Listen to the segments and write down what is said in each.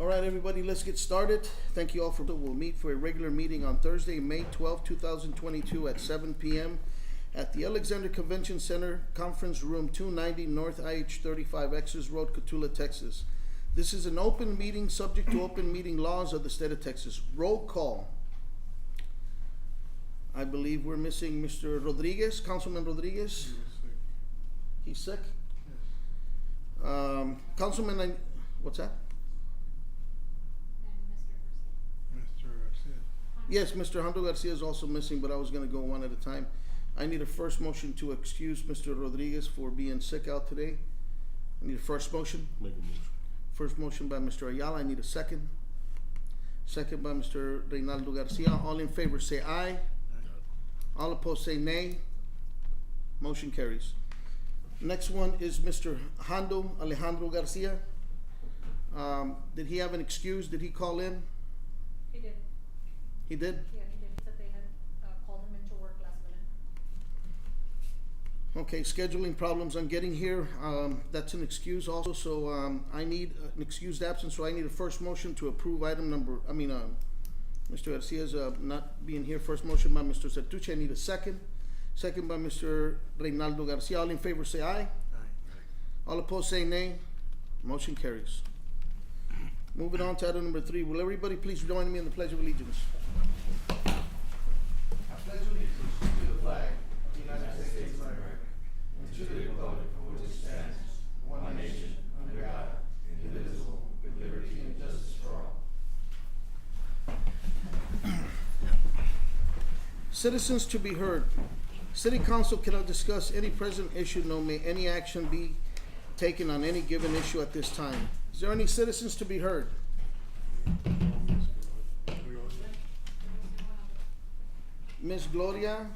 right, everybody, let's get started. Thank you all for, we'll meet for a regular meeting on Thursday, May 12, 2022 at 7 p.m. at the Alexander Convention Center, Conference Room 290, North IH 35, Exes Road, Cotulla, Texas. This is an open meeting subject to open meeting laws of the state of Texas. Roll call. I believe we're missing Mr. Rodriguez, Councilman Rodriguez. He's sick? Yes. Councilman, what's that? And Mr. Garcia. Yes, Mr. Hondo Garcia is also missing, but I was going to go one at a time. I need a first motion to excuse Mr. Rodriguez for being sick out today. I need a first motion. Make a motion. First motion by Mr. Ayala. I need a second. Second by Mr. Reynaldo Garcia. All in favor say aye. All opposed say nay. Motion carries. Next one is Mr. Hondo Alejandro Garcia. Did he have an excuse? Did he call in? He did. He did? Yeah, he did. He said they had called him into work last minute. Okay, scheduling problems on getting here. That's an excuse also, so I need an excused absence, so I need a first motion to approve item number, Mr. Garcia's not being here. First motion by Mr. Sertucci. I need a second. Second by Mr. Reynaldo Garcia. All in favor say aye. Aye. All opposed say nay. Motion carries. Moving on to item number 3. Will everybody please join me in the Pledge of Allegiance? I pledge allegiance to the flag of the United States of America and to the republic for which it stands, one nation, under God, indivisible, with liberty and justice for all. Citizens to be heard. City Council cannot discuss any present issue, nor may any action be taken on any given issue at this time. Is there any citizens to be heard? Miss Gloria,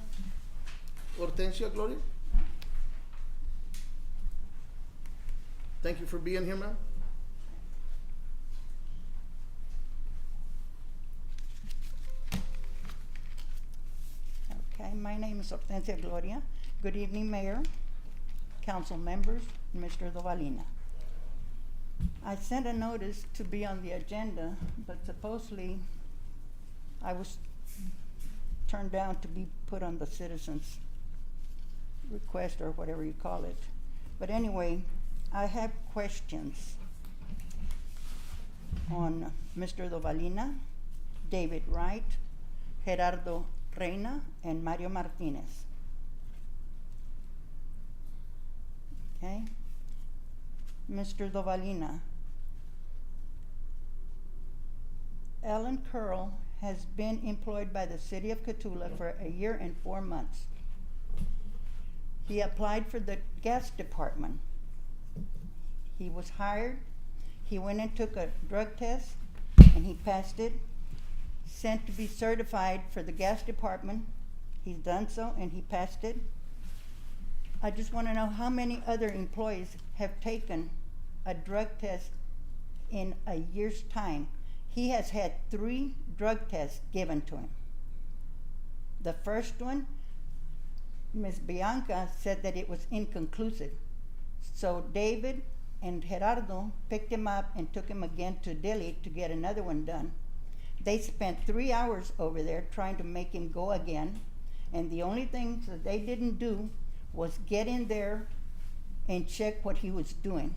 Hortensia Gloria? Thank you for being here, ma'am. Okay, my name is Hortensia Gloria. Good evening, Mayor, council members, and Mr. Dovalina. I sent a notice to be on the agenda, but supposedly I was turned down to be put on the citizens' request or whatever you call it. But anyway, I have questions on Mr. Dovalina, David Wright, Gerardo Reina, and Mario Martinez. Okay? Mr. Dovalina, Alan Curl has been employed by the city of Cotulla for 1 year and 4 months. He applied for the gas department. He was hired. He went and took a drug test and he passed it. Sent to be certified for the gas department. He's done so and he passed it. I just want to know how many other employees have taken a drug test in 1 year's time. He has had 3 drug tests given to him. The first one, Ms. Bianca said that it was inconclusive. So David and Gerardo picked him up and took him again to Dili to get another one done. They spent 3 hours over there trying to make him go again. And the only thing that they didn't do was get in there and check what he was doing.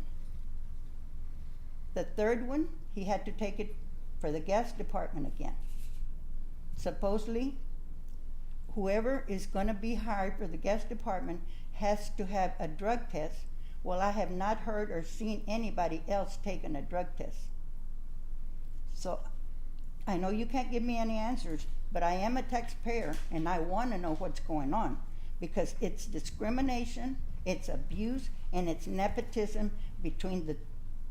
The third one, he had to take it for the gas department again. Supposedly, whoever is going to be hired for the gas department has to have a drug test. Well, I have not heard or seen anybody else taking a drug test. So I know you can't give me any answers, but I am a taxpayer and I want to know what's going on because it's discrimination, it's abuse, and it's nepotism between the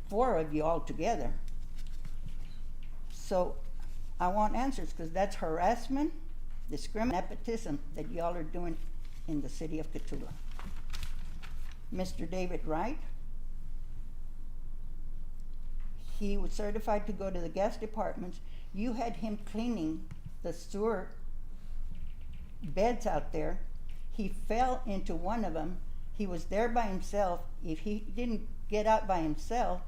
4 of you all together. So I want answers because that's harassment, discrimination, nepotism that y'all are doing in the city of Cotulla. Mr. David Wright, he was certified to go to the gas departments. You had him cleaning the sewer beds out there. He fell into one of them. He was there by himself. If he didn't get out by himself,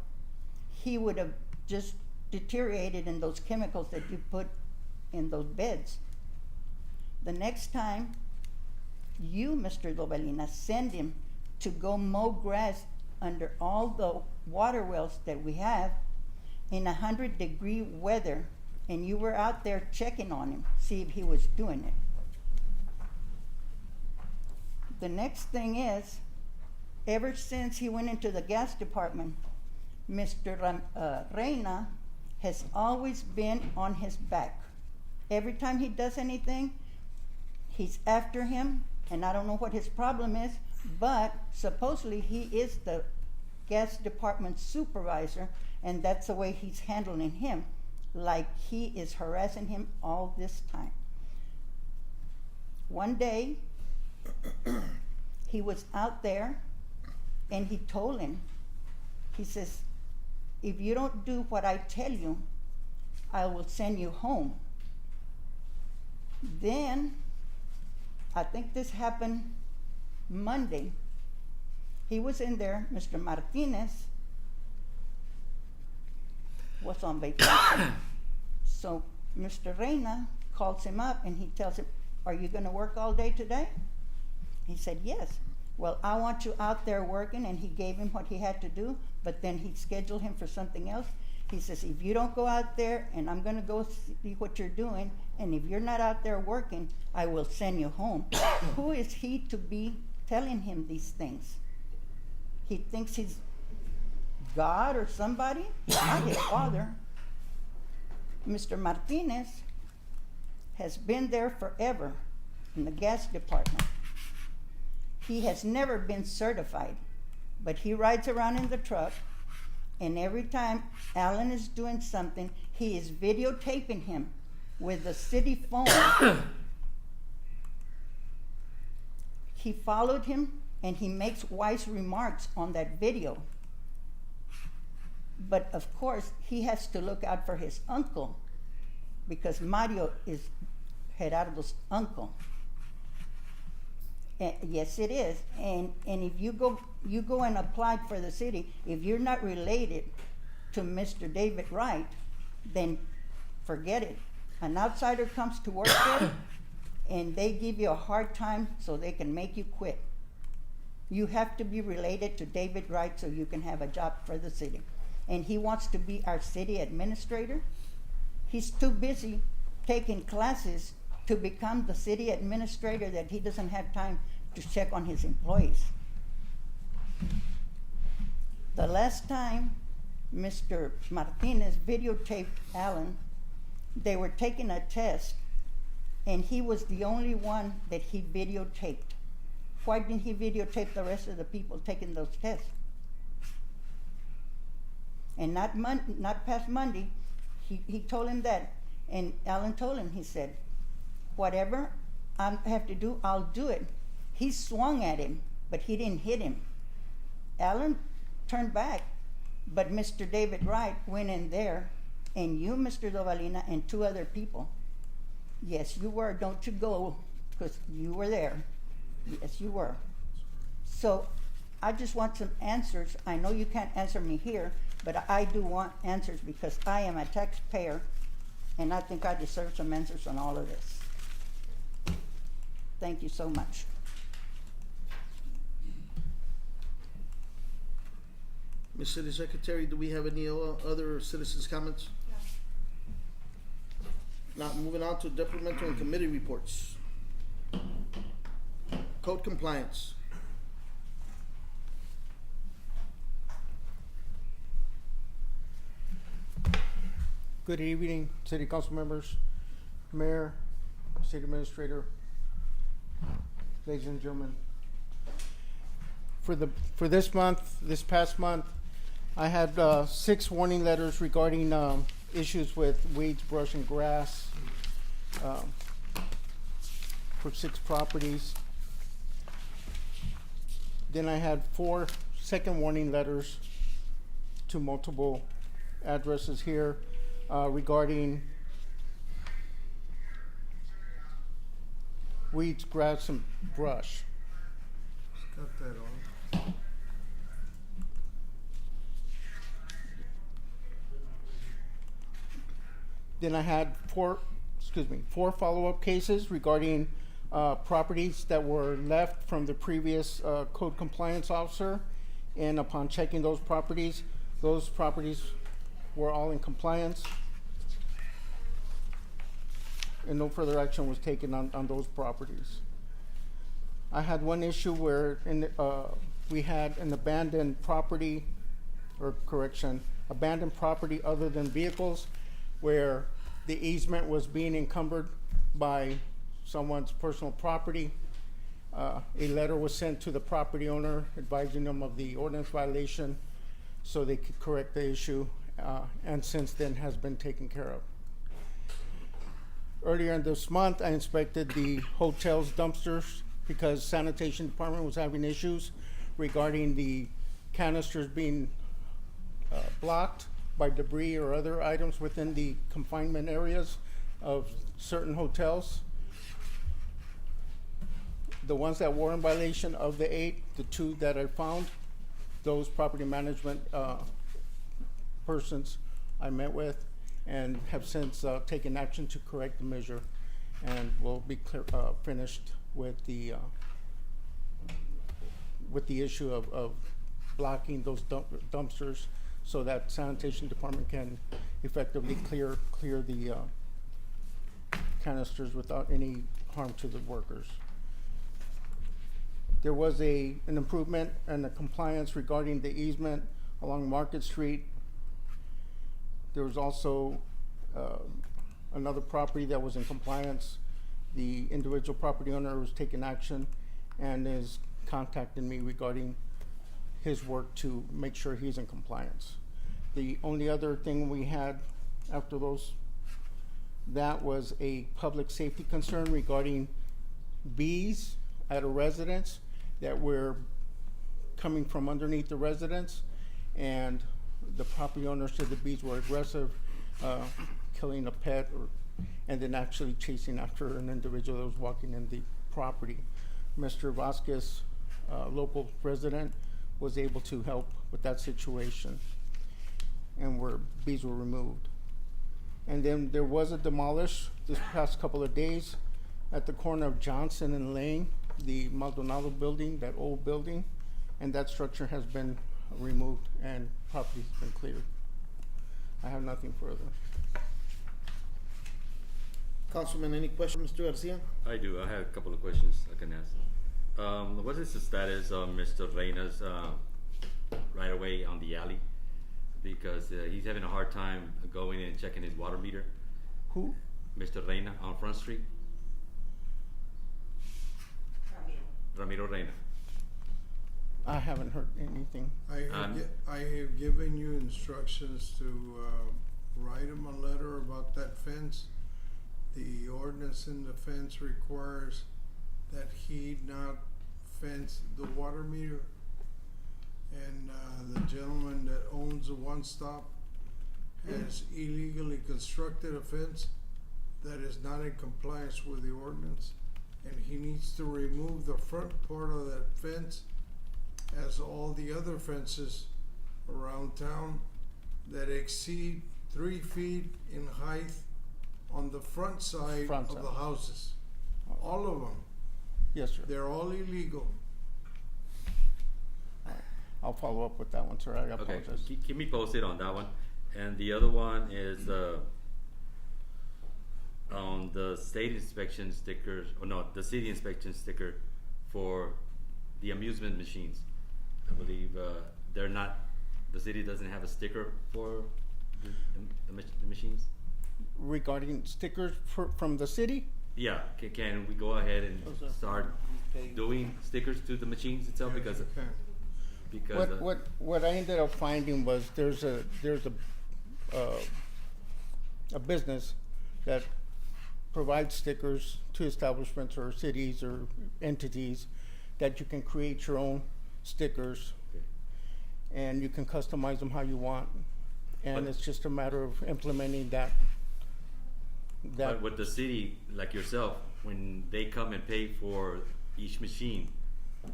he would have just deteriorated in those chemicals that you put in those beds. The next time, you, Mr. Dovalina, send him to go mow grass under all the water wells that we have in 100-degree weather, and you were out there checking on him, see if he was doing it. The next thing is, ever since he went into the gas department, Mr. Reina has always been on his back. Every time he does anything, he's after him, and I don't know what his problem is, but supposedly he is the gas department supervisor, and that's the way he's handling him, like he is harassing him all this time. One day, he was out there, and he told him, he says, if you don't do what I tell you, I will send you home. Then, I think this happened Monday. He was in there, Mr. Martinez was on vacation. So Mr. Reina calls him up and he tells him, are you gonna work all day today? He said, yes. Well, I want you out there working, and he gave him what he had to do, but then he scheduled him for something else. He says, if you don't go out there, and I'm gonna go see what you're doing, and if you're not out there working, I will send you home. Who is he to be telling him these things? He thinks he's God or somebody? Not his father. Mr. Martinez has been there forever in the gas department. He has never been certified, but he rides around in the truck, and every time Alan is doing something, he is videotaping him with the city phone. He followed him, and he makes wise remarks on that video. But of course, he has to look out for his uncle, because Mario is Gerardo's uncle. Yes, it is. And if you go and apply for the city, if you're not related to Mr. David Wright, then forget it. An outsider comes to work there, and they give you a hard time so they can make you quit. You have to be related to David Wright so you can have a job for the city. And he wants to be our city administrator. He's too busy taking classes to become the city administrator that he doesn't have time to check on his employees. The last time Mr. Martinez videotaped Alan, they were taking a test, and he was the only one that he videotaped. Why didn't he videotape the rest of the people taking those tests? And not past Monday, he told him that, and Alan told him, he said, whatever I have to do, I'll do it. He swung at him, but he didn't hit him. Alan turned back, but Mr. David Wright went in there, and you, Mr. Dovalina, and 2 other people. Yes, you were. Don't you go, because you were there. Yes, you were. So I just want some answers. I know you can't answer me here, but I do want answers because I am a taxpayer, and I think I deserve some answers on all of this. Thank you so much. Ms. City Secretary, do we have any other citizens' comments? No. Not moving on to detrimental and committee reports. Code compliance. Good evening, City Council members, Mayor, City Administrator, ladies and gentlemen. For this past month, I had 6 warning letters regarding issues with weeds, brush, and grass for 6 properties. Then I had 4 second warning letters to multiple addresses here regarding weeds, grass, and brush. Cut that off. Then I had four follow-up cases regarding properties that were left from the previous code compliance officer. And upon checking those properties were all in compliance. And no further action was taken on those properties. I had one issue where we had an abandoned property other than vehicles, where the easement was being encumbered by someone's personal property. A letter was sent to the property owner advising them of the ordinance violation so they could correct the issue, and since then has been taken care of. Earlier in this month, I inspected the hotel's dumpsters because sanitation department was having issues regarding the canisters being blocked by debris or other items within the confinement areas of certain hotels. The ones that were in violation of the 8, the 2 that I found, those property management persons I met with and have since taken action to correct the measure, and will be finished with the issue of blocking those dumpsters so that sanitation department can effectively clear the canisters without any harm to the workers. There was an improvement and a compliance regarding the easement along Market Street. There was also another property that was in compliance. The individual property owner was taking action and is contacting me regarding his work to make sure he's in compliance. The only other thing we had after that was a public safety concern regarding bees at a residence that were coming from underneath the residence, and the property owner said the bees were aggressive, killing a pet, and then actually chasing after an individual that was walking in the property. Mr. Vasquez, local resident, was able to help with that situation, and bees were removed. And then there was a demolish this past couple of days at the corner of Johnson and Lane, the Maldonado building, that old building, and that structure has been removed and property's been cleared. I have nothing further. Councilman, any questions, Mr. Garcia? I do. I have a couple of questions I can ask. What is the status of Mr. Reyna's right away on the alley? Because he's having a hard time going and checking his water meter. Who? Mr. Reyna on Front Street. Ramiro Reyna. I haven't heard anything. I have given you instructions to write him a letter about that fence. The ordinance in the fence requires that he not fence the water meter. And the gentleman that owns the One Stop has illegally constructed a fence that is not in compliance with the ordinance. And he needs to remove the front part of that fence, as all the other fences around town that exceed 3 feet in height on the front side of the houses. All of them. Yes, sir. They're all illegal. I'll follow up with that one, sir. I Okay, apologize. keep me posted on that one. And the other one is on the state inspection stickers, or no, the city inspection sticker for the amusement machines. I believe they're not, the city doesn't have a sticker for the machines? Regarding stickers from the city? Yeah, can we go ahead and start doing stickers to the machines itself? Yes, you can. What I ended up finding was there's a business that provides stickers to establishments or cities or entities that you can create your own stickers, Okay. and you can customize them how you want, and it's just a matter of implementing that. But with the city, like yourself, when they come and pay for each machine,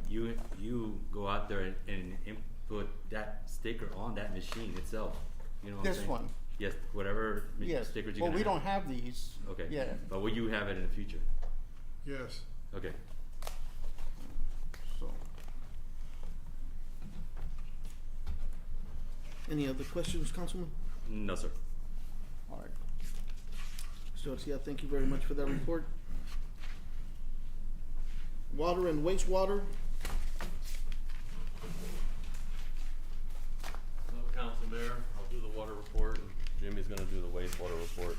you go out there and input that sticker on that machine itself. You know what I'm This saying? one. Yes, whatever Yes, stickers you well, can we don't have these. Okay. Yeah, But will you have it in the future? Yes. Okay. So. Any other questions, Councilman? No, sir. all right. Mr. Garcia, thank you very much for that report. Water and wastewater, Hello, Council Mayor. I'll do the water report, and Jimmy's gonna do the wastewater report.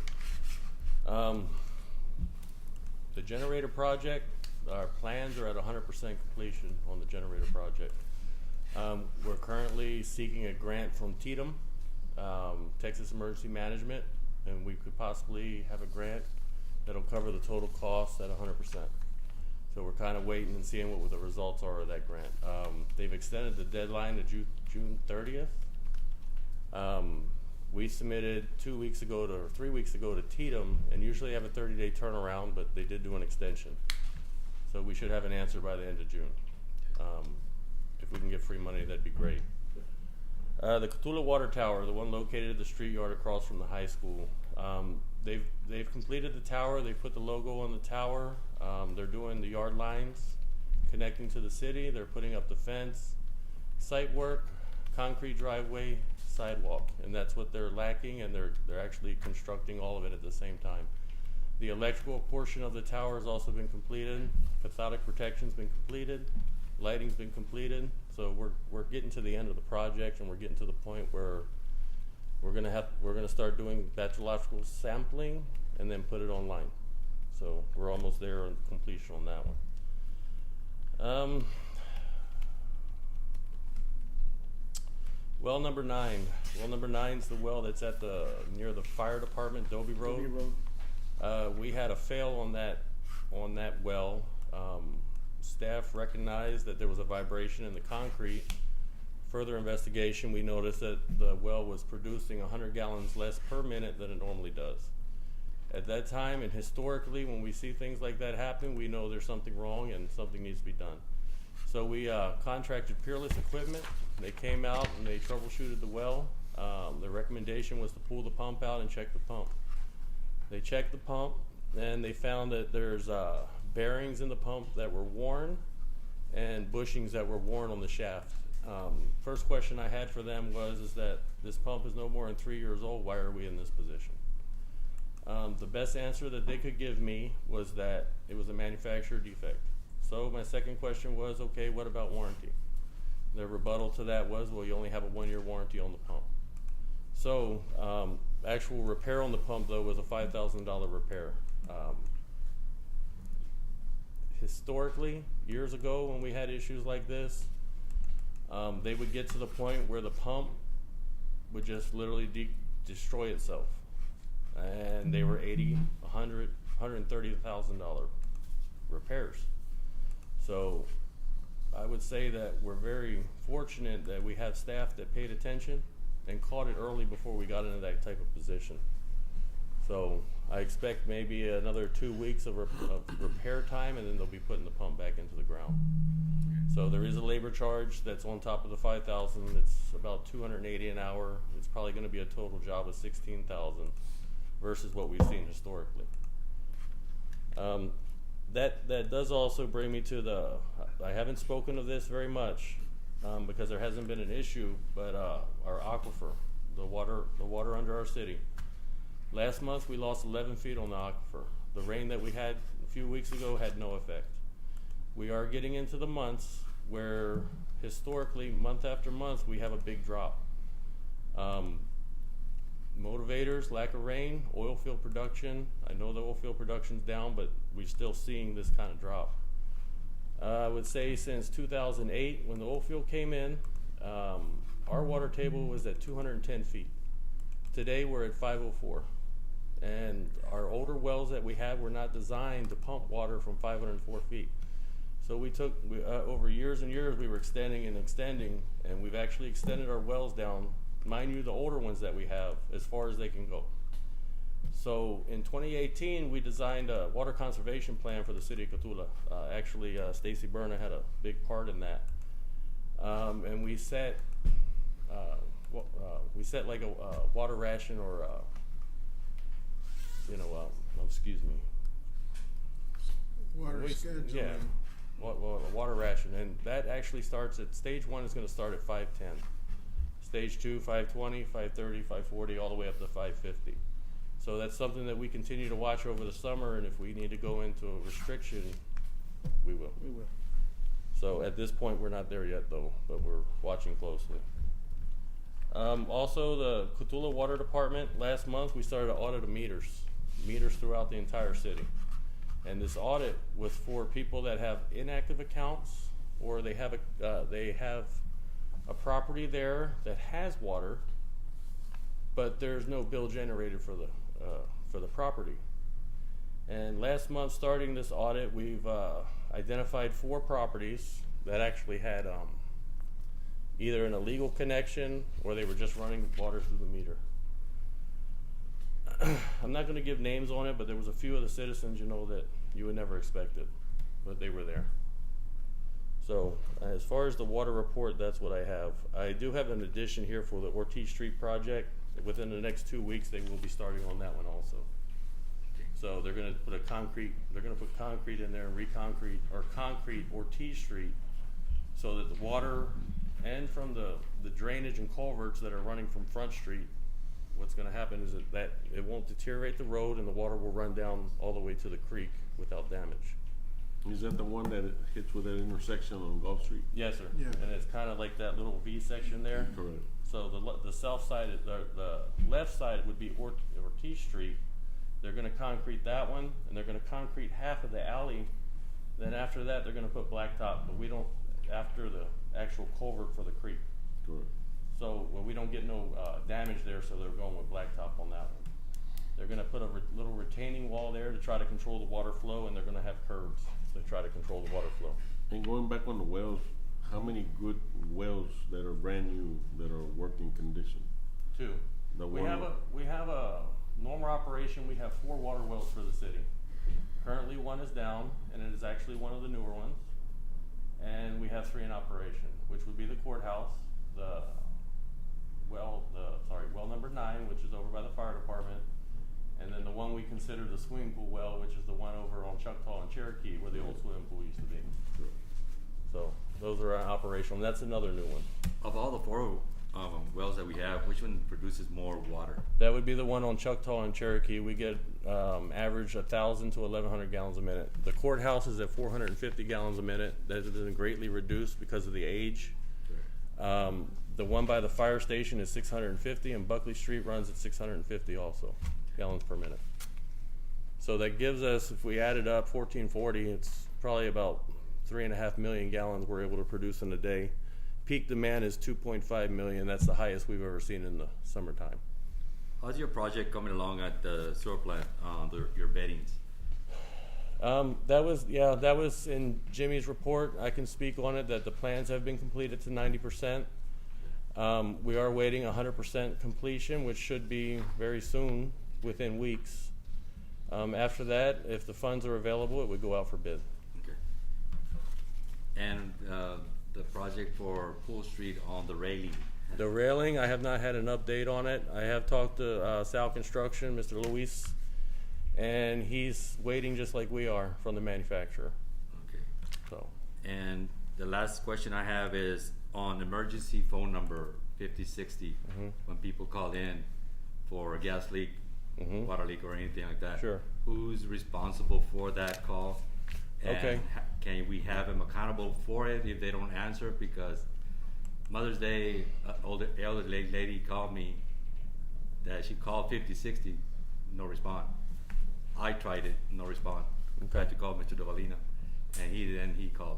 The generator project, our plans are at 100% completion on the generator project. We're currently seeking a grant from TETM, Texas Emergency Management, and we could possibly have a grant that'll cover the total cost at 100%. So we're kind of waiting and seeing what the results are of that grant. They've extended the deadline to June 30th. We submitted 3 weeks ago to TETM, and usually have a 30-day turnaround, but they did do an extension. So we should have an answer by the end of June. If we can get free money, that'd be great. The Cotulla Water Tower, the one located at the street yard across from the high school, they've completed the tower. They've put the logo on the tower. They're doing the yard lines connecting to the city. They're putting up the fence, site work, concrete driveway, sidewalk, and that's what they're lacking, and they're actually constructing all of it at the same time. The electrical portion of the tower has also been completed. Cathodic protection's been completed. Lighting's been completed. So we're getting to the end of the project, and we're getting to the point where we're gonna start doing bacteriological sampling and then put it online. So we're almost there on completion on that one. Well number 9. Well number 9 is the well that's at near the fire department, Dobie Road. Dobie Road. We had a fail on that well. Staff recognized that there was a vibration in the concrete. Further investigation, we noticed that the well was producing 100 gallons less per minute than it normally does. At that time, and historically, when we see things like that happen, we know there's something wrong and something needs to be done. So we contracted Peerless Equipment. They came out and they troubleshooted the well. The recommendation was to pull the pump out and check the pump. They checked the pump, and they found that there's bearings in the pump that were worn and bushings that were worn on the shaft. First question I had for them is that this pump is no more than 3 years old. Why are we in this position? The best answer that they could give me was that it was a manufacturer defect. So my second question was, okay, what about warranty? The rebuttal to that was, well, you only have a 1-year warranty on the pump. So actual repair on the pump, though, was a $5,000 repair. Historically, years ago when we had issues like this, they would get to the point where the pump would just literally destroy itself. And they were $80,000, $100,000, $130,000 repairs. So I would say that we're very fortunate that we have staff that paid attention and caught it early before we got into that type of position. So I expect maybe another 2 weeks of repair time, and then they'll be putting the pump back into the ground. So there is a labor charge that's on top of the $5,000. It's about $280 an hour. It's probably going to be a total job of $16,000 versus what we've seen historically. That does also bring me to I haven't spoken of this very much because there hasn't been an issue, but our aquifer, the water under our city. Last month we lost 11 feet on the aquifer. The rain that we had a few weeks ago had no effect. We are getting into the months where historically, month after month, we have a big drop. Motivators, lack of rain, oil field production. I know the oil field production's down, but we're still seeing this kind of drop. I would say since 2008, when the oil field came in, our water table was at 210 feet. Today we're at 504. And our older wells that we have were not designed to pump water from 504 feet. So we took, over years and years, we were extending, and we've actually extended our wells down, mind you, the older ones that we have, as far as they can go. So in 2018, we designed a water conservation plan for the city of Cotulla. Actually, Stacy Berna had a big part in that. And we set we set like a water ration or excuse me. Water We- scheduling. Yeah, a water ration, and that actually starts at, stage 1 is gonna start at 510. Stage 2, 520, 530, 540, all the way up to 550. So that's something that we continue to watch over the summer, and if we need to go into a restriction, we will. We will. So at this point, we're not there yet though, but we're watching closely. Also, the Cotulla Water Department, last month, we started an audit of meters throughout the entire city. And this audit was for people that have inactive accounts, or they have a property there that has water, but there's no bill generated for the property. And last month, starting this audit, we've identified 4 properties that actually had either an illegal connection or they were just running water through the meter. I'm not going to give names on it, but there was a few of the citizens, that you would never expect it, but they were there. So as far as the water report, that's what I have. I do have an addition here for the Ortiz Street project. Within the next 2 weeks, they will be starting on that one also. So they're going to put concrete in there and concrete Ortiz Street, so that the water and from the drainage and culverts that are running from Front Street, what's going to happen is that it won't deteriorate the road, and the water will run down all the way to the creek without damage. Is that the one that it hits with that intersection on Gulf Street? Yes, sir. Yeah. And it's kind of like that little V section there. Correct. So the south side, the left side would be Ortiz Street. They're going to concrete that one, and they're going to concrete half of the alley. Then after that, they're going to put blacktop, but after the actual culvert for the creek. Correct. So we don't get no damage there, so they're going with blacktop on that one. They're going to put a little retaining wall there to try to control the water flow, and they're going to have curbs to try to control the water flow. And going back on the wells, how many good wells that are brand new that are working condition? 2. The We one- have a normal operation. We have 4 water wells for the city. Currently 1 is down, and it is actually one of the newer ones. And we have 3 in operation, which would be the courthouse, well number 9, which is over by the fire department, and then the one we consider the swimming pool well, which is the one over on Choctaw and Cherokee, where the old swimming pool used to be. So those are operational, and that's another new one. Of all the 4 wells that we have, which one produces more water? That would be the one on Choctaw and Cherokee. We get average 1,000 to 1,100 gallons a minute. The courthouse is at 450 gallons a minute. That has been greatly reduced because of the age. The one by the fire station is 650, and Buckley Street runs at 650 also, gallons per minute. So that gives us, if we add it up, 1440, it's probably about 3.5 million gallons we're able to produce in a day. Peak demand is 2.5 million. That's the highest we've ever seen in the summertime. How's your project coming along at the sewer plant, your beddings? That was in Jimmy's report. I can speak on it that the plans have been completed to 90%. We are waiting 100% completion, which should be very soon, within weeks. After that, if the funds are available, it would go out for bid. Okay. And the project for Pool Street on the railing? The railing, I have not had an update on it. I have talked to Sal Construction, Mr. Luis, and he's waiting just like we are from the manufacturer. Okay. So, And the last question I have is on emergency phone number 5060, when people call in for a gas leak, water leak, or anything like that. Sure. Who's responsible for that call? And Okay. Can we have them accountable for it if they don't answer? Because Mother's Day, elderly lady called me that she called 5060, no response. I tried it, no response. Okay. Tried to call Mr. Dovalina, and he called.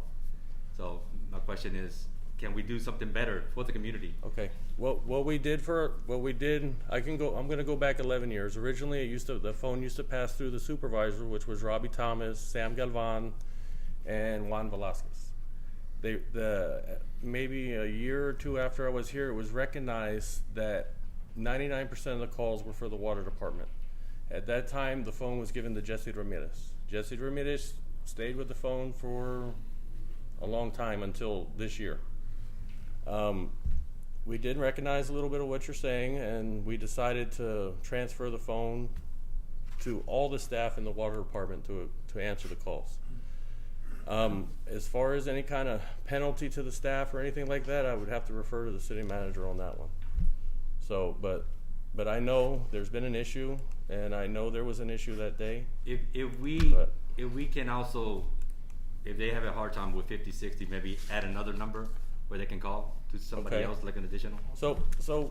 So my question is, can we do something better for the community? okay. What we did, I'm going to go back 11 years. Originally, the phone used to pass through the supervisor, which was Robbie Thomas, Sam Galvan, and Juan Velasquez. Maybe a year or 2 after I was here, it was recognized that 99% of the calls were for the water department. At that time, the phone was given to Jesse Ramirez. Jesse Ramirez stayed with the phone for a long time until this year. we did recognize a little bit of what you're saying, and we decided to transfer the phone to all the staff in the water department to answer the calls. As far as any kind of penalty to the staff or anything like that, I would have to refer to the city manager on that one. So, but I know there's been an issue, and I know there was an issue that day. If we can also, if they have a hard time with 50, 60, maybe add another number where they can call to somebody Okay. else, like an additional. So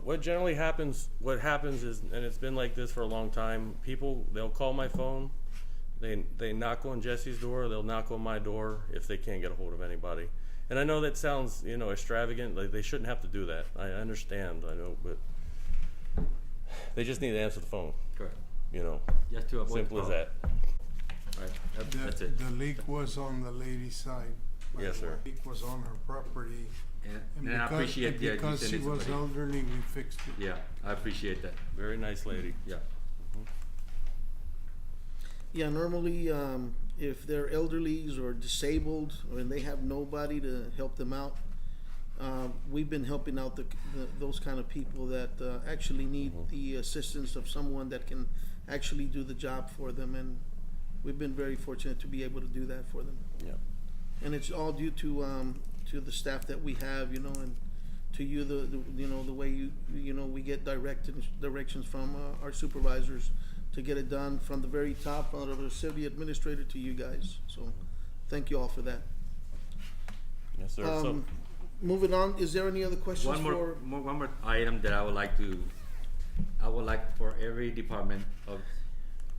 what generally happens, is, and it's been like this for a long time, people, they'll call my phone, they knock on Jesse's door, they'll knock on my door if they can't get a hold of anybody. And I know that sounds, extravagant, like they shouldn't have to do that. I understand, I know, but they just need to answer the phone, Correct. Just to avoid simple as the that. All right, that's it. The leak was on the lady's side. by Yes, the sir. way. Leak was on her property. And I appreciate that you Because send she it was somebody. elderly, we fixed it. Yeah, I appreciate that. Very nice lady. Yeah. Yeah, normally, if they're elderlies or disabled, or they have nobody to help them out, we've been helping out those kind of people that actually need the assistance of someone that can actually do the job for them, and we've been very fortunate to be able to do that for them. Yeah. And it's all due to the staff that we have, and to you, the way we get directions from our supervisors to get it done from the very top, out of the city administrator to you guys. So, thank you all for that. Yes, sir. So, Moving on, is there any other questions One more item that I would like for every department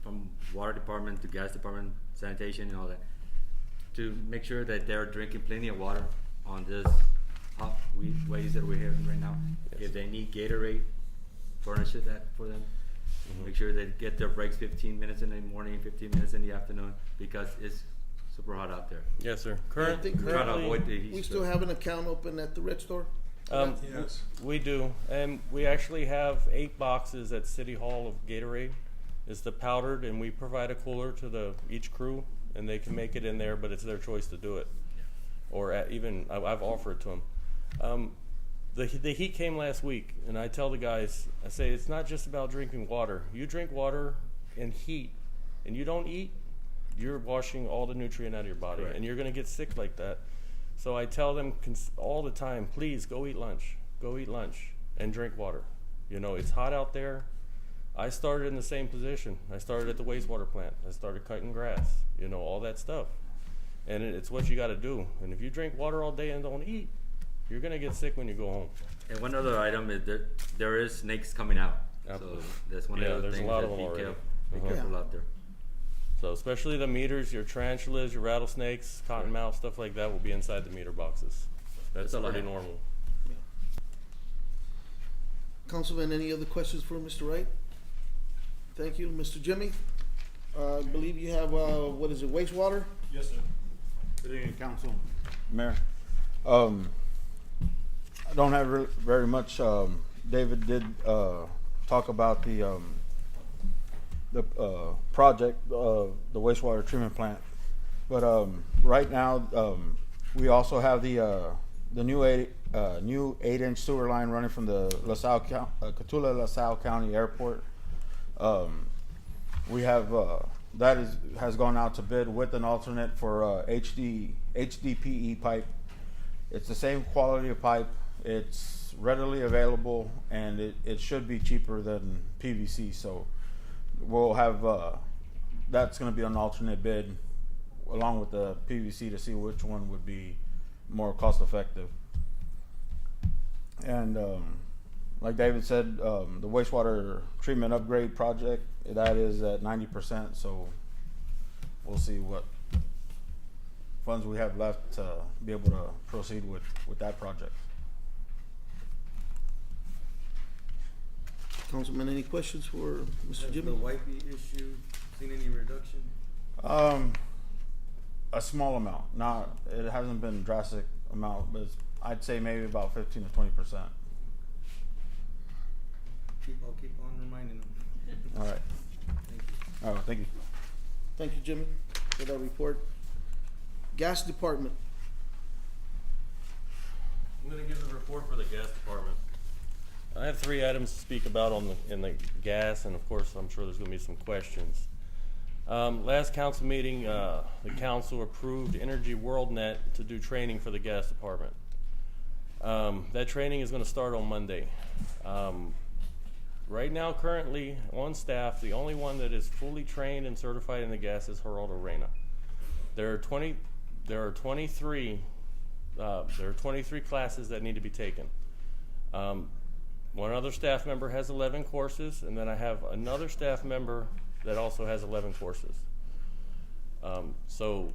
from water department to gas department, sanitation and all that, to make sure that they're drinking plenty of water on this hot ways that we're having right now. Yes. If they need Gatorade, furnish that for them. Make sure they get their breaks 15 minutes in the morning, 15 minutes in the afternoon, because it's super hot out there. yes, sir. I think Try to avoid the heat we stroke. still have an account open at the Red Store? Yes. We do, and we actually have 8 boxes at City Hall of Gatorade. It's the powdered, and we provide a cooler to each crew, and they can make it in there, but it's their choice to do it. Or I've offered to them. The heat came last week, and I tell the guys, I say, it's not just about drinking water. You drink water and heat, and you don't eat, you're washing all the nutrient out of your body, Correct. and you're going to get sick like that. So I tell them all the time, please go eat lunch, and drink water. It's hot out there. I started in the same position. I started at the wastewater plant. I started cutting grass, all that stuff. And it's what you got to do. And if you drink water all day and don't eat, you're going to get sick when you go home. And one other item is there is snakes coming out. Yep. So that's one Yeah, of the there's a things lot that of them already. be Uh-huh. careful out there. So especially the meters, your tarantulas, your rattlesnakes, cottonmouth, stuff like that will be inside the meter boxes. That's That's all I pretty have. normal. Councilman, any other questions for Mr. Wright? Thank you. Mr. Jimmy, I believe you have, wastewater? Yes, sir. Good evening, council. Mayor. I don't have very much. David did talk about the project, the wastewater treatment plant. But right now, we also have the new 8-inch sewer line running from the Cotulla LaSalle County Airport. We have has gone out to bid with an alternate for HDPE pipe. It's the same quality of pipe. It's readily available, and it should be cheaper than PVC. So we'll have that's going to be an alternate bid along with the PVC to see which one would be more cost effective. And like David said, the wastewater treatment upgrade project, that is at 90%. So we'll see what funds we have left to be able to proceed with that project. Councilman, any questions for Mr. Has Jimmy? the wifey issue seen any reduction? A small amount. It hasn't been a drastic amount, but I'd say maybe about 15 to 20%. I'll keep on reminding them. All right. Thank you. All right. Thank you. Thank you, Jimmy, for that report. Gas Department. I'm going to give the report for the gas department. I have 3 items to speak about in the gas, and of course, I'm sure there's going to be some questions. Last council meeting, the council approved Energy WorldNet to do training for the gas department. That training is going to start on Monday. Right now, currently on staff, the only one that is fully trained and certified in the gas is Geraldo Reyna. There are 23 classes that need to be taken. One other staff member has 11 courses, and then I have another staff member that also has 11 courses. So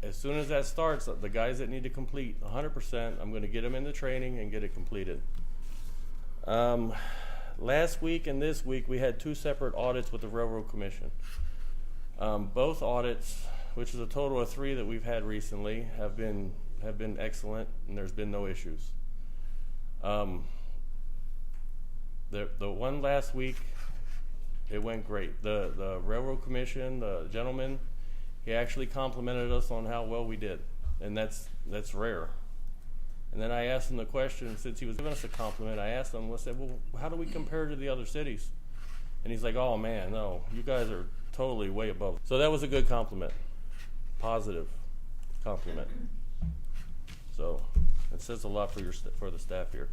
as soon as that starts, the guys that need to complete 100%, I'm going to get them into training and get it completed. Last week and this week, we had 2 separate audits with the Railroad Commission. Both audits, which is a total of 3 that we've had recently, have been excellent, and there's been no issues. The one last week, it went great. The Railroad Commission, the gentleman, he actually complimented us on how well we did, and that's rare. And then I asked him the question, since he was giving us a compliment, I asked him, I said, well, how do we compare to the other cities? And he's like, oh man, no, you guys are totally way above. So that was a good compliment, positive compliment. So it says a lot for for the staff here.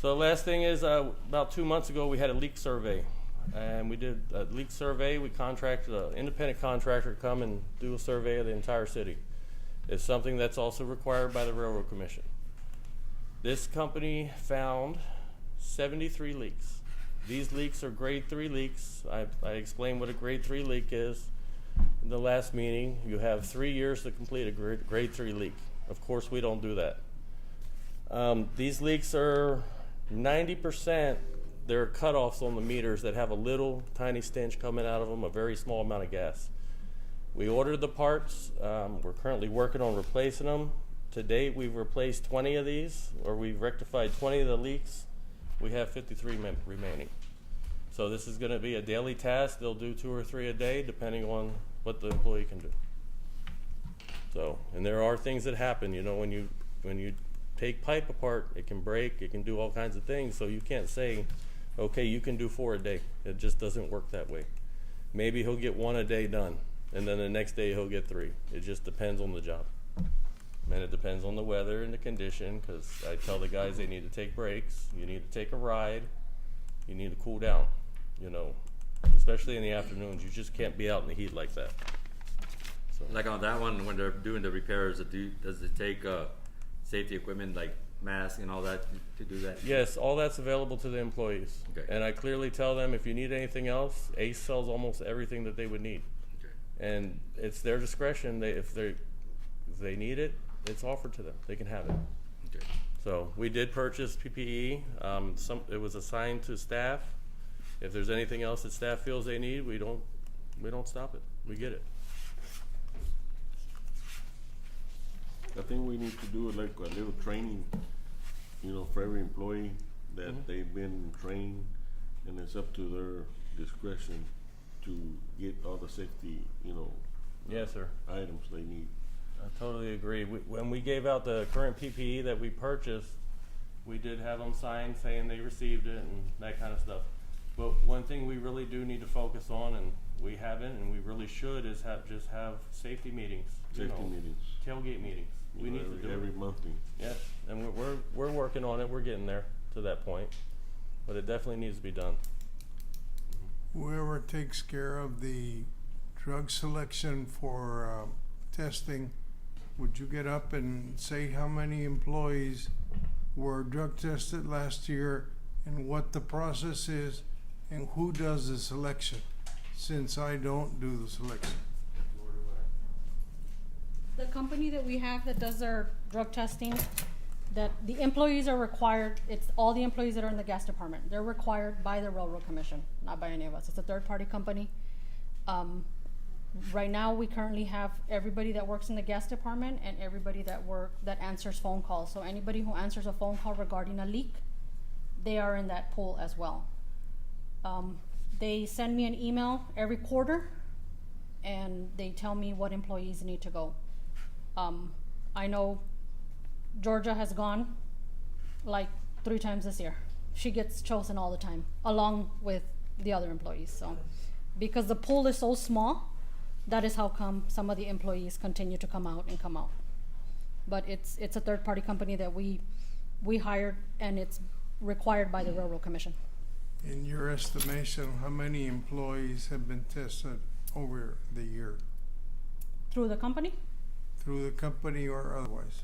So the last thing is, about 2 months ago, we had a leak survey. And we did a leak survey. We contracted an independent contractor to come and do a survey of the entire city. It's something that's also required by the Railroad Commission. This company found 73 leaks. These leaks are grade 3 leaks. I explained what a grade 3 leak is in the last meeting. You have 3 years to complete a grade 3 leak. Of course, we don't do that. These leaks are 90%. There are cutoffs on the meters that have a little tiny stench coming out of them, a very small amount of gas. We ordered the parts. We're currently working on replacing them. To date, we've replaced 20 of these, or we've rectified 20 of the leaks. We have 53 remaining. So this is going to be a daily task. They'll do 2 or 3 a day, depending on what the employee can do. So, and there are things that happen. You know, when you take pipe apart, it can break. It can do all kinds of things. So you can't say, okay, you can do 4 a day. It just doesn't work that way. Maybe he'll get 1 a day done, and then the next day he'll get 3. It just depends on the job. And it depends on the weather and the condition, because I tell the guys they need to take breaks, you need to take a ride, you need to cool down, you know, especially in the afternoons. You just can't be out in the heat like that. So. Like on that one, when they're doing the repairs, does it take safety equipment like masks and all that to do that? Yes, all that's available to the employees. Okay. And I clearly tell them, if you need anything else, ACE sells almost everything that they would need. Okay. And it's their discretion. If they need it, it's offered to them. They can have it. Okay. So we did purchase PPE. It was assigned to staff. If there's anything else that staff feels they need, we don't stop it. We get it. I think we need to do like a little training, you know, for every employee that they've been trained, and it's up to their discretion to get all the safety, you know, Yes, sir. items they need. I totally agree. When we gave out the current PPE that we purchased, we did have them sign saying they received it and that kind of stuff. But one thing we really do need to focus on, and we haven't, and we really should, is just have safety meetings. Safety meetings. Tailgate meetings. We need to do every it. monthly. Yes, and we're working on it. We're getting there to that point, but it definitely needs to be done. Whoever takes care of the drug selection for testing, would you get up and say how many employees were drug tested last year and what the process is and who does the selection, since I don't do the selection? The company that we have that does our drug testing, that the employees are required, it's all the employees that are in the gas department. They're required by the Railroad Commission, not by any of us. It's a third-party company. Right now, we currently have everybody that works in the gas department and everybody that answers phone calls. So anybody who answers a phone call regarding a leak, they are in that pool as well. They send me an email every quarter, and they tell me what employees need to go. I know Georgia has gone like 3 times this year. she gets chosen all the time, along with the other employees. So, because the pool is so small, that is how come some of the employees continue to come out and come out. But it's a third-party company that we hired, and it's required by the Railroad Commission. In your estimation, how many employees have been tested over the year? Through the company, Through the company or otherwise?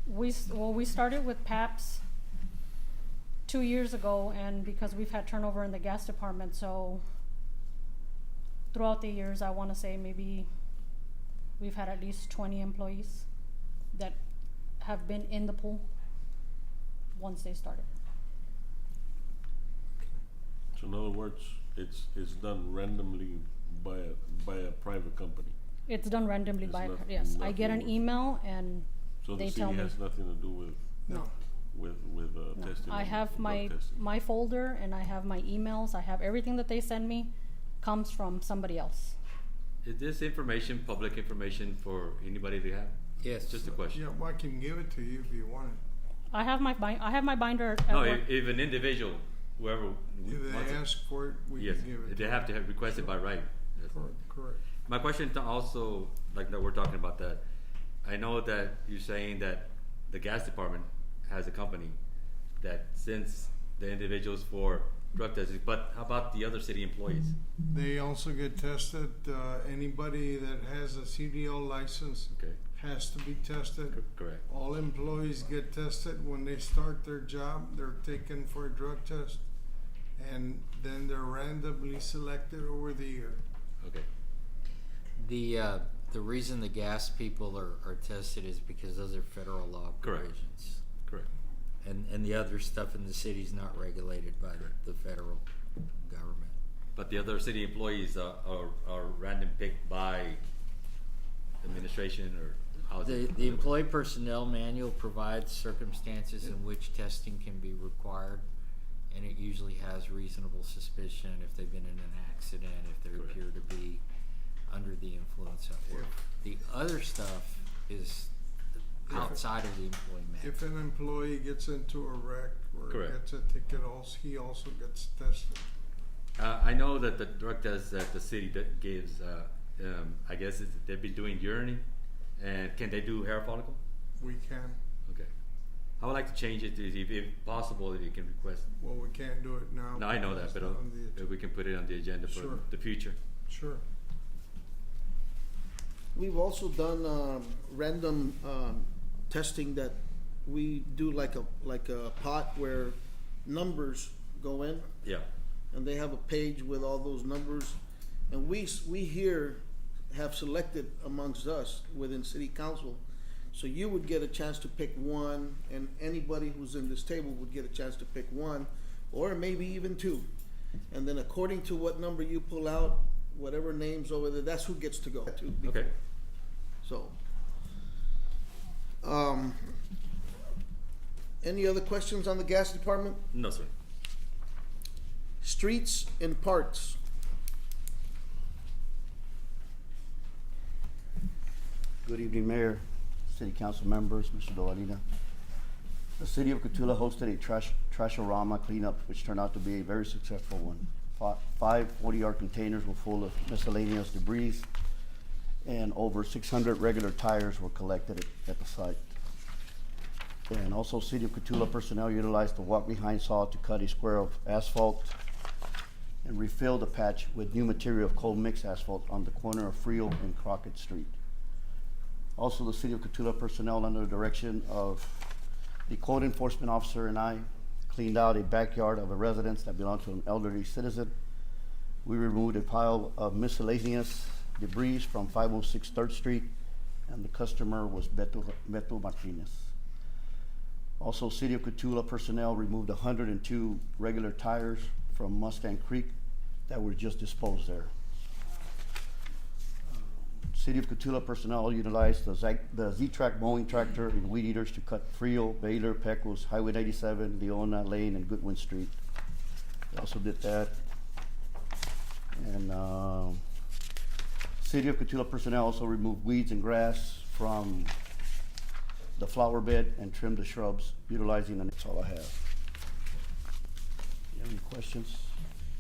we started with PAPS 2 years ago, and because we've had turnover in the gas department, so throughout the years, I want to say maybe we've had at least 20 employees that have been in the pool once they started. So in other words, it's done randomly by a private company. It's done randomly It's by, not- yes, I get an nothing- email and So the they city tell me. has nothing to do with No. No. testing. I have drug my testing. folder, and I have my emails. I have everything that they send me comes from somebody else. Is this information public information for anybody to have? Yes. Just a question. Yeah, well, I can give it to you if you want it. I have my binder at No, work. if an individual, whoever If wants they it, ask for it, we yes, can give it. they have to have requested by right. That's- Correct. My question to also, like that we're talking about that, I know that you're saying that the gas department has a company that sends the individuals for drug testing, but how about the other city employees? They also get tested. Anybody that has a CDL license Okay, has to be tested. correct. All employees get tested when they start their job. They're taken for a drug test, and then they're randomly selected over the year. Okay, The reason the gas people are tested is because those are federal law Correct. provisions. correct. And the other stuff in the city is not regulated by the federal government. But the other city employees are random picked by administration or housing? The employee personnel manual provides circumstances in which testing can be required, and it usually has reasonable suspicion if they've been in an accident, if they Correct. appear to be under the influence of work. The other stuff is outside of the employee manual. If an employee gets into a wreck or Correct. gets a ticket, also he also gets tested. I know that the drug test that the city that gives, I guess they've been doing urine, and can they do hair follicle? We can. Okay. I would like to change it to, if possible, if you can request. Well, we can't do it now. No, I know that, It's but not on the we can put it on the agenda for Sure. the future. Sure. We've also done random testing that we do like a pot where numbers go in, Yeah. and they have a page with all those numbers, and we here have selected amongst us within city council, so you would get a chance to pick one, and anybody who's in this table would get a chance to pick one, or maybe even two, and then according to what number you pull out, whatever name's over there, that's who gets to go. Okay. So, any other questions on the gas department? No, sir. Streets and parks. Good evening, Mayor, City Council members, Mr. Dovalina. The City of Cotulla hosted a trash-orama cleanup, which turned out to be a very successful one. 5 40-yard containers were full of miscellaneous debris, and over 600 regular tires were collected at the site. And also, City of Cotulla personnel utilized the walk-behind saw to cut a square of asphalt and refill the patch with new material of cold mix asphalt on the corner of Frio and Crockett Street. Also, the City of Cotulla personnel, under the direction of the code enforcement officer and I, cleaned out a backyard of a residence that belonged to an elderly citizen. We removed a pile of miscellaneous debris from 506 3rd Street, and the customer was Beto Martinez. Also, City of Cotulla personnel removed 102 regular tires from Mustang Creek that were just disposed there. City of Cotulla personnel utilized the Z-Track mowing tractor and weed eaters to cut Frio, Baylor, Pecos, Highway 97, Leona Lane, and Goodwin Street. They also did that. And City of Cotulla personnel also removed weeds and grass from the flower bed and trimmed the shrubs, utilizing, and that's all I have. Any questions?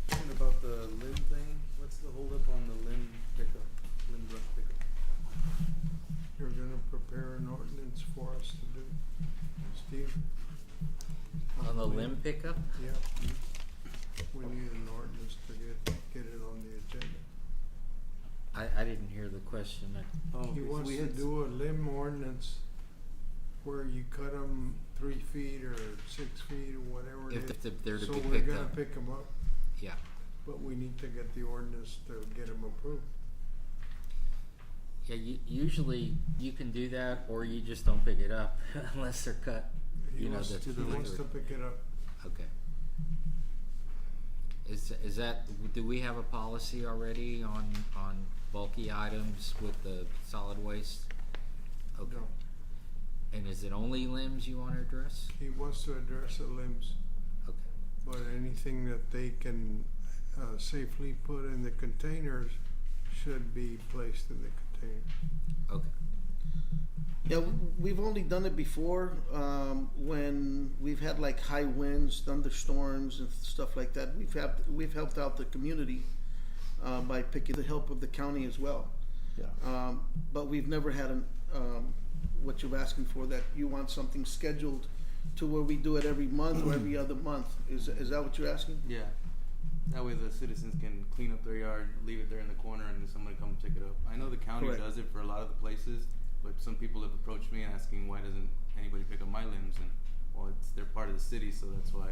Question about the limb thing, what's the holdup on the limb pickup, limb brush pickup? You're gonna prepare an ordinance for us to do, Steve? On the limb pickup? Yeah. We need an ordinance to get it on the agenda. I didn't hear the question. Oh, He okay, so wants we to had do a limb ordinance where you cut them 3 feet or 6 feet or whatever it is. If they're to So be we're picked gonna up. pick them up, Yeah. but we need to get the ordinance to get them approved. Yeah, usually you can do that, or you just don't pick it up unless they're cut. He You know, wants, the- he wants to pick it up. Okay. Is that, do we have a policy already on bulky items with the solid waste? Okay. No. And is it only limbs you wanna address? He wants to address the limbs, Okay. but anything that they can safely put in the containers should be placed in the container. Okay. Yeah, we've only done it before, when we've had like high winds, thunderstorms and stuff like that. We've helped out the community, by picking the help of the county as well. Yeah. But we've never had what you're asking for, that you want something scheduled to where we do it every month or every other month. Is that what you're asking? Yeah, that way the citizens can clean up their yard, leave it there in the corner, and then somebody come pick it up. I know the county Correct. does it for a lot of the places, but some people have approached me asking why doesn't anybody pick up my limbs, and well, they're part of the city, so that's why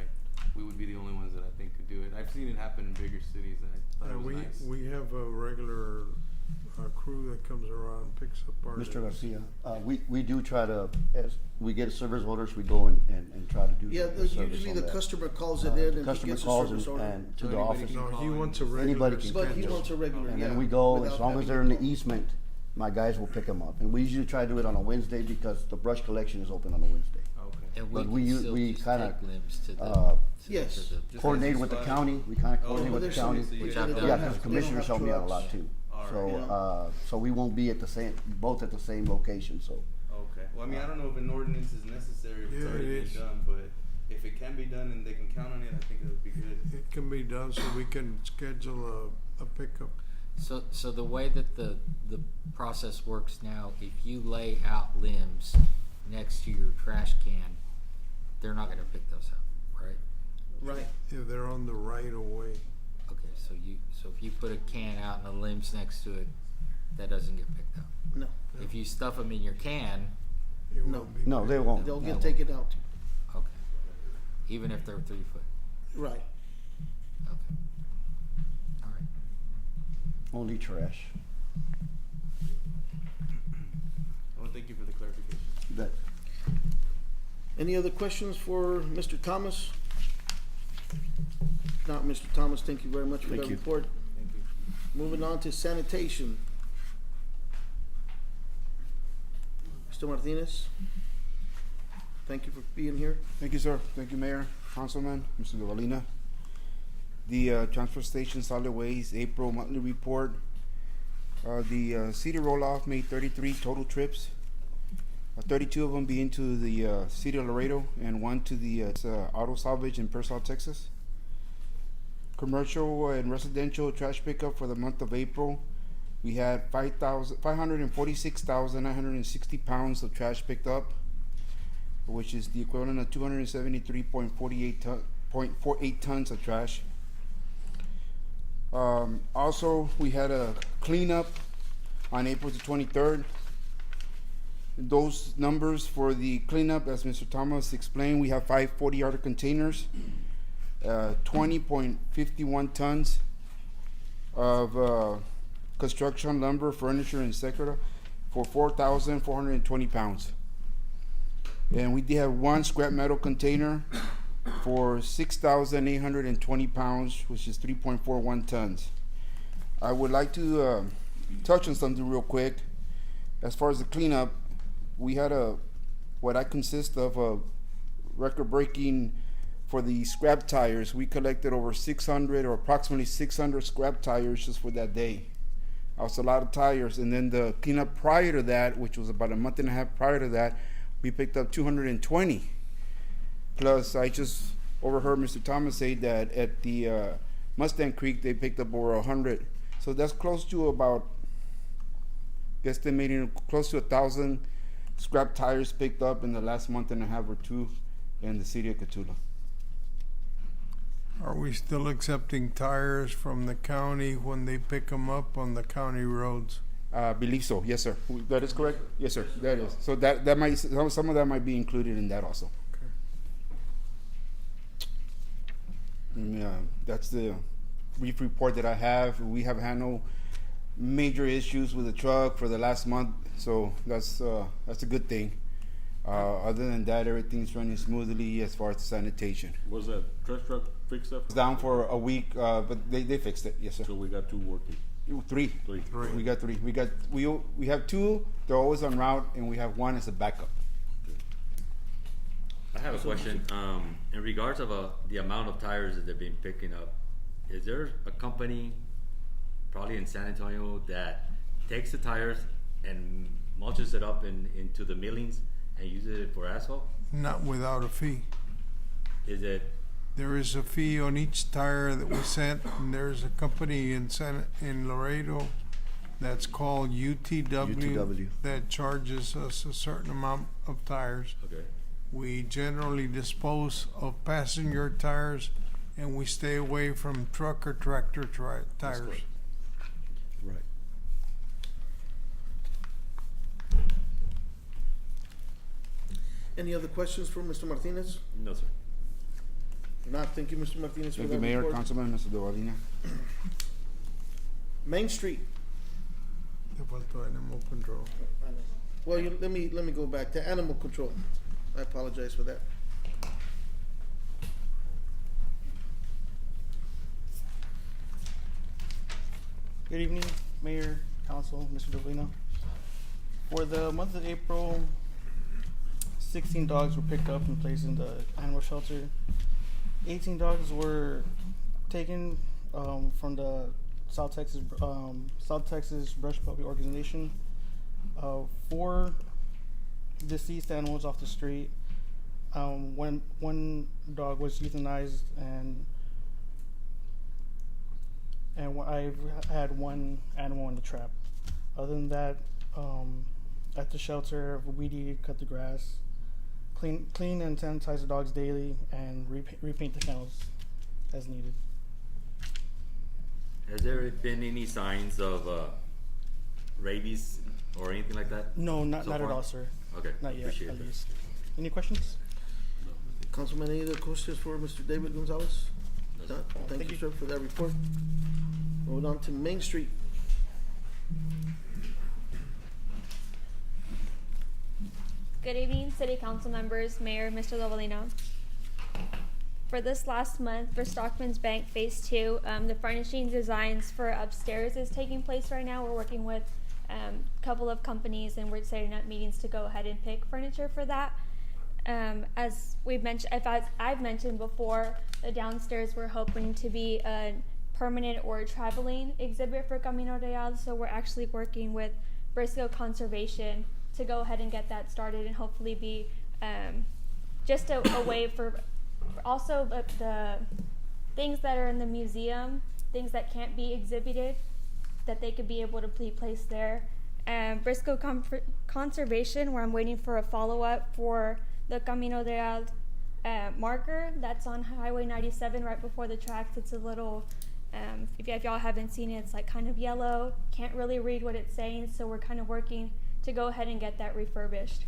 we would be the only ones that I think could do it. I've seen it happen in bigger cities, and I thought it was nice. We have a regular crew that comes around and picks up our Mr. limbs. Garcia, we do try to, as we get service orders, we go and try to do Yeah, the service usually on the that. customer calls it in The and he customer gets a calls service order. and to So the anybody office. can No, call he in. wants a regular Anybody can But he schedule. wants a regular, And yeah. then we go, without as long as having they're to in the call. easement, my guys will pick them up. And we usually try to do it on a Wednesday because the brush collection is open on a Wednesday. Okay. And But we we can u- still we just kinda, take limbs to the, Yes. to the. Just Coordinate as with the spot. county, we kinda Oh, coordinate with the there's county. some- Which I've I've done. Yeah, done. because They don't commissioners have help me out a trucks. lot too. Alright. So, Yeah. so we won't be at the same, both at the same location, so. Okay. Well, I mean, I don't know if an ordinance is necessary if it's Yeah, already it been is. done, but if it can be done and they can count on it, I think it would be good. It can be done so we can schedule a pickup. So the way that the process works now, if you lay out limbs next to your trash can, they're not gonna pick those up, right? Right. If they're on the right of way. Okay, so if you put a can out and the limbs next to it, that doesn't get picked up. No, If you stuff them in your can, It No. won't be No, they picked won't. they'll No. get taken out. okay, even if they're 3 foot, Right. okay, all right. Only trash. Well, thank you for the clarification. That, Any other questions for Mr. Thomas? If not, Mr. Thomas, thank you very much for Thank that you. report. Thank you. Moving on to sanitation. Mr. Martinez, thank you for being here. Thank you, sir. Thank you, Mayor, Councilman, Mr. Duvalina. The transfer station solid waste April monthly report. The city roll-off made 33 total trips. 32 of them being to the city of Laredo and 1 to the auto salvage in Pearsall, Texas. Commercial and residential trash pickup for the month of April. We had 546,960 pounds of trash picked up, which is the equivalent of 273.48 tons of trash. Also, we had a cleanup on April the 23rd. Those numbers for the cleanup, as Mr. Thomas explained, we have 5 40-yard containers, 20.51 tons of construction lumber, furniture, and etc. for 4,420 pounds. And we did have 1 scrap metal container for 6,820 pounds, which is 3.41 tons. I would like to touch on something real quick. As far as the cleanup, we had what I consist of a record-breaking for the scrap tires. We collected over 600 or approximately 600 scrap tires just for that day. That was a lot of tires. And then the cleanup prior to that, which was about a month and a half prior to that, we picked up 220. Plus, I just overheard Mr. Thomas say that at the Mustang Creek, they picked up over 100. So that's close to about, estimating close to 1,000 scrap tires picked up in the last month and a half or two in the city of Cotulla. Are we still accepting tires from the county when they pick them up on the county roads? I believe so. Yes, sir. That is correct. Yes, sir. That is. So that might, some of that might be included in that also. Yeah, that's the brief report that I have. We have had no major issues with the truck for the last month, so that's a good thing. Other than that, everything's running smoothly as far as the sanitation. Was that trash truck fixed up? It's down for a week, but they fixed it. Yes, sir. So we got 2 working. Three. We got 3. We have 2. They're always en route, and we have 1 as a backup. I have a question. In regards of the amount of tires that they've been picking up, is there a company, probably in San Antonio, that takes the tires and mulches it up into the millings and uses it for asphalt? Not without a fee. Is it? There is a fee on each tire that was sent, and there's a company in Laredo that's called UTW that charges us a certain amount of tires. Okay. We generally dispose of passenger tires, and we stay away from truck or tractor tires. Right. Any other questions for Mr. Martinez? No, sir. If not, thank you, Mr. Martinez, for Thank that you, Mayor, report. Councilman, Mr. Dovalina. Main Street. Te faltó animal control. Well, let me go back to animal control. I apologize for that. Good evening, Mayor, Council, Mr. Dolino. For the month of April, 16 dogs were picked up and placed in the animal shelter. 18 dogs were taken from the South Texas Brush Puppy Organization. 4 deceased animals off the street. One dog was euthanized, and I've had 1 animal in the trap. Other than that, at the shelter, weed eat, cut the grass, clean and sanitize the dogs daily, and repaint the kennels as needed. Has there been any signs of rabies or anything like that? No, not so at far? all, sir. Okay, Not yet, appreciate at that. least. Any questions? Councilman, any other questions for Mr. David Gonzalez? No, sir. Thank you, sir, for that report. Moving on to Main Street. Good evening, City Council members, Mayor, Mr. Lovelino. For this last month, for Stockman's Bank Phase 2, the furnishing designs for upstairs is taking place right now. We're working with a couple of companies, and we're setting up meetings to go ahead and pick furniture for that. As we've mentioned, as I've mentioned before, the downstairs we're hoping to be a permanent or traveling exhibit for Camino Real, so we're actually working with Briscoe Conservation to go ahead and get that started and hopefully be just a way for also the things that are in the museum, things that can't be exhibited, that they could be able to be placed there. Briscoe Conservation, where I'm waiting for a follow-up for the Camino Real marker that's on Highway 97 right before the tracks. It's a little, if y'all haven't seen it, it's like kind of yellow, can't really read what it's saying, so we're kind of working to go ahead and get that refurbished.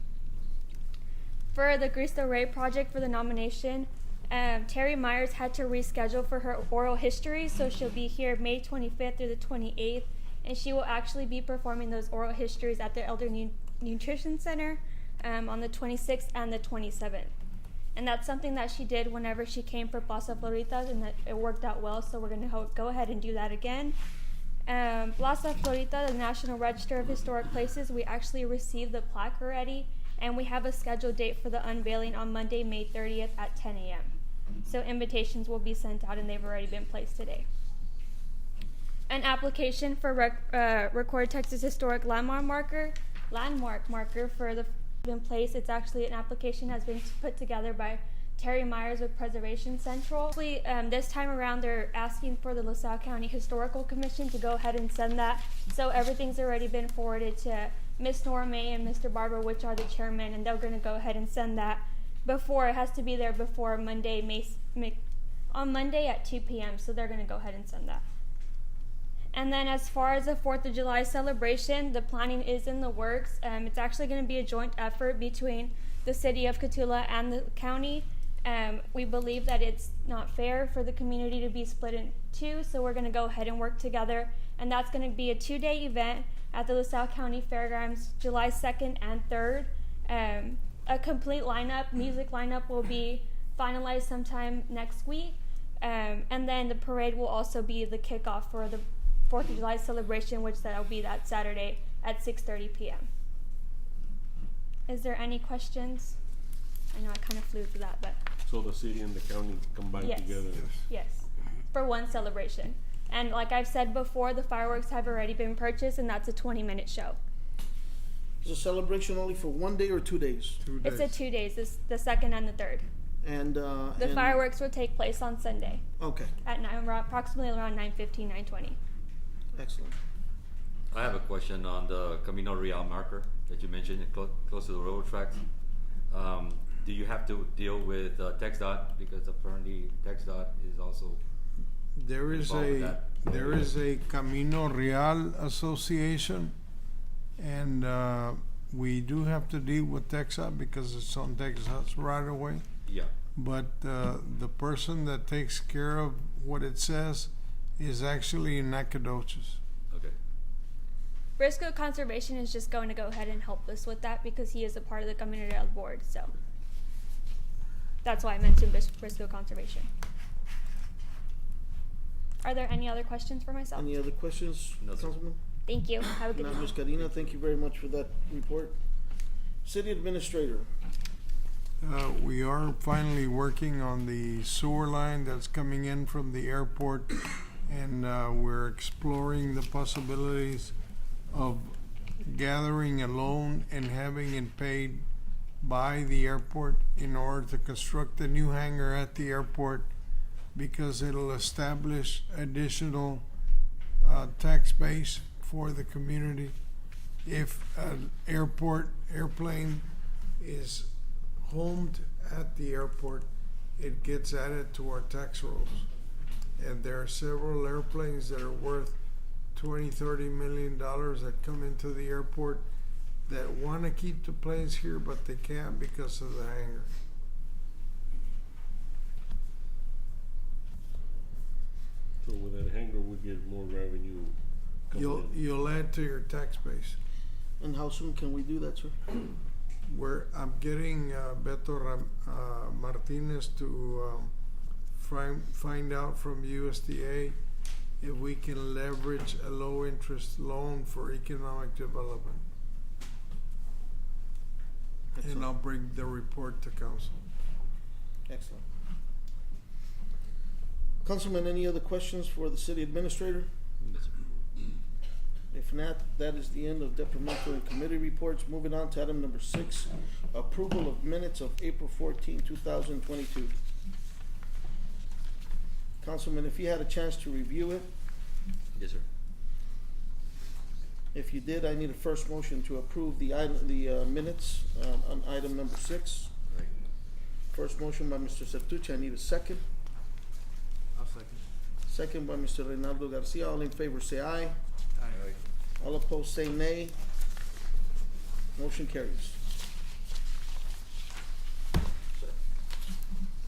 For the Cristo Rey project for the nomination, Terry Myers had to reschedule for her oral history, so she'll be here May 25th through the 28th, and she will actually be performing those oral histories at the Elder Nutrition Center on the 26th and the 27th. And that's something that she did whenever she came for Plaza Floritas, and that it worked out well, so we're going to go ahead and do that again. Plaza Florita, the National Register of Historic Places, we actually received the plaque already, and we have a scheduled date for the unveiling on Monday, May 30th at 10 a.m. So invitations will be sent out, and they've already been placed today. An application for Record Texas Historic Landmark marker for the been placed. It's actually an application has been put together by Terry Myers with Preservation Central. Actually, this time around, they're asking for the LaSalle County Historical Commission to go ahead and send that. So everything's already been forwarded to Miss Nora May and Mr. Barber, which are the chairmen, and they're going to go ahead and send that before. It has to be there before Monday, on Monday at 2 p.m. So they're going to go ahead and send that. And then as far as the 4th of July celebration, the planning is in the works. It's actually going to be a joint effort between the city of Cotulla and the county. We believe that it's not fair for the community to be split in two, so we're going to go ahead and work together. And that's going to be a 2-day event at the LaSalle County Fairgrounds, July 2nd and 3rd. A complete lineup, music lineup, will be finalized sometime next week. And then the parade will also be the kickoff for the 4th of July celebration, which that'll be that Saturday at 6:30 p.m. Is there any questions? I know I kind of flew through that, but So the city and the county combined yes, together. yes, for one celebration. And like I've said before, the fireworks have already been purchased, and that's a 20-minute show. Is the celebration only for 1 day or 2 days? 2 days. It's a 2 days, the 2nd and the 3rd. And The fireworks will take place on Sunday Okay, at approximately around 9:15, 9:20. excellent. I have a question on the Camino Real marker that you mentioned close to the railroad tracks. Do you have to deal with TxDOT, because apparently TxDOT is also There is involved with that? there is a Camino Real Association, and we do have to deal with TxDOT because it's on TxDOT's right away. Yeah. But the person that takes care of what it says is actually in Nacogdoches. Okay. Briscoe Conservation is just going to go ahead and help us with that because he is a part of the Community Rail Board, so that's why I mentioned Briscoe Conservation. Are there any other questions for myself? Any other questions, No, sir. Councilman? Thank you. Have a good Now, day. Ms. Carina, thank you very much for that report. City Administrator. We are finally working on the sewer line that's coming in from the airport, and we're exploring the possibilities of gathering a loan and having it paid by the airport in order to construct a new hangar at the airport, because it'll establish additional tax base for the community. If an airplane is homed at the airport, it gets added to our tax rolls. And there are several airplanes that are worth $20-30 million that come into the airport that want to keep the planes here, but they can't because of the hangar. So with that hangar, we get more revenue coming in. You'll add to your tax base. And how soon can we do that, sir? I'm getting Beto Martinez to find out from USDA if we can leverage a low interest loan for economic development. And I'll bring the report to council. Excellent. Councilman, any other questions for the City Administrator? Yes, sir. If not, that is the end of departmental and committee reports. Moving on to item number 6, approval of minutes of April 14, 2022. Councilman, if you had a chance to review it, Yes, sir. if you did, I need a first motion to approve the minutes on item number 6. Right. First motion by Mr. Sertucci. I need a second. I'll second. Second by Mr. Reynaldo Garcia. All in favor say aye. Aye. All opposed say nay. Motion carries. Sir,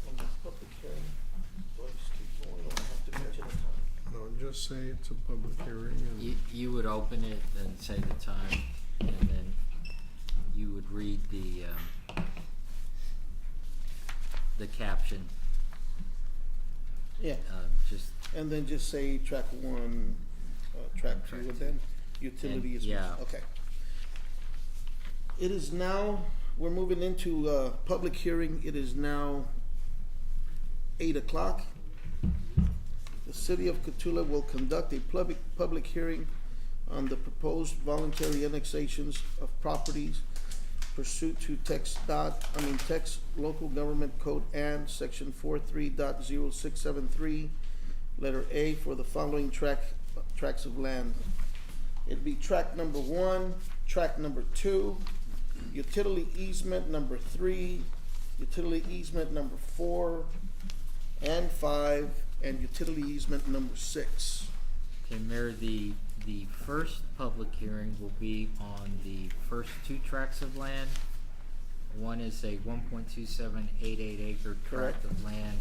on the public hearing, do I just keep going or I have to mention the time? No, just say it's a public hearing and You would open it and say the time, and then you would read the caption, Yeah, just, and then just say track 1, track 2, Track and two. then utility is, yeah. okay. It is now, we're moving into public hearing. It is now 8 o'clock. The City of Cotulla will conduct a public hearing on the proposed voluntary annexations of properties pursuant to text local government code and section 43.0673, letter A, for the following tracts of land. It'd be tract number 1, tract number 2, utility easement number 3, utility easement number 4 and 5, and utility easement number 6. Okay, Mayor, the first public hearing will be on the first 2 tracts of land. One is a 1.2788 acre tract of land,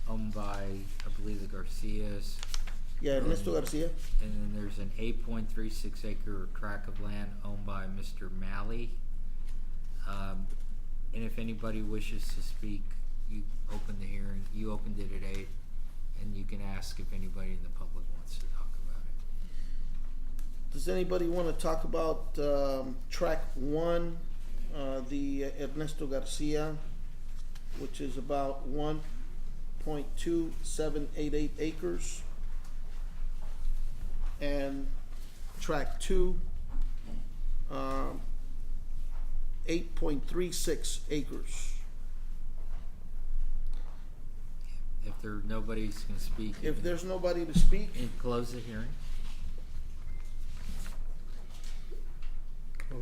owned by, I believe, the Garcias. Yeah, Ernesto Garcia. And then there's an 8.36 acre tract of land owned by Mr. Malley. And if anybody wishes to speak, you open the hearing. You opened it at 8, and you can ask if anybody in the public wants to talk about it. Does anybody want to talk about tract 1, the Ernesto Garcia, which is about 1.2788 acres, and tract 2, 8.36 acres. If nobody's going to speak, If there's nobody to speak, you can close the hearing. so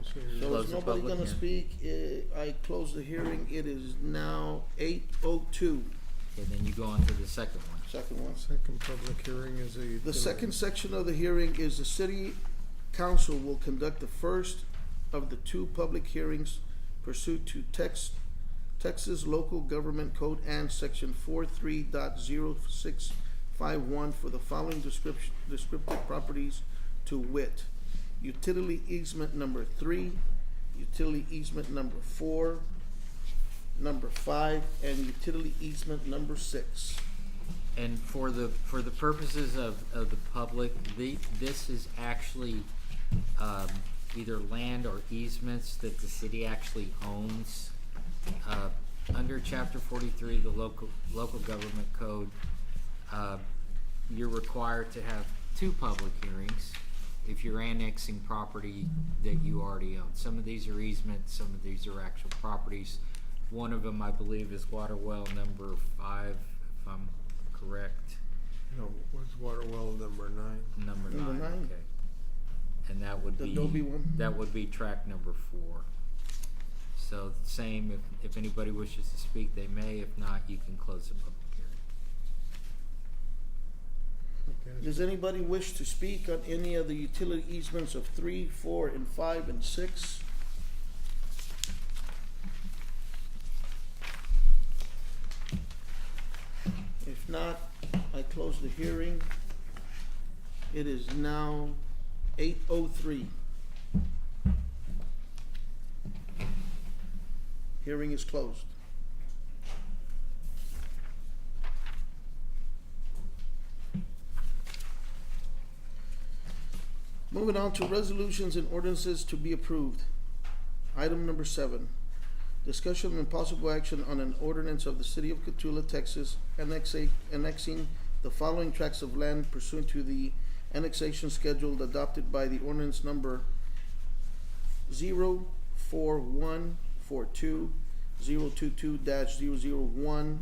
Close if the nobody public gonna hearing. speak, I close the hearing. It is now 8:02. Okay, then you go on to the second one. Second one. Second public hearing is a. The second section of the hearing is the city council will conduct the first of the 2 public hearings pursuant to Texas Local Government Code and section 43.0651 for the following descriptive properties, to wit: utility easement number 3, utility easement number 4, number 5, and utility easement number 6. And for the purposes of the public, this is actually either land or easements that the city actually owns. Under Chapter 43, the local government code, you're required to have 2 public hearings if you're annexing property that you already own. Some of these are easements, some of these are actual properties. One of them, I believe, is water well number 5, if I'm correct. No, what's water well number 9? Number Number 9, 9. okay. And that would The be Adobe one? that would be track number 4. So same, if anybody wishes to speak, they may. If not, you can close the public hearing. Does anybody wish to speak on any of the utility easements of 3, 4, and 5, and 6? If not, I close the hearing. It is now 8:03. Hearing is closed. Moving on to resolutions and ordinances to be approved. Item number 7, discussion and possible action on an ordinance of the City of Cotulla, Texas, annexing the following tracts of land pursuant to the annexation schedule adopted by the ordinance number 04142-022-001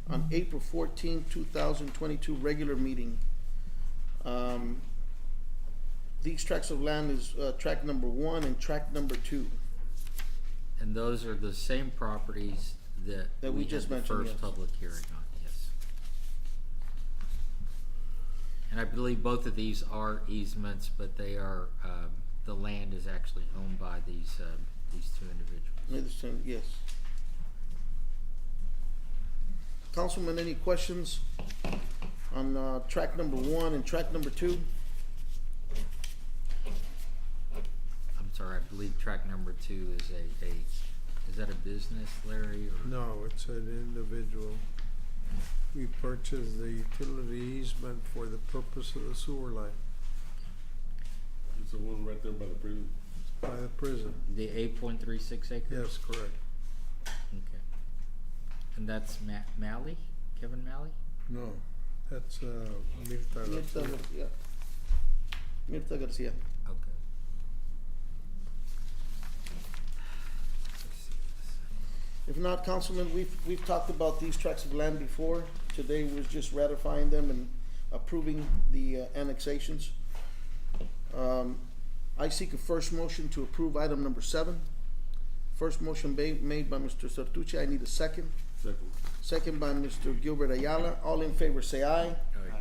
on April 14, 2022 regular meeting. These tracts of land is tract number 1 and tract number 2. And those are the same properties that we just had the mentioned, first yes. public hearing on, yes. And I believe both of these are easements, but they are, the land is actually owned by these 2 individuals. Yes. Councilman, any questions on tract number 1 and tract number 2? I'm sorry, I believe track number 2 is is that a business, Larry, or? No, it's an individual. We purchased the utility easement for the purpose of the sewer line It's the one right there by the prison. by the prison. The 8.36 acres? Yes, correct. Okay. And that's Malley? Kevin Malley? No, that's Mirta. Mirta Garcia. Okay. If not, Councilman, we've talked about these tracts of land before. Today was just ratifying them and approving the annexations. I seek a first motion to approve item number 7. First motion made by Mr. Sertucci. I need a second. Second. Second by Mr. Gilbert Ayala. All in favor say aye. Aye.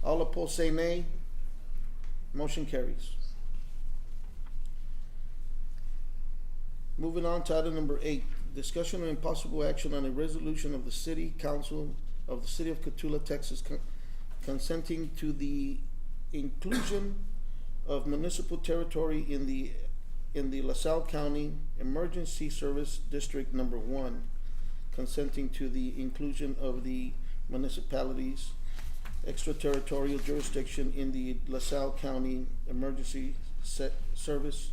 All opposed say nay. Motion carries. Moving on to item number 8, discussion and possible action on a resolution of the City Council of the City of Cotulla, Texas, consenting to the inclusion of municipal territory in the LaSalle County Emergency Service District Number 1, consenting to the inclusion of the municipalities extraterritorial jurisdiction in the LaSalle County Emergency Services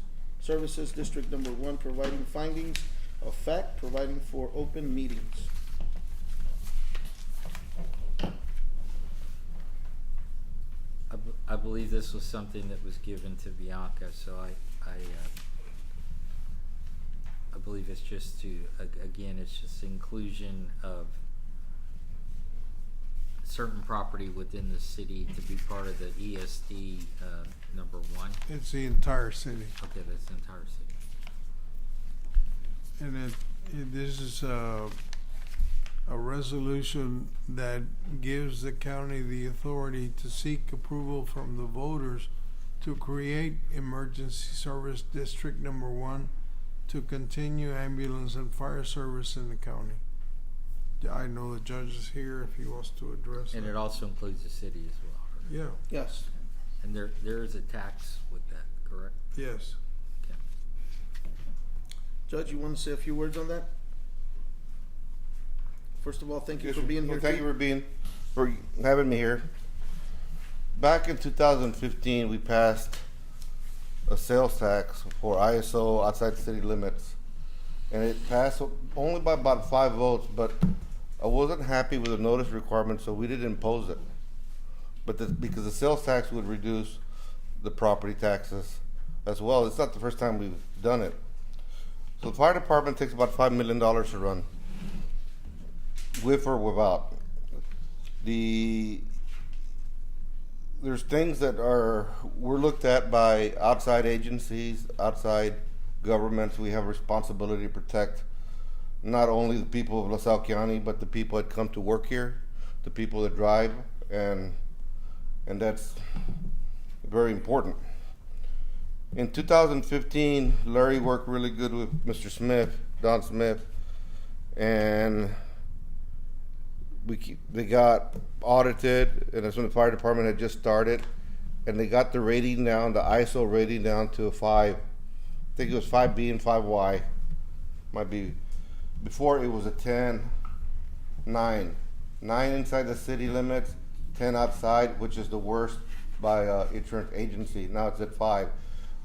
District Number 1, providing findings of fact, providing for open meetings. I believe this was something that was given to Bianca, so I believe it's just to, again, it's just inclusion of certain property within the city to be part of the ESD number 1. It's the entire city. Okay, that's the entire city. And this is a resolution that gives the county the authority to seek approval from the voters to create Emergency Service District Number 1 to continue ambulance and fire service in the county. I know the judge is here if he wants to address And that. it also includes the city as well. Yeah, Yes. And there is a tax with that, correct? yes. Okay. Judge, you want to say a few words on that? First of all, thank you for being here. Thank you for having me here. Back in 2015, we passed a sales tax for ISO outside city limits, and it passed only by about 5 votes. But I wasn't happy with the notice requirement, so we didn't impose it. But because the sales tax would reduce the property taxes as well. It's not the first time we've done it. So the fire department takes about $5 million to run, with or without. There's things that we're looked at by outside agencies, outside governments. We have a responsibility to protect not only the people of LaSalle County, but the people that come to work here, the people that drive, and that's very important. In 2015, Larry worked really good with Mr. Smith, Don Smith, and they got audited, and that's when the fire department had just started, and they got the rating down, the ISO rating down to a 5. I think it was 5B and 5Y. Might be, before it was a 10, 9. 9 inside the city limits, 10 outside, which is the worst by insurance agency. Now it's at 5.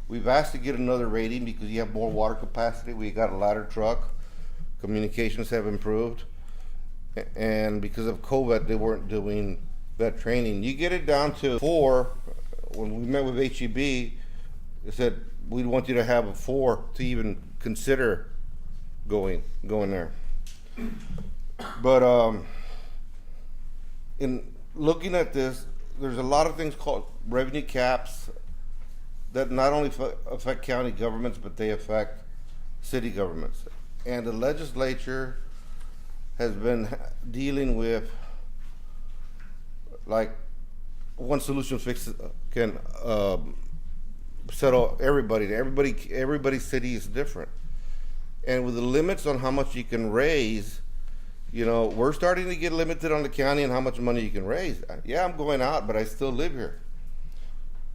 We've asked to get another rating because you have more water capacity. We got a ladder truck. Communications have improved. And because of COVID, they weren't doing that training. You get it down to 4. When we met with HEB, they said, we want you to have a 4 to even consider going there. But in looking at this, there's a lot of things called revenue caps that not only affect county governments, but they affect city governments. And the legislature has been dealing with, like, one solution can settle everybody. Everybody's city is different. And with the limits on how much you can raise, you know, we're starting to get limited on the county and how much money you can raise. Yeah, I'm going out, but I still live here.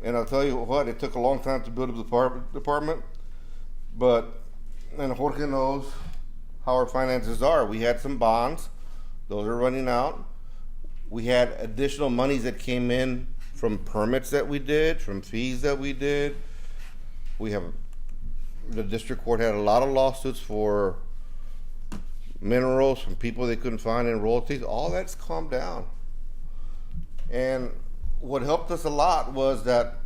And I'll tell you what, it took a long time to build up the department, and Jorge knows how our finances are. We had some bonds, those are running out. We had additional monies that came in from permits that we did, from fees that we did. The district court had a lot of lawsuits for minerals from people they couldn't find in royalties. All that's calmed down. And what helped us a lot was that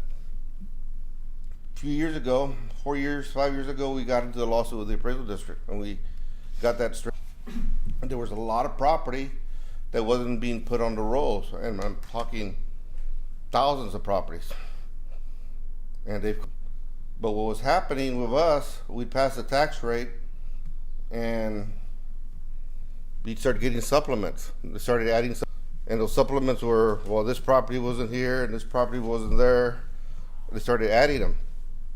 a few years ago, 5 years ago, we got into the lawsuit with the appraisal district, and we got that straight. And there was a lot of property that wasn't being put on the rolls, and I'm talking thousands of properties. But what was happening with us, we'd pass the tax rate, and we'd start getting supplements. They started adding, and those supplements were, well, this property wasn't here, and this property wasn't there. They started adding them.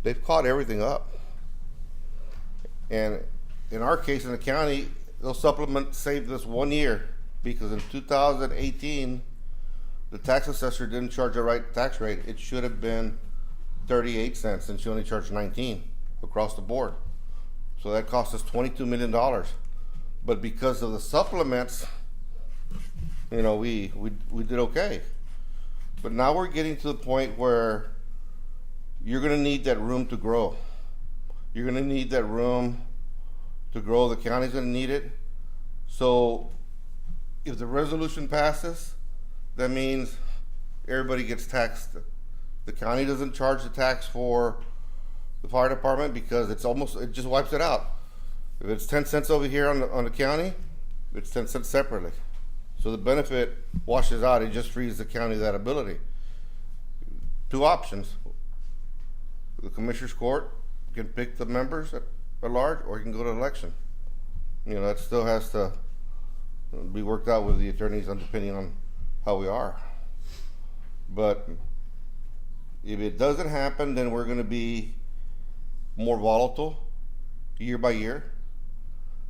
They've caught everything up. And in our case in the county, those supplements saved us 1 year, because in 2018, the tax assessor didn't charge the right tax rate. It should have been 38 cents, and she only charged 19 across the board. So that cost us $22 million. But because of the supplements, you know, we did okay. But now we're getting to the point where you're gonna need that room to grow. You're gonna need that room to grow. The county's gonna need it. So if the resolution passes, that means everybody gets taxed. The county doesn't charge the tax for the fire department because it just wipes it out. If it's 10 cents over here on the county, it's 10 cents separately. So the benefit washes out. It just frees the county that ability. Two options. The Commissioner's Court can pick the members at large, or you can go to election. You know, that still has to be worked out with the attorneys, depending on how we are. But if it doesn't happen, then we're going to be more volatile year by year,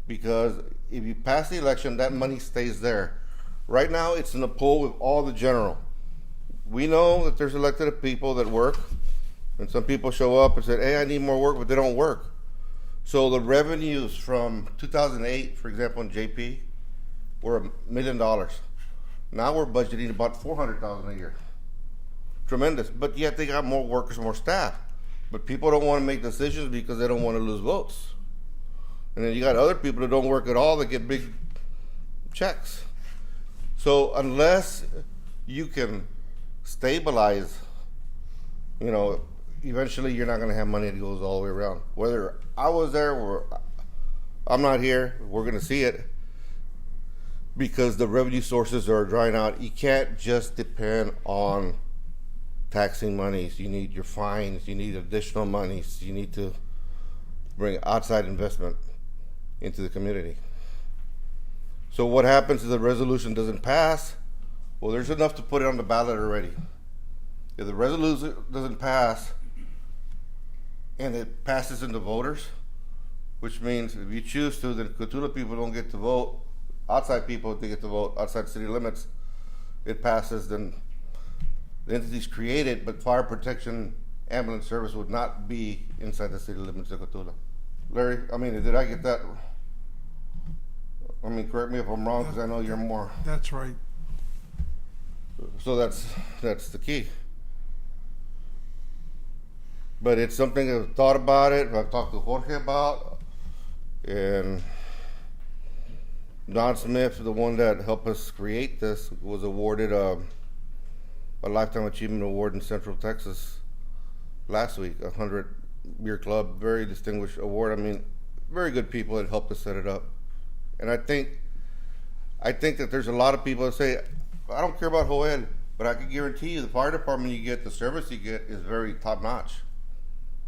because if you pass the election, that money stays there. Right now, it's in a pool with all the general. We know that there's elected people that work, and some people show up and say, hey, I need more work, but they don't work. So the revenues from 2008, for example, in JP, were $1 million. Now we're budgeting about $400,000 a year. Tremendous. But yet they got more workers, more staff. But people don't want to make decisions because they don't want to lose votes. And then you got other people that don't work at all that get big checks. So unless you can stabilize, you know, eventually you're not going to have money that goes all the way around. Whether I was there or I'm not here, we're going to see it, because the revenue sources are drying out. You can't just depend on taxing monies. You need your fines, you need additional monies, you need to bring outside investment into the community. So what happens if the resolution doesn't pass? Well, there's enough to put it on the ballot already. If the resolution doesn't pass and it passes into voters, which means if you choose to, then Cotulla people don't get to vote, outside people, they get to vote outside city limits, it passes, then the entity's created, but fire protection ambulance service would not be inside the city limits of Cotulla. Larry, I mean, did I get that? I mean, correct me if I'm wrong, because I know you're more. That's right. So that's the key. But it's something I've thought about it, I've talked to Jorge about, and Don Smith, the one that helped us create this, was awarded a Lifetime Achievement Award in Central Texas last week, 100-year club, very distinguished award. I mean, very good people that helped us set it up. And I think that there's a lot of people that say, I don't care about Joel, but I can guarantee you the fire department you get, the service you get is very top notch.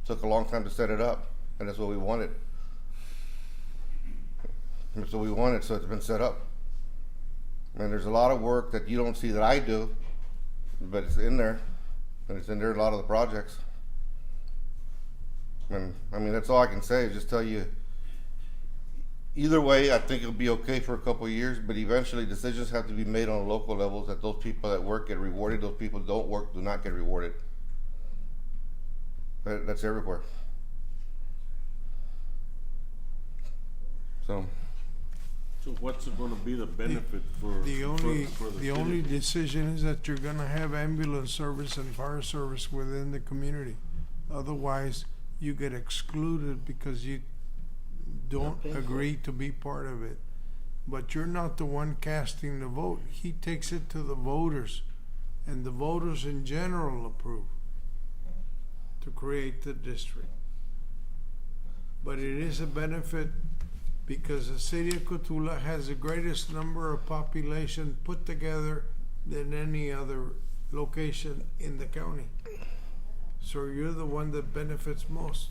Took a long time to set it up, and that's what we wanted. That's what we wanted, so it's been set up. And there's a lot of work that you don't see that I do, but it's in there, and it's in there a lot of the projects. And I mean, that's all I can say, is just tell you, either way, I think it'll be okay for a couple of years, but eventually decisions have to be made on local levels that those people that work get rewarded, those people that don't work do not get rewarded. That's everywhere. So what's going to be the benefit for The only for the only decision is that you're gonna have ambulance service and fire service within the community. Otherwise, you get excluded because you don't agree to be part of it. But you're not the one casting the vote. He takes it to the voters, and the voters in general approve to create the district. But it is a benefit because the city of Cotulla has the greatest number of population put together than any other location in the county. So you're the one that benefits most.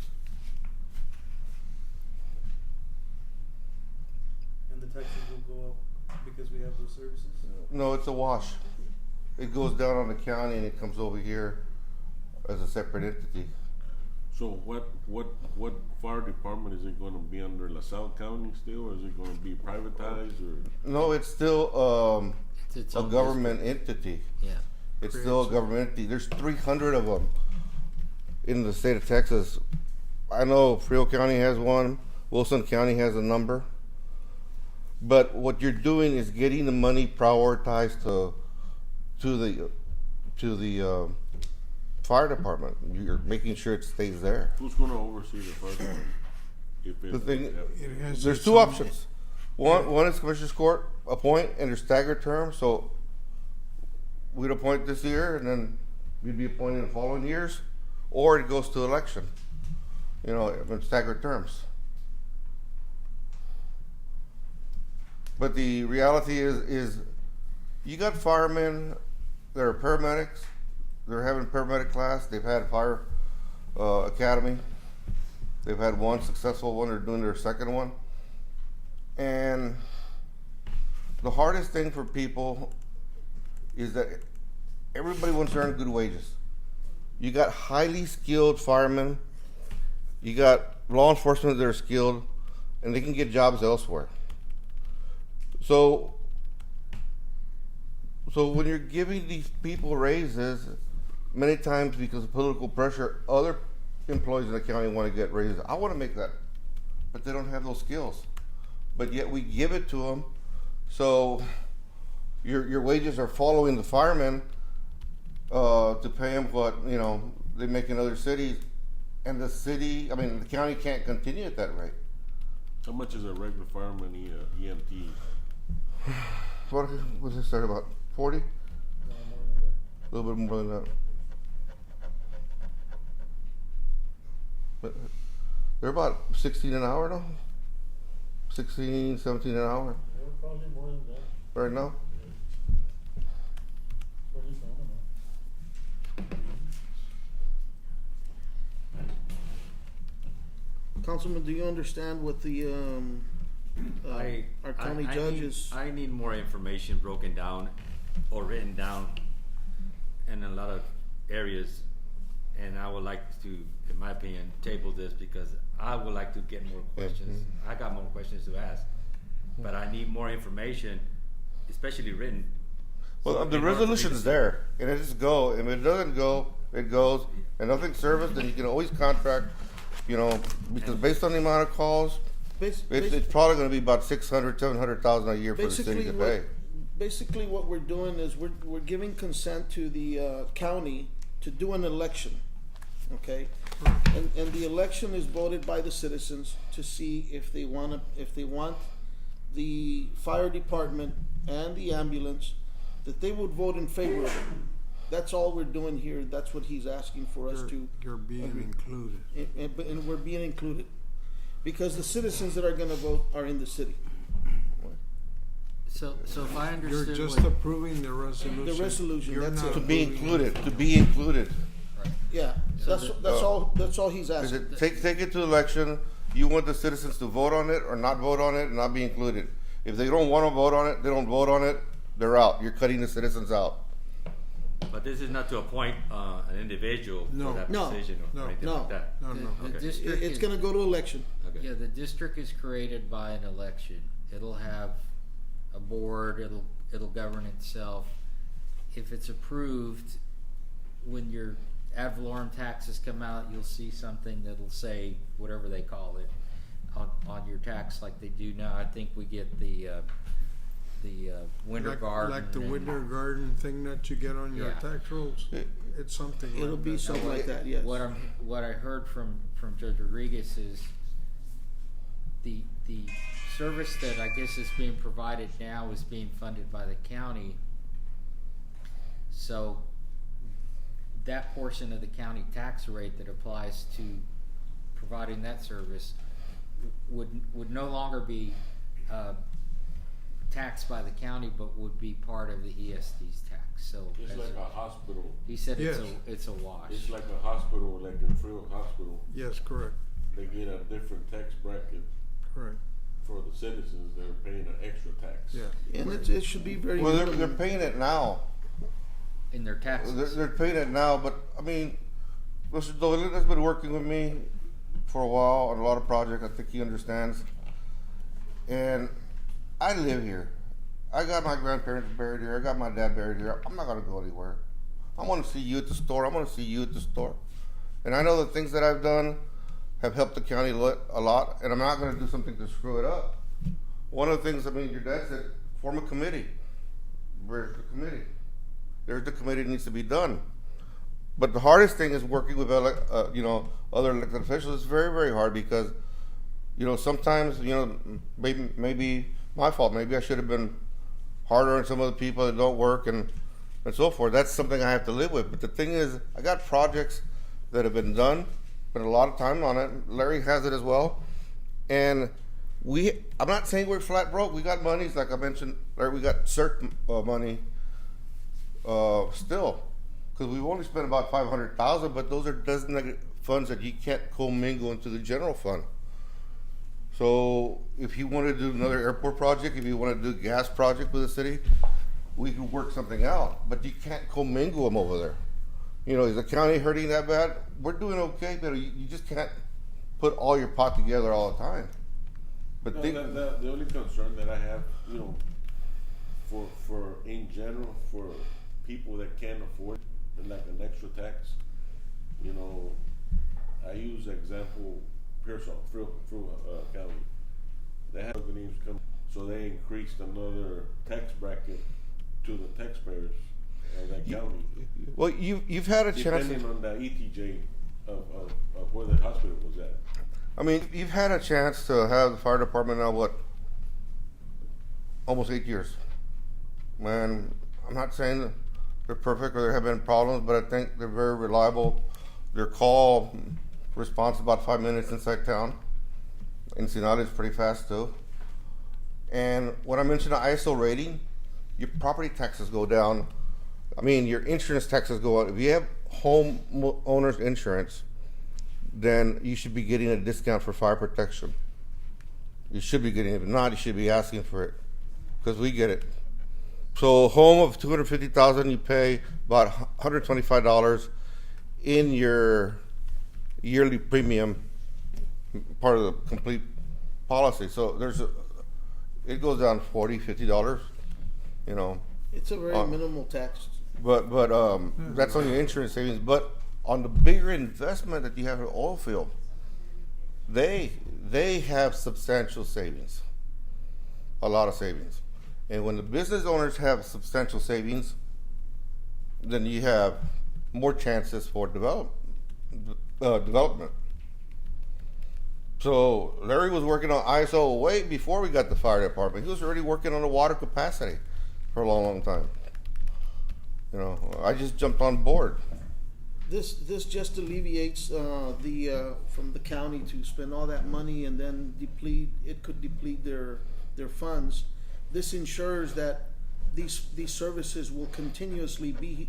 And the taxes will go up because we have those services? No, it's a wash. It goes down on the county and it comes over here as a separate entity. So what fire department is it gonna be under LaSalle County still, or is it gonna be privatized, or? No, it's still It's its a own government entity. Yeah. It's still a government entity. There's 300 of them in the state of Texas. I know Frio County has one. Wilson County has a number. But what you're doing is getting the money prioritized to the fire department. You're making sure it stays there. Who's gonna oversee the fire department? The thing, It has there's its two own- options. One is Commissioner's Court appoint, and they're staggered terms. So we'd appoint this year, and then we'd be appointing the following years, or it goes to election. You know, in staggered terms. But the reality is you got firemen that are paramedics. They're having paramedic class. They've had fire academy. They've had one successful one. They're doing their second one. And the hardest thing for people is that everybody wants to earn good wages. You got highly skilled firemen. You got law enforcement that are skilled, and they can get jobs elsewhere. So when you're giving these people raises, many times because of political pressure, other employees in the county want to get raises. I want to make that, but they don't have those skills. But yet we give it to them, so your wages are following the firemen to pay them what they make in other cities, and the county can't continue at that rate. How much is a regular fireman EMT? What was it start about 40? A little bit more than that. But they're about 16 an hour now. 16, 17 an hour. Yeah, probably more than that. Right now. Probably some of them. Councilman, do you understand what the our county judges? I need more information broken down or written down in a lot of areas, and I would like to, in my opinion, table this because I would like to get more questions. I got more questions to ask, but I need more information, especially written. Well, the resolution's there, and it just go. If it doesn't go, it goes, and nothing's serviced, then you can always contract. Because based on the amount of calls, it's probably going to be about 600, 700,000 a year for the city to pay. Basically, what we're doing is we're giving consent to the county to do an election, okay? And the election is voted by the citizens to see if they want the fire department and the ambulance, that they would vote in favor of it. That's all we're doing here. That's what he's asking for us to. You're being included. And we're being included. Because the citizens that are gonna vote are in the city. So if I You're understood just what, approving the resolution. The resolution, You're that's not it. To be approving included, to be included. Yeah, So that's all he's Is asking. it take it to election? You want the citizens to vote on it or not vote on it and not be included. If they don't want to vote on it, they don't vote on it. They're out. You're cutting the citizens out. But this is not to appoint an individual No. for that No. position or No. anything No. like that. No. the Okay. district It's is, gonna go to election. Okay. yeah, the district is created by an election. It'll have a board, it'll govern itself. If it's approved, when your ad valorem taxes come out, you'll see something that'll say whatever they call it on your tax like they do now. I think we get the winter garden. Like the and- winter garden thing that you get on your Yeah. tax rolls. It's something It'll like be that. something like that, yes. What I heard from Judge Rodriguez is the service that I guess is being provided now is being funded by the county. So that portion of the county tax rate that applies to providing that service would no longer be taxed by the county, but would be part of the ESD's tax. So It's as like a hospital. he said, Yes. it's a wash. It's like a hospital, like a Frio hospital. Yes, correct, They get a different tax bracket correct, for the citizens. They're paying an extra tax. yeah. And it should be very. Well, they're paying it now. In their taxes. They're paying it now, but I mean, Mr. Dovalina's been working with me for a while on a lot of projects. I think he understands. And I live here. I got my grandparents buried here. I got my dad buried here. I'm not gonna go anywhere. I want to see you at the store. I want to see you at the store. And I know the things that I've done have helped the county a lot, and I'm not gonna do something to screw it up. One of the things, I mean, your dad said, form a committee. Where's the committee? There's the committee that needs to be done. But the hardest thing is working with, other elected officials. It's very, very hard because, sometimes, maybe my fault. Maybe I should have been harder on some of the people that don't work and so forth. That's something I have to live with. But the thing is, I got projects that have been done, spent a lot of time on it. Larry has it as well. And I'm not saying we're flat broke. We got monies, like I mentioned, Larry, we got certain money still. Because we've only spent about $500,000, but those are designated funds that you can't commingle into the general fund. So if you want to do another airport project, if you want to do a gas project with the city, we can work something out. But you can't commingle them over there. Is the county hurting that bad? We're doing okay, but you just can't put all your pot together all the time. But No, the only concern that I have, for in general, for people that can't afford like an extra tax, I use the example Pearsall, County. They have organisms come, so they increased another tax bracket to the taxpayers of that county. Well, you've had a chance. Depending on the ETJ of where the hospital was at. I mean, you've had a chance to have the fire department now, almost 8 years. Man, I'm not saying that they're perfect or there have been problems, but I think they're very reliable. Their call response about 5 minutes inside town. Ensenada is pretty fast too. And when I mentioned the ISO rating, your property taxes go down. I mean, your insurance taxes go up. If you have homeowners insurance, then you should be getting a discount for fire protection. You should be getting it. If not, you should be asking for it because we get it. So home of $250,000, you pay about $125 in your yearly premium, part of the complete policy. So it goes down $40, $50, It's a very minimal tax. But that's on your insurance savings. But on the bigger investment that you have in the oil field, they have substantial savings, a lot of savings. And when the business owners have substantial savings, then you have more chances for development. So Larry was working on ISO way before we got the fire department. He was already working on the water capacity for a long, long time. I just jumped on board. This just alleviates from the county to spend all that money and then could deplete their funds. This ensures that these services will continuously be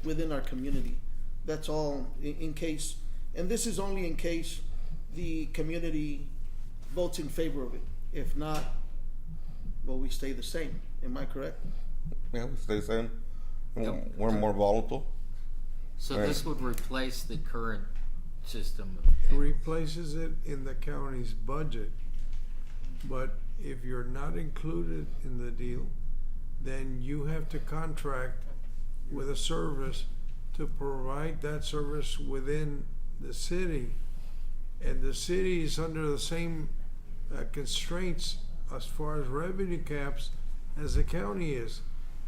within our community. That's all in case, and this is only in case the community votes in favor of it. If not, well, we stay the same. Am I correct? Yeah, we stay the same. Yep. We're more volatile. So this would replace the current system. It replaces it in the county's budget, but if you're not included in the deal, then you have to contract with a service to provide that service within the city, and the city is under the same constraints as far as revenue caps as the county is.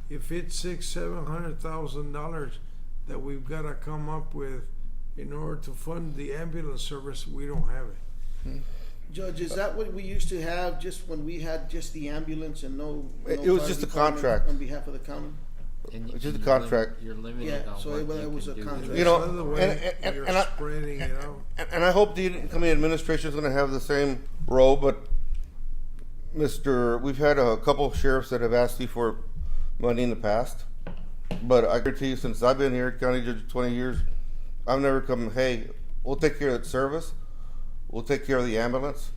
If it's $600,000-$700,000 that we've got to come up with in order to fund the ambulance service, we don't have it. Judge, is that what we used to have just when we had just the ambulance and no It was fire just a department contract. on behalf of the county? And It's just a you're contract. You're limited Yeah, on so what it you was can a do. contract. You know, That's another way and you're I- spreading it out. And I hope the incoming administration is going to have the same role, but we've had a couple of sheriffs that have asked you for money in the past, but I guarantee you, since I've been here, county judge 20 years, I've never come, hey, we'll take care of that service, we'll take care of the ambulance,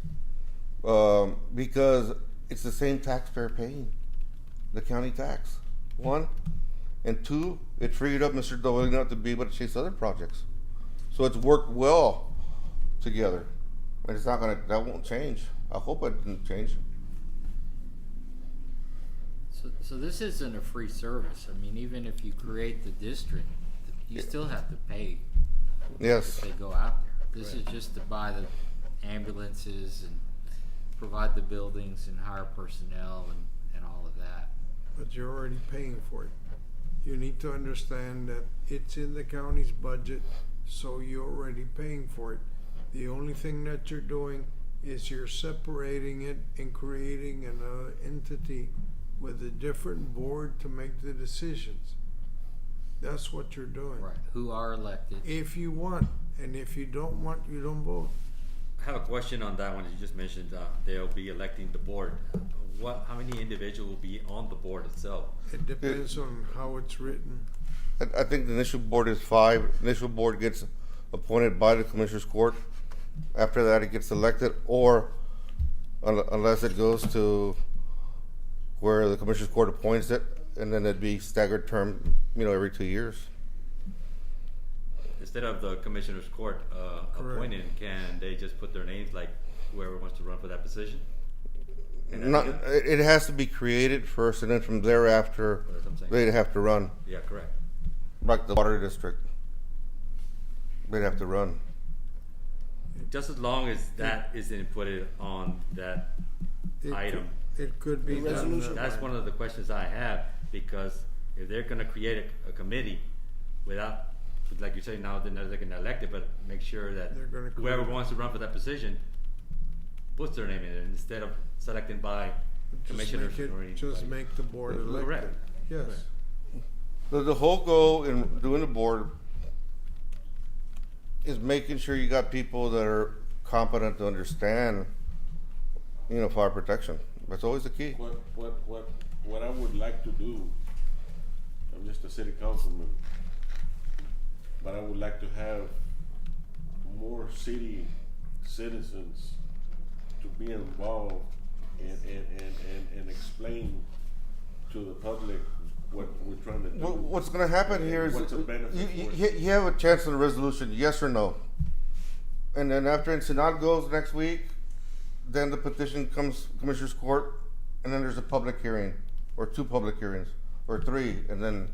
because it's the same taxpayer paying the county tax, one, and two, it freed up Mr. Dovalino to be able to chase other projects. So it's worked well together. And it's not gonna, that won't change. I hope it didn't change. So this isn't a free service. I mean, even if you create the district, you still have to pay Yes. if they go out there. This is just to buy the ambulances and provide the buildings and hire personnel and all of that. But you're already paying for it. You need to understand that it's in the county's budget, so you're already paying for it. The only thing that you're doing is you're separating it and creating another entity with a different board to make the decisions. That's what you're doing. Right. Who are elected. If you want, and if you don't want, you don't vote. I have a question on that one. You just mentioned they'll be electing the board. How many individuals will be on the board itself? It depends on how it's written. I think the initial board is 5. Initial board gets appointed by the Commissioners Court. After that, it gets elected, or unless it goes to where the Commissioners Court appoints it, and then it'd be staggered term, every 2 years. Instead of the Commissioners Court appointing, can they just put their names, like whoever wants to run for that position? It has to be created first, and then from thereafter, they'd have to run. Yeah, correct. Like the water district, they'd have to run. Just as long as that isn't put it on that item. It could be done. That's one of the questions I have, because if they're going to create a committee without, like you're saying now, they're not going to elect it, but make sure that whoever wants to run for that position puts their name in it instead of selecting by commissioners. Just make the board elected. Correct. Yes. The whole goal in doing the board is making sure you got people that are competent to understand, fire protection. That's always the key. What I would like to do, I'm just a city councilman, but I would like to have more city citizens to be involved and explain to the public what we're trying to do. What's going to happen here is you have a chance on a resolution, yes or no. And then after Ensenada goes next week, then the petition comes Commissioner's Court, and then there's a public hearing, or 2 public hearings, or 3, and then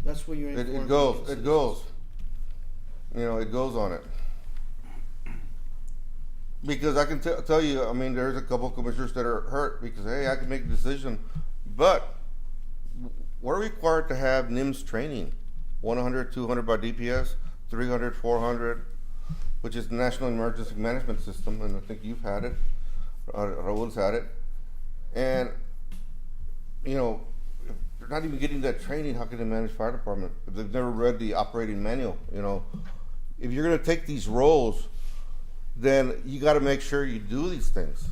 That's when you it goes. It goes on it. Because I can tell you, there's a couple of commissioners that are hurt because, hey, I can make a decision, but we're required to have NIMS training, 100, 200 by DPS, 300, 400, which is the National Emergency Management System, and I think you've had it, Raul's had it, and if they're not even getting that training, how can they manage fire department if they've never read the operating manual? If you're going to take these roles, then you got to make sure you do these things.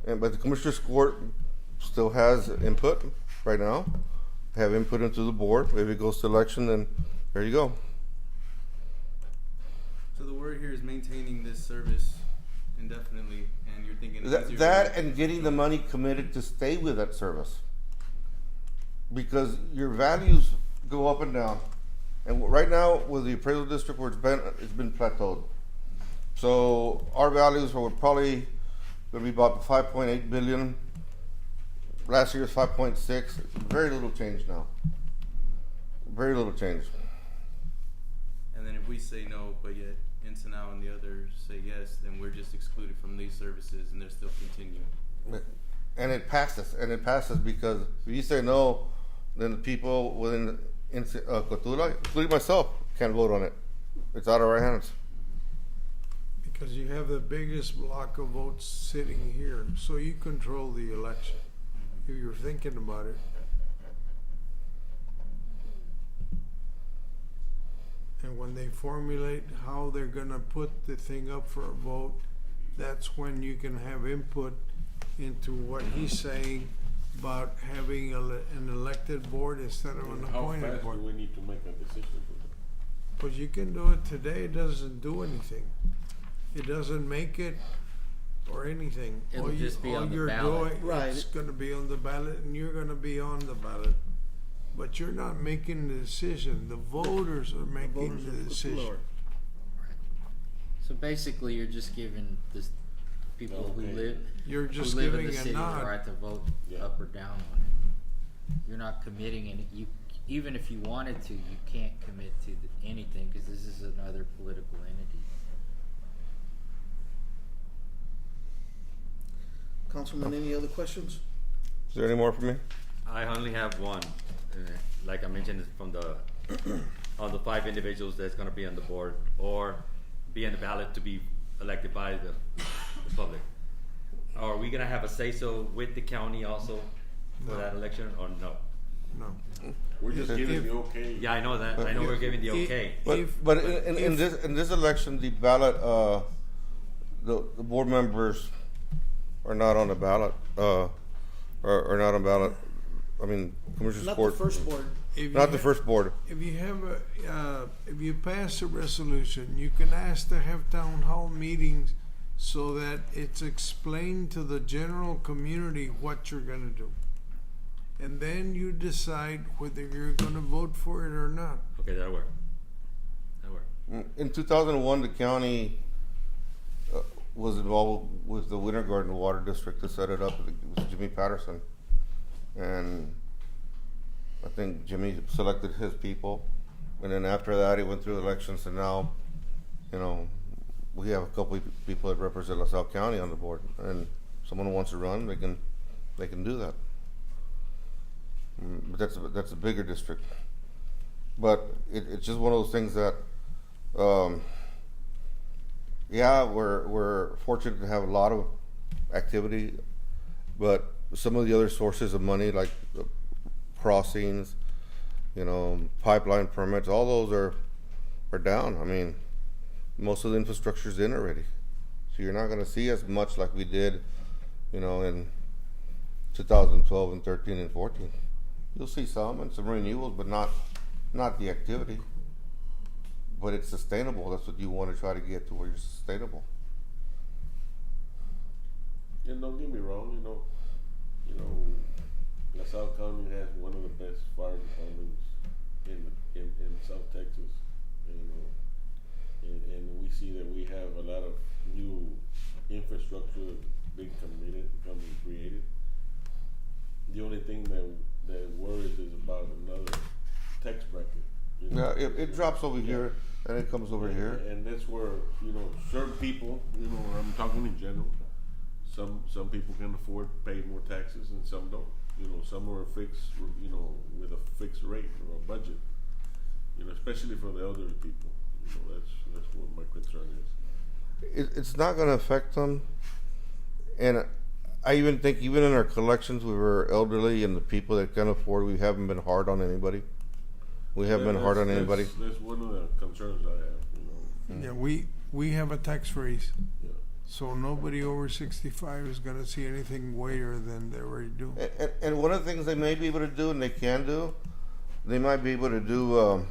But the Commissioner's Court still has input right now. They have input into the board. If it goes to election, then there you go. So the word here is maintaining this service indefinitely, and you're thinking That and getting the money committed to stay with that service. Because your values go up and down. And right now, with the appraisal district where it's been plateaued. So our values are probably going to be about 5.8 billion. Last year's 5.6. Very little change now. Very little change. And then if we say no, but yet Ensenada and the others say yes, then we're just excluded from these services, and they're still continuing. And it passes. And it passes because if you say no, then the people within Cotulla, including myself, can't vote on it. It's out of our hands. Because you have the biggest block of votes sitting here, so you control the election. If you're thinking about it. And when they formulate how they're gonna put the thing up for a vote, that's when you can have input into what he's saying about having an elected board instead of an How appointed fast board. do we need to make a decision for that? But you can do it today, it doesn't do anything. It doesn't make it or anything. It'll just be on the All ballot. you're doing, Right. it's gonna be on the ballot and you're gonna be on the ballot. But you're not making the decision, the voters are making Voters the are the decision. floor. So basically, you're just giving the people who Okay. live, You're who just live in giving the a city the nod. right to vote Yeah. up or down on it. You're not committing any, even if you wanted to, you can't commit to anything, cause this is another political entity. Councilman, any other questions? Is there any more for me? I only have one, like I mentioned, from the, of the 5 individuals that's gonna be on the board, or be on the ballot to be elected by the public. Are we gonna have a say-so with the county also for No. that election, or no? No. We're just giving the okay. Yeah, I know that, I know we're giving the okay. But in this election, the ballot, the board members are not on the ballot, are not on ballot. I mean, Commissioner's Not the Court. first board. If Not you the ha- first board. If you have if you pass a resolution, you can ask to have town hall meetings so that it's explained to the general community what you're gonna do. And then you decide whether you're gonna vote for it or not. Okay, that'll work. That'll work. In 2001, the county was involved with the Winter Garden Water District to set it up. It was Jimmy Patterson. And I think Jimmy selected his people. And then after that, he went through elections, and now, you know, we have a couple of people that represent LaSalle County on the board. And if someone wants to run, they can do that. But that's a bigger district. But it's just one of those things that, yeah, we're fortunate to have a lot of activity, but some of the other sources of money, like crossings, you know, pipeline permits, all those are down. I mean, most of the infrastructure's in already, so you're not going to see as much like we did, you know, in 2012 and 13 and 14. You'll see some and some renewals, but not the activity. But it's sustainable. That's what you want to try to get to, where you're sustainable. And don't get me wrong, you know, LaSalle County has one of the best fire departments in South Texas, you know, and we see that we have a lot of new infrastructure being created. The only thing that worries is about another tax bracket. You know? Yeah, it drops over here and it comes over here. And that's where, you know, certain people, you know, I'm talking in general, some people can afford to pay more taxes and some don't. You know, some are fixed, you know, with a fixed rate or a budget. You know, especially for the elderly people. You know, that's what my concern is. It's not going to affect them. And I even think, even in our collections, we were elderly, and the people that can afford, we haven't been hard on anybody. We haven't been hard on anybody. That's one of the concerns I have, you know. Yeah, we have a tax freeze. Yeah. So nobody over 65 is gonna see anything greater than they already do. And one of the things they may be able to do, and they can do, they might be able to do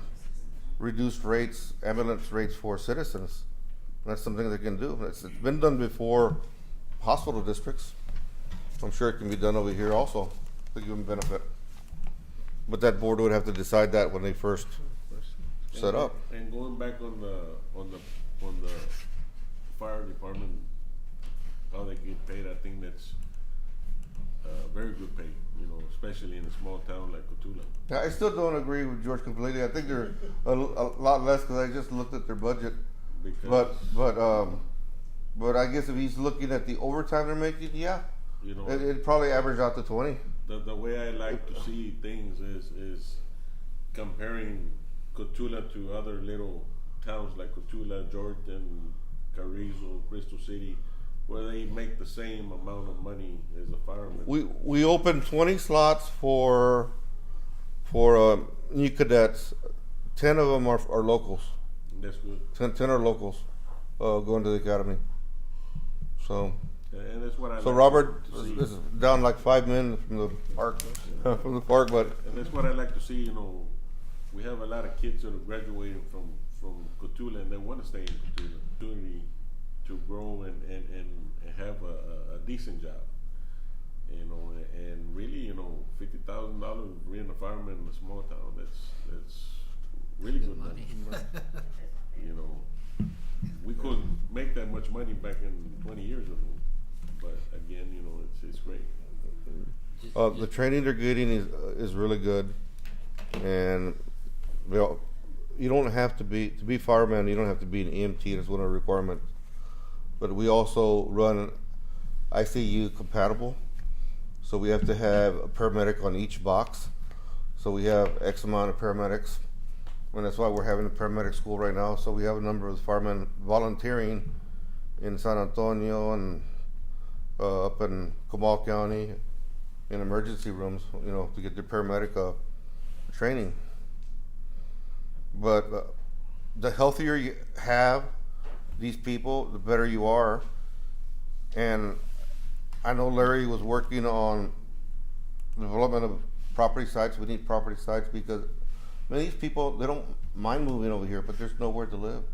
reduced rates, ambulance rates for citizens. That's something they can do. It's been done before hospital districts. I'm sure it can be done over here also to give them benefit. But that board would have to decide that when they first set up. And going back on the fire department, how they get paid, I think that's very good pay, you know, especially in a small town like Cotulla. Yeah, I still don't agree with George completely. I think they're a lot less because I just looked at their budget. Because But I guess if he's looking at the overtime they're making, yeah, you know, it'd probably average out to 20. the way I like to see things is comparing Cotulla to other little towns like Cotulla, Jordan, Carrizo, Crystal City, where they make the same amount of money as a fireman. We opened 20 slots for new cadets. 10 of them are locals. That's good. 10 are locals, going to the academy. So, And that's what I so like Robert to see. is down like 5 minutes from the park, but And that's what I like to see, you know, we have a lot of kids that are graduating from Cotulla and they want to stay in Cotulla, opportunity to grow and have a decent job. You know, and really, you know, $50,000 being a fireman in a small town, that's really good money. You know, we couldn't make that much money back in 20 years ago, but again, you know, it's great. the training they're getting is really good, and you don't have to be fireman. You don't have to be an EMT. That's one of the requirements. But we also run ICU compatible, so we have to have a paramedic on each box. So we have X amount of paramedics, and that's why we're having a paramedic school right now. So we have a number of firemen volunteering in San Antonio and up in Comal County in emergency rooms, to get their paramedic training. But the healthier you have these people, the better you are. And I know Larry was working on the development of property sites. We need property sites because many of these people, they don't mind moving over here, but there's nowhere to live.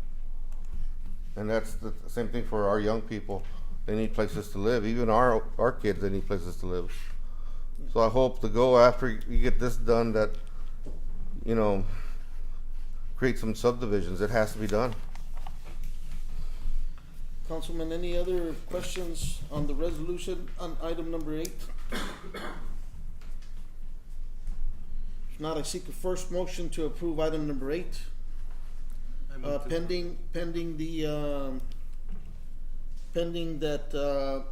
And that's the same thing for our young people. They need places to live. Even our kids, they need places to live. So I hope to go after you get this done that, create some subdivisions. It has to be done. Councilman, any other questions on the resolution on item number 8? If not, I seek a first motion to approve item number 8. Pending that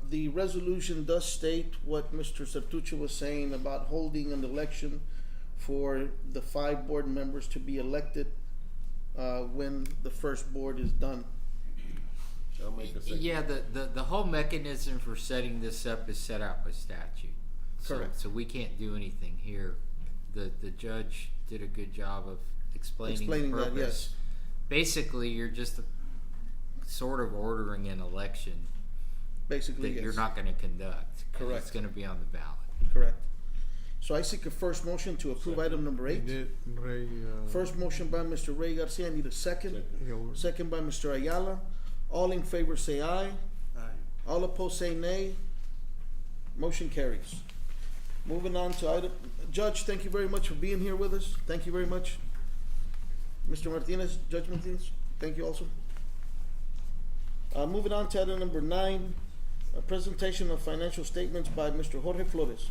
the resolution does state what Mr. Sertucci was saying about holding an election for the 5 board members to be elected when the first board is done. I'll make a second. Yeah, the whole mechanism for setting this up is set out by statute. Correct. So we can't do anything here. The judge did a good job of explaining the purpose. That, yes. Basically, you're just sort of ordering an election Basically, that yes. you're not going to conduct. Correct. It's going to be on the ballot. Correct. So I seek a first motion to approve item number 8. First motion by Mr. Ray Garcia. I need a second. Second by Mr. Ayala. All in favor say aye. Aye. All opposed say nay. Motion carries. Moving on to item, Judge, thank you very much for being here with us. Thank you very much. Mr. Martinez, Judge Martinez, thank you also. Moving on to item number 9, a presentation of financial statements by Mr. Jorge Flores.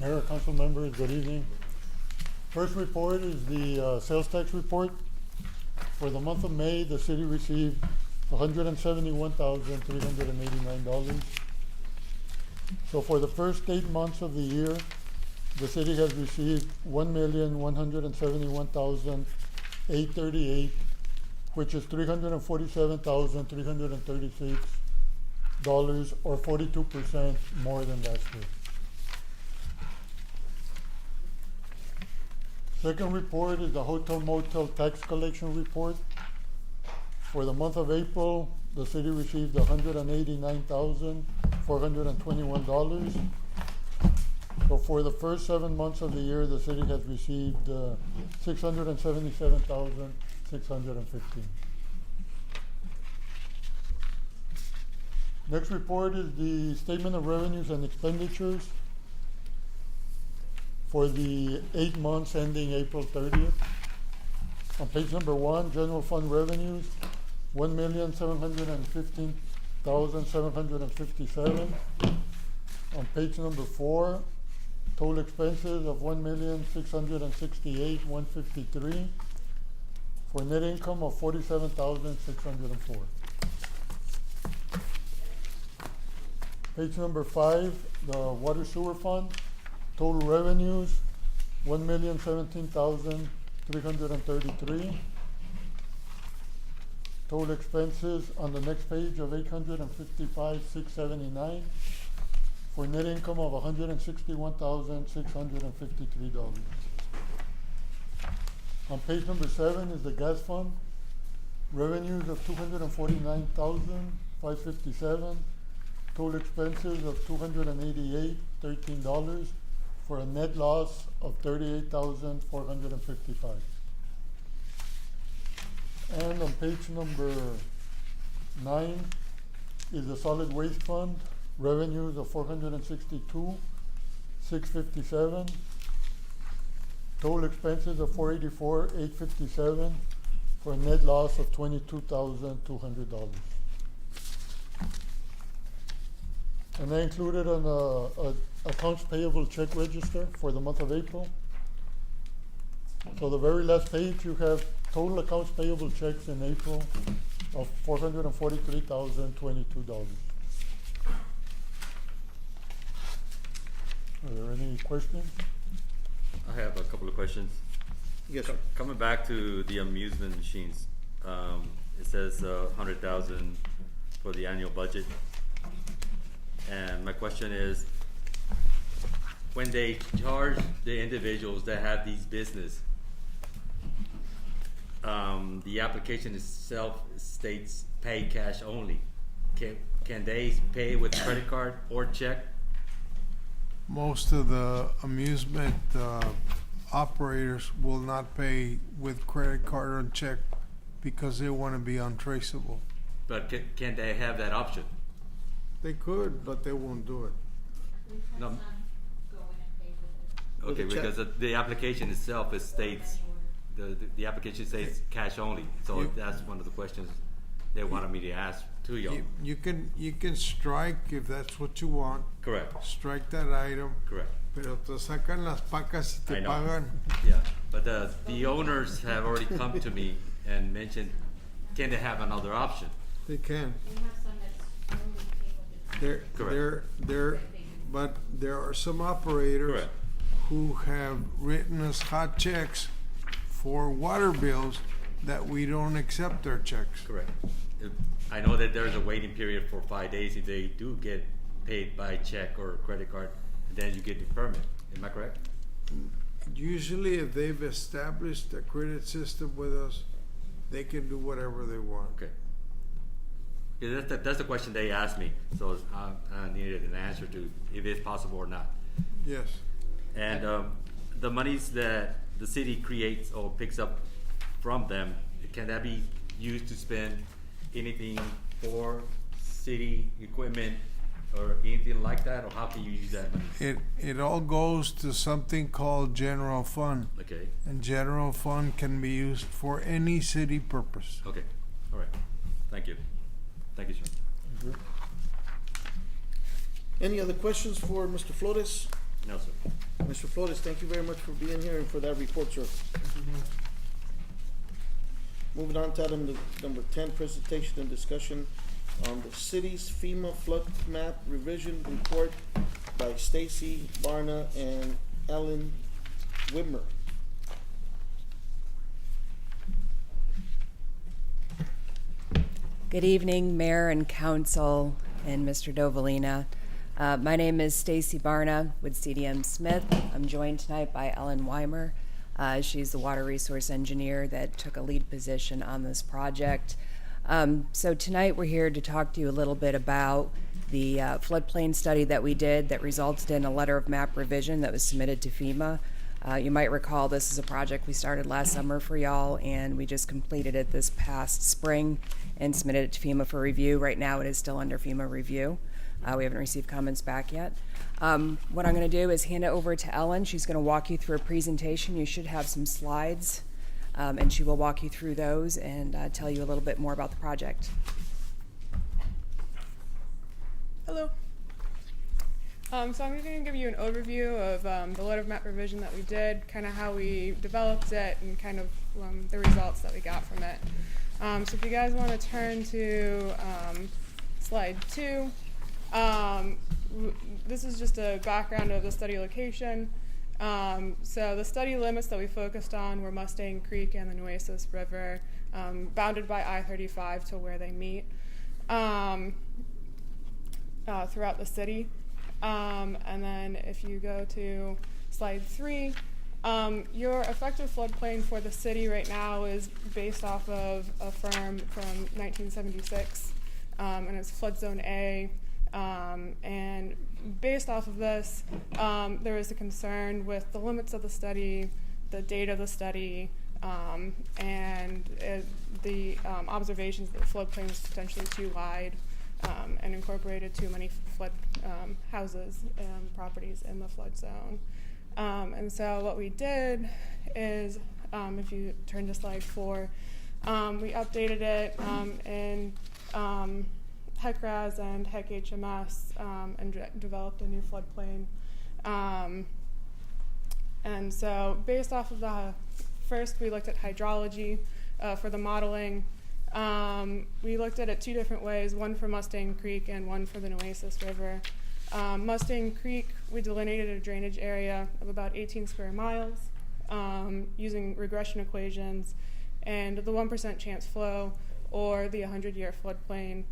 Mayor, council members, good evening. First report is the sales tax report. For the month of May, the city received $171,389. So for the first 8 months of the year, the city has received $1,171,838, which is $347,336, or 42% more than last year. Second report is the hotel motel tax collection report. For the month of April, the city received $189,421. So for the first 7 months of the year, the city has received $677,615. Next report is the statement of revenues and expenditures for the 8 months ending April 30th. On page number 1, general fund revenues, $1,715,757. On page number 4, total expenses of $1,668,153 for net income of $47,604. Page number 5, the water sewer fund, total revenues $1,017,333. Total expenses on the next page of $855,679 for net income of $161,653. On page number 7 is the gas fund. Revenues of $249,557. Total expenses of $288.13 for a net loss of $38,455. And on page number 9 is the solid waste fund. Revenues of $462,657. Total expenses of $484,857 for a net loss of $22,200. And I included an accounts payable check register for the month of April. So the very last page, you have total accounts payable checks in April of $443,022. Are there any questions? I have a couple of questions. Yes, sir. Coming back to the amusement machines, it says 100,000 for the annual budget. And my question is, when they charge the individuals that have these business, the application itself states pay cash only. Can they pay with credit card or check? Most of the amusement operators will not pay with credit card or check because they want to be untraceable. But can they have that option? They could, but they won't do it. No. With Okay, a check. because the application itself states the application says cash only. So that's one of the questions they wanted me to ask to y'all. You can strike if that's what you want. Correct. Strike that item. Correct. Pero te sacan las pacas y I te know. pagan. Yeah, but the owners have already come to me and mentioned, can they have another option? They can. But there are some operators Correct. who have written us hot checks for water bills that we don't accept their checks. Correct. I know that there's a waiting period for 5 days if they do get paid by check or credit card, and then you get the permit. Am I correct? Usually, if they've established a credit system with us, they can do whatever they want. Okay. Yeah, that's the question they asked me, so I needed an answer to if it's possible or not. Yes. And the monies that the city creates or picks up from them, can that be used to spend anything for city equipment or anything like that, or how can you use that money? It all goes to something called general fund. Okay. And general fund can be used for any city purpose. Okay. All right. Thank you. Thank you, sir. Any other questions for Mr. Flores? No, sir. Mr. Flores, thank you very much for being here and for that report, sir. Moving on to item number 10, presentation and discussion on the city's FEMA flood map revision report by Stacy Barna and Ellen Whitmer. Good evening, Mayor and Council and Mr. Dovalina. My name is Stacy Barna with CDM Smith. I'm joined tonight by Ellen Weimer. She's the water resource engineer that took a lead position on this project. So tonight we're here to talk to you a little bit about the floodplain study that we did that resulted in a letter of map revision that was submitted to FEMA. You might recall this is a project we started last summer for y'all, and we just completed it this past spring and submitted it to FEMA for review. Right now it is still under FEMA review. We haven't received comments back yet. What I'm going to do is hand it over to Ellen. She's going to walk you through a presentation. You should have some slides, and she will walk you through those and tell you a little bit more about the project. Hello. So I'm going to give you an overview of the letter of map revision that we did, kind of how we developed it, and kind of the results that we got from it. So if you guys want to turn to slide 2, this is just a background of the study location. So the study limits that we focused on were Mustang Creek and the Nueces River, bounded by I-35 to where they meet throughout the city. And then if you go to slide 3, Your effective floodplain for the city right now is based off of a firm from 1976, and it's flood zone A. And based off of this, there is a concern with the limits of the study, the date of the study, and the observations that the floodplain was potentially too wide and incorporated too many flood houses and properties in the flood zone. And so what we did is, if you turn to slide 4, we updated it in HEC-RAS and HEC-HMS and developed a new floodplain. And so based off of the, first we looked at hydrology for the modeling. We looked at it 2 different ways, one for Mustang Creek and one for the Nueces River. Mustang Creek, we delineated a drainage area of about 18 square miles using regression equations, and the 1% chance flow, or the 100-year floodplain,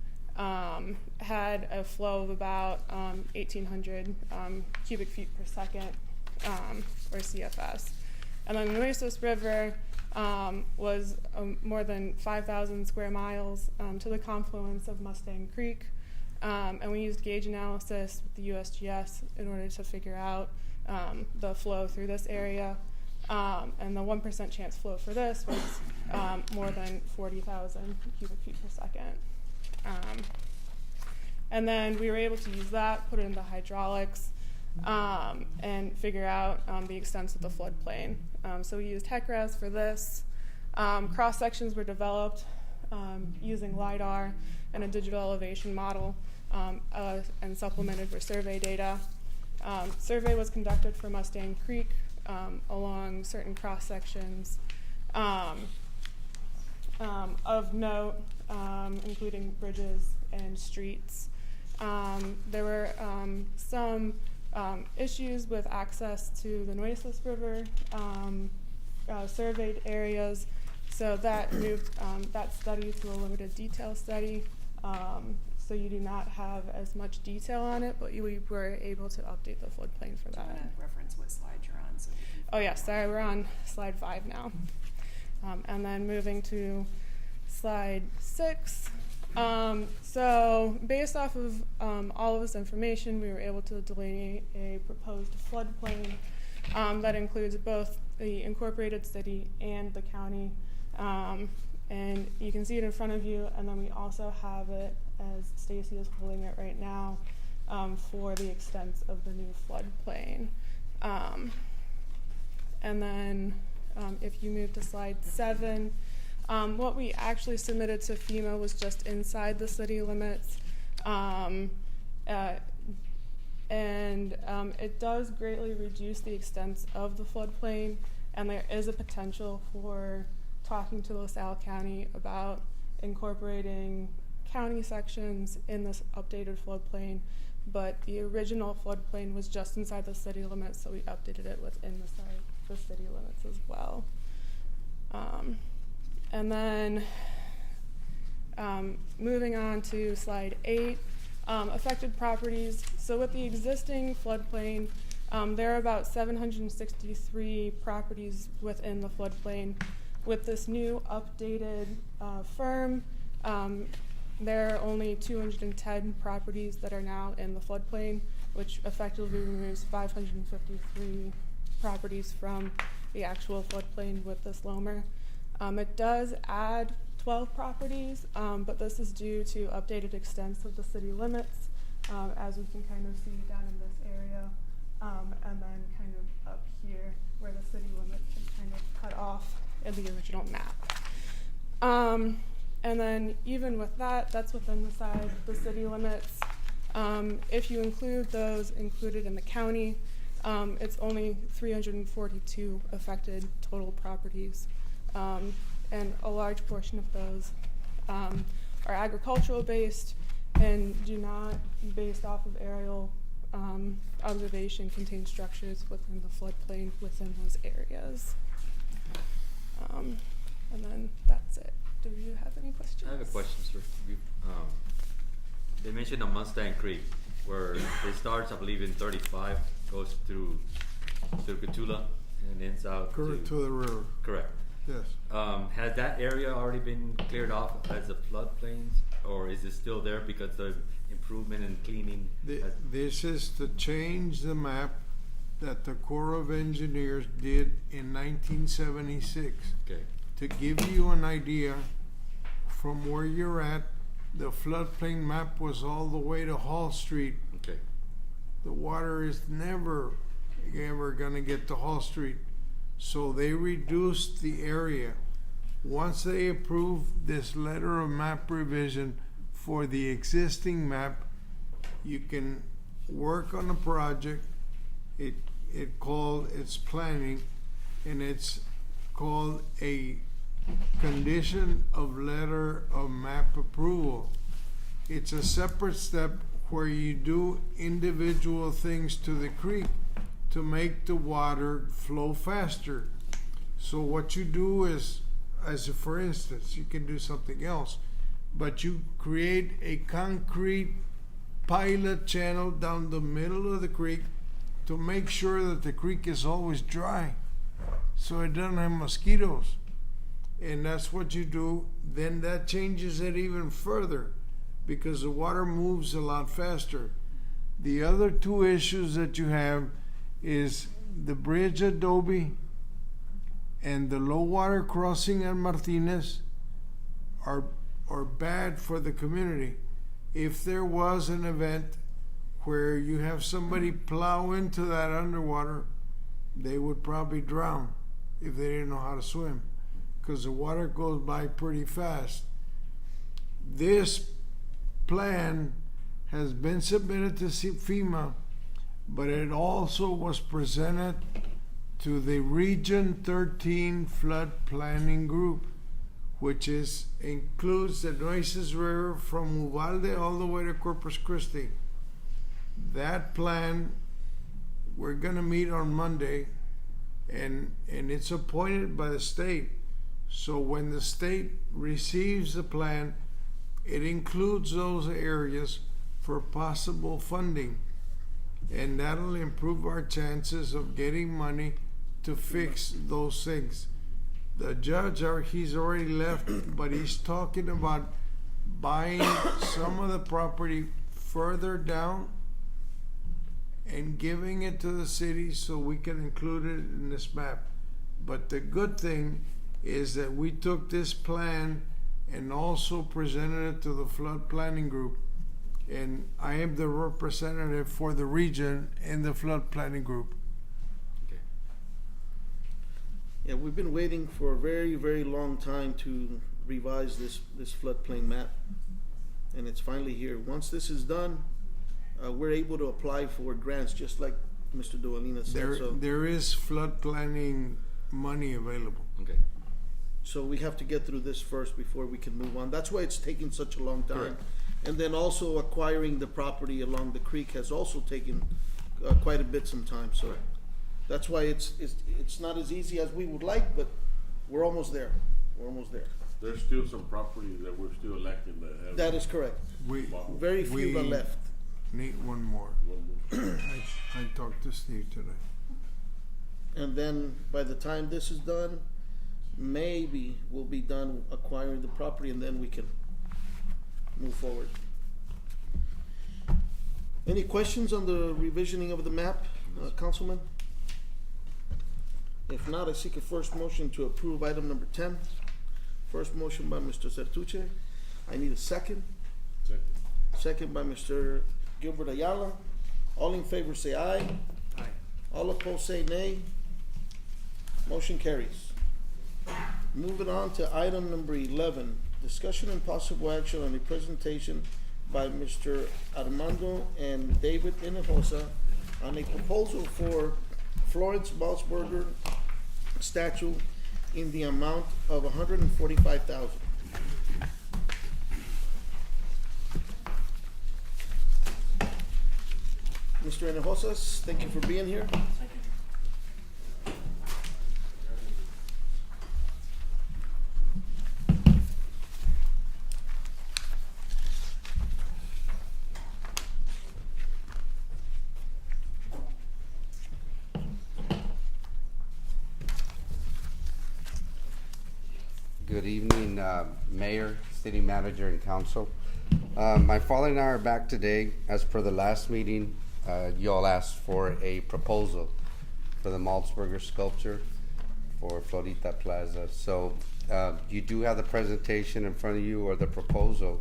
had a flow of about 1,800 cubic feet per second, or CFS. And then the Nueces River was more than 5,000 square miles to the confluence of Mustang Creek. And we used gauge analysis with the USGS in order to figure out the flow through this area. And the 1% chance flow for this was more than 40,000 cubic feet per second. And then we were able to use that, put it into hydraulics, and figure out the extents of the floodplain. So we used HEC-RAS for this. Cross sections were developed using LIDAR and a digital elevation model, and supplemented with survey data. Survey was conducted for Mustang Creek along certain cross sections of note, including bridges and streets. There were some issues with access to the Nueces River surveyed areas, so that moved that study to a limited detail study. So you do not have as much detail on it, but we were able to update the floodplain for that. Do you want to reference what slide you're on? So oh yes, sorry, we're on slide 5 now. And then moving to slide 6. So based off of all of this information, we were able to delineate a proposed floodplain that includes both the incorporated city and the county. And you can see it in front of you, and then we also have it, as Stacy is holding it right now, for the extents of the new floodplain. And then if you move to slide 7, what we actually submitted to FEMA was just inside the city limits. And it does greatly reduce the extents of the floodplain, and there is a potential for talking to LaSalle County about incorporating county sections in this updated floodplain, but the original floodplain was just inside the city limits, so we updated it within the city limits as well. And then moving on to slide 8, affected properties. So with the existing floodplain, there are about 763 properties within the floodplain. With this new updated firm, there are only 210 properties that are now in the floodplain, which effectively removes 553 properties from the actual floodplain with this LOMR. It does add 12 properties, but this is due to updated extents of the city limits, as we can kind of see down in this area, and then kind of up here where the city limits is kind of cut off in the original map. And then even with that, that's within the city limits. If you include those included in the county, it's only 342 affected total properties. And a large portion of those are agricultural based and do not, based off of aerial observation, contain structures within the floodplain within those areas. And then that's it. Do you have any questions? I have a question, sir. They mentioned the Mustang Creek, where it starts, I believe, in 35, goes through Cotulla, and ends out Correct, to the river. Correct. Yes. Has that area already been cleared off as a floodplains, or is it still there because the improvement and cleaning? This is to change the map that the Corps of Engineers did in 1976. Okay. To give you an idea, from where you're at, the floodplain map was all the way to Hall Street. Okay. The water is never ever gonna get to Hall Street. So they reduced the area. Once they approved this letter of map revision for the existing map, you can work on a project. It's planning, and it's called a condition of letter of map approval. It's a separate step where you do individual things to the creek to make the water flow faster. So what you do is, as a, for instance, you can do something else, but you create a concrete pilot channel down the middle of the creek to make sure that the creek is always dry, so it doesn't have mosquitoes. And that's what you do. Then that changes it even further because the water moves a lot faster. The other two issues that you have is the bridge adobe and the low water crossing at Martinez are bad for the community. If there was an event where you have somebody plow into that underwater, they would probably drown if they didn't know how to swim, because the water goes by pretty fast. This plan has been submitted to FEMA, but it also was presented to the Region 13 Flood Planning Group, which includes the Nueces River from Uvalde all the way to Corpus Christi. That plan, we're gonna meet on Monday, and it's appointed by the state. So when the state receives the plan, it includes those areas for possible funding, and that'll improve our chances of getting money to fix those things. The judge, he's already left, but he's talking about buying some of the property further down and giving it to the city so we can include it in this map. But the good thing is that we took this plan and also presented it to the flood planning group. And I am the representative for the region in the flood planning group. Okay. Yeah, we've been waiting for a very, very long time to revise this floodplain map, and it's finally here. Once this is done, we're able to apply for grants, just like Mr. Duvalina said. There is flood planning money available. Okay. So we have to get through this first before we can move on. That's why it's taking such a long time. Correct. And then also acquiring the property along the creek has also taken quite a bit some time. So Correct. that's why it's not as easy as we would like, but we're almost there. We're almost there. There's still some property that we're still lacking that have. That is correct. Very few are left. Need one more. I talked to Steve today. And then by the time this is done, maybe we'll be done acquiring the property, and then we can move forward. Any questions on the revisioning of the map, Councilman? If not, I seek a first motion to approve item number 10. First motion by Mr. Sertuche. I need a second. Second. Second by Mr. Gilbert Ayala. All in favor say aye. Aye. All opposed say nay. Motion carries. Moving on to item number 11, discussion and possible action on a presentation by Mr. Armando and David Hinojosa on a proposal for Flores Malzburger statue in the amount of $145,000. Mr. Hinojosa, thank you for being here. Good evening, Mayor, City Manager, and Council. My father and I are back today. As per the last meeting, you all asked for a proposal for the Malzburger sculpture for Florita Plaza. So you do have the presentation in front of you, or the proposal.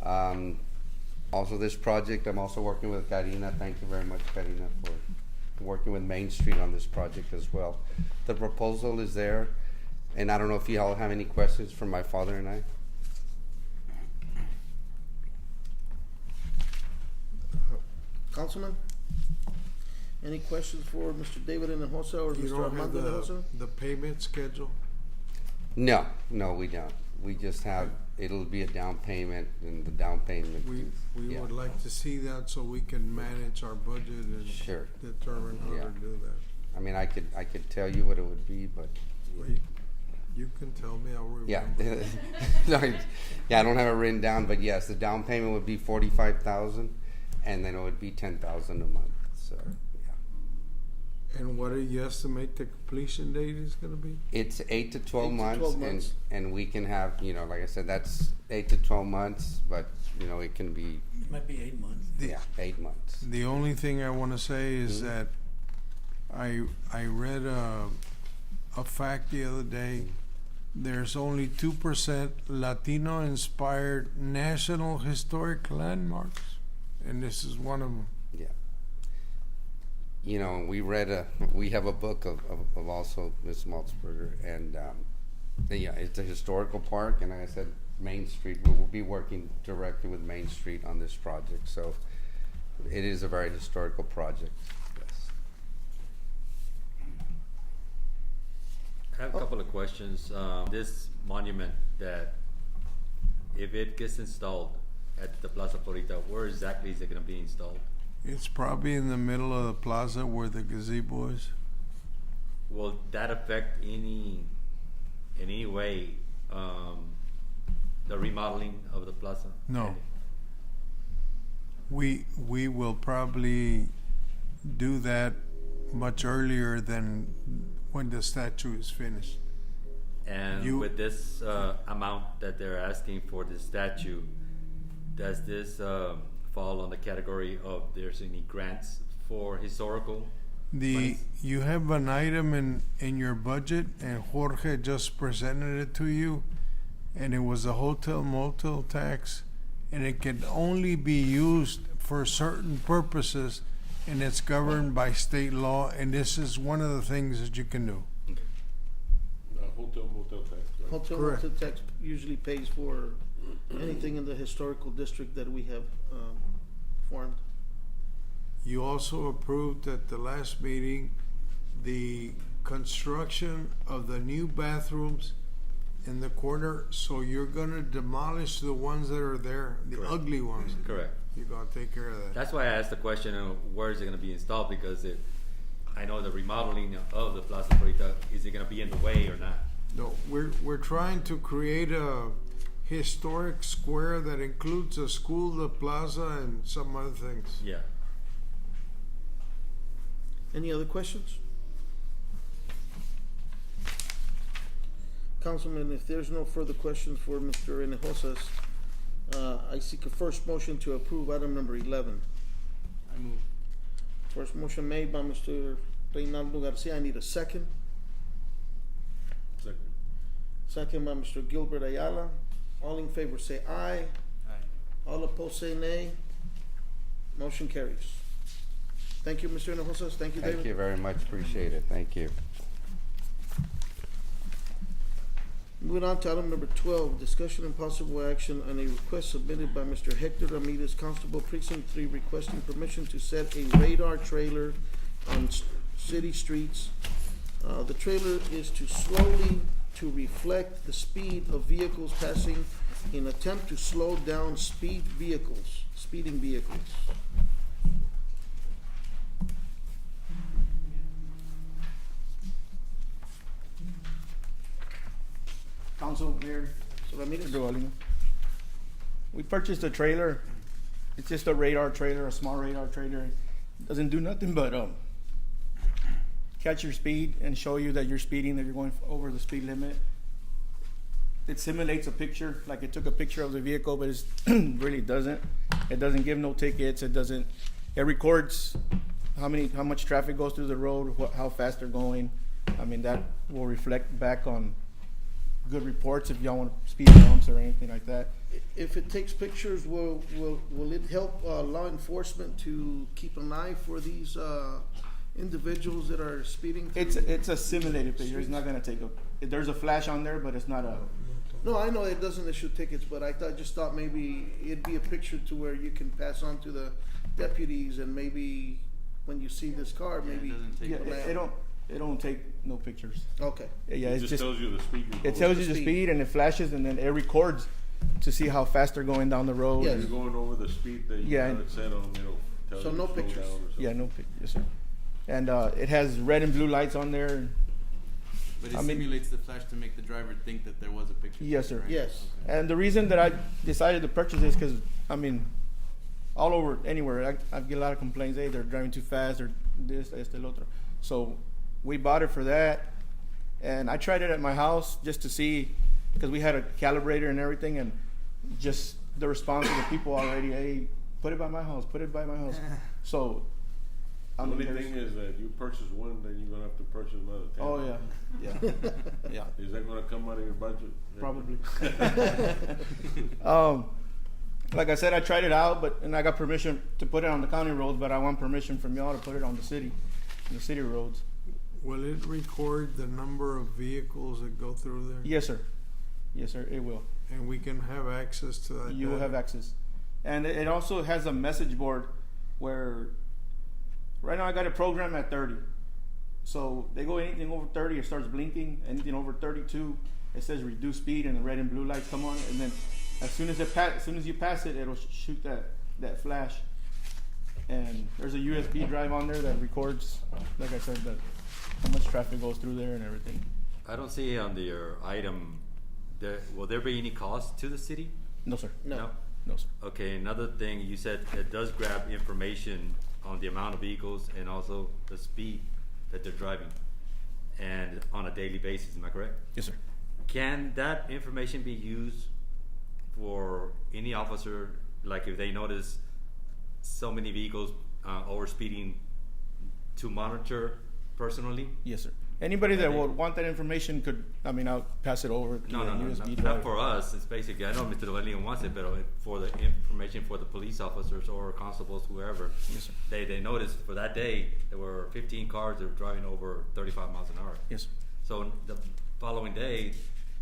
Also, this project, I'm also working with Karina. Thank you very much, Karina, for working with Main Street on this project as well. The proposal is there, and I don't know if you all have any questions for my father and I. Councilman? Any questions for Mr. David Hinojosa or You Mr. don't have Armando Hinojosa? the payment schedule? No, we don't. We just have, it'll be a down payment, and the down payment. We yeah. would like to see that so we can manage our budget and Sure. determine how Yeah. to do that. I mean, I could tell you what it would be, but. Well, you can tell me, I'll remember. Yeah. No, yeah, I don't have it written down, but yes, the down payment would be 45,000, and then it would be 10,000 a month. So, yeah. And what do you estimate the completion date is gonna be? It's 8 to 12 8 to months, 12 months. and we can have, like I said, that's 8 to 12 months, but it can be. It might be 8 months. Yeah, 8 months. The only thing I wanna say is Mm-hmm. that I read a fact the other day. There's only 2% Latino-inspired national historic landmarks, and this is one of them. Yeah. We have a book of also Miss Malzburger, and yeah, it's a historical park, and like I said, Main Street, we will be working directly with Main Street on this project, so it is a very historical project, yes. I have a couple of questions. This monument, that if it gets installed at the Plaza Florita, where exactly is it going to be installed? It's probably in the middle of the plaza where the gazebo is. Will that affect in any way the remodeling of the plaza? No. We will probably do that much earlier than when the statue is finished. And with this amount that they're asking for the statue, does this fall on the category of there's any grants for historical? You have an item in your budget, and Jorge just presented it to you, and it was a hotel motel tax, and it can only be used for certain purposes, and it's governed by state law, and this is one of the things that you can do. Hotel motel tax, right? Hotel Correct. motel tax usually pays for anything in the historical district that we have formed. You also approved at the last meeting the construction of the new bathrooms in the corner, so you're gonna demolish the ones that are there, the Correct. ugly ones. Correct. You're gonna take care of that. That's why I asked the question of where is it going to be installed, because I know the remodeling of the Plaza Florita, is it going to be in the way or not? No, we're trying to create a historic square that includes a school, the plaza, and some other things. Yeah. Any other questions? Councilman, if there's no further questions for Mr. Hinojosa, I seek a first motion to approve item number 11. I move. First motion made by Mr. Reynaldo Garcia. I need a second. Second. Second by Mr. Gilbert Ayala. All in favor say aye. Aye. All opposed say nay. Motion carries. Thank you, Mr. Hinojosa. Thank you, David. Thank you very much, appreciate it, thank you. Moving on to item number 12, discussion and possible action on a request submitted by Mr. Hector Ramirez, Constable Precinct 3, requesting permission to set a radar trailer on city streets. The trailer is to reflect the speed of vehicles passing in attempt to slow down speeding vehicles. Council, Mayor, Ramirez. We purchased a trailer. It's just a radar trailer, a small radar trailer. It doesn't do nothing but catch your speed and show you that you're speeding, that you're going over the speed limit. it simulates a picture, like it took a picture of the vehicle, but it really doesn't. It doesn't give no tickets. It records how much traffic goes through the road, how fast they're going. I mean, that will reflect back on good reports if y'all want speed bumps or anything like that. If it takes pictures, will it help law enforcement to keep an eye for these individuals that are speeding? It's a simulated picture. It's not gonna take there's a flash on there, but it's not a. No, I know it doesn't issue tickets, but I just thought maybe it'd be a picture to where you can pass on to the deputies, and maybe when you see this car, maybe it don't take no pictures. Okay. Yeah, It just tells you the speed. It tells you the speed, and it flashes, and then it records to see how fast they're going down the road. Yes. You're going over the speed that you have it set on. It'll tell so you no to slow pictures. down or something. Yeah, no pictures. Yes, sir. And it has red and blue lights on there. But it simulates the flash to make the driver think that there was a picture. Yes, sir. Right? Yes. Okay. And the reason that I decided to purchase this because, I mean, all over, anywhere, I get a lot of complaints. Hey, they're driving too fast, or this, este, el otro. So we bought it for that. And I tried it at my house just to see, because we had a calibrator and everything, and just the response of the people already, hey, put it by my house, put it by my house. So, The only thing is that you purchase one, then you're gonna have to purchase another 10. Oh yeah. Yeah. Is that gonna come out of your budget? Probably. Like I said, I tried it out, and I got permission to put it on the county roads, but I want permission from y'all to put it on the city roads. Will it record the number of vehicles that go through there? Yes, sir. Yes, sir. It will. And we can have access to that. You will have access, and it also has a message board where. Right now I got a program at 30. So they go anything over 30, it starts blinking. Anything over 32, it says reduce speed, and the red and blue lights come on. And then as soon as you pass it, it'll shoot that flash. And there's a USB drive on there that records, like I said, how much traffic goes through there and everything. I don't see on your item, will there be any cost to the city? No, sir. No. No, sir. Okay, another thing, you said it does grab information on the amount of vehicles and also the speed that they're driving, and on a daily basis. Am I correct? Yes, sir. Can that information be used for any officer, like if they notice so many vehicles over speeding, to monitor personally? Yes, sir. Anybody that would want that information could, I'll pass it over to No, USB drive. not for us. It's basically, I know Mr. Duvalin wants it, but for the information for the police officers or constables, whoever. Yes, sir. They noticed for that day there were 15 cars that were driving over 35 miles an hour. Yes, sir. So the following day,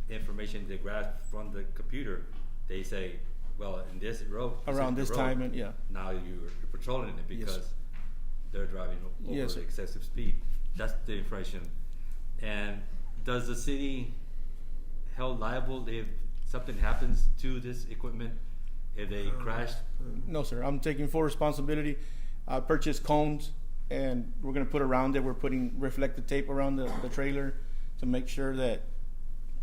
information they grab from the computer, they say, well, in this road, Around this time, and yeah. now you're patrolling it because Yes. they're driving over Yes, sir. excessive speed. That's the information. And does the city held liable if something happens to this equipment, if they crash? No, sir. I'm taking full responsibility. I purchased cones, and we're going to put around it. We're putting reflective tape around the trailer to make sure that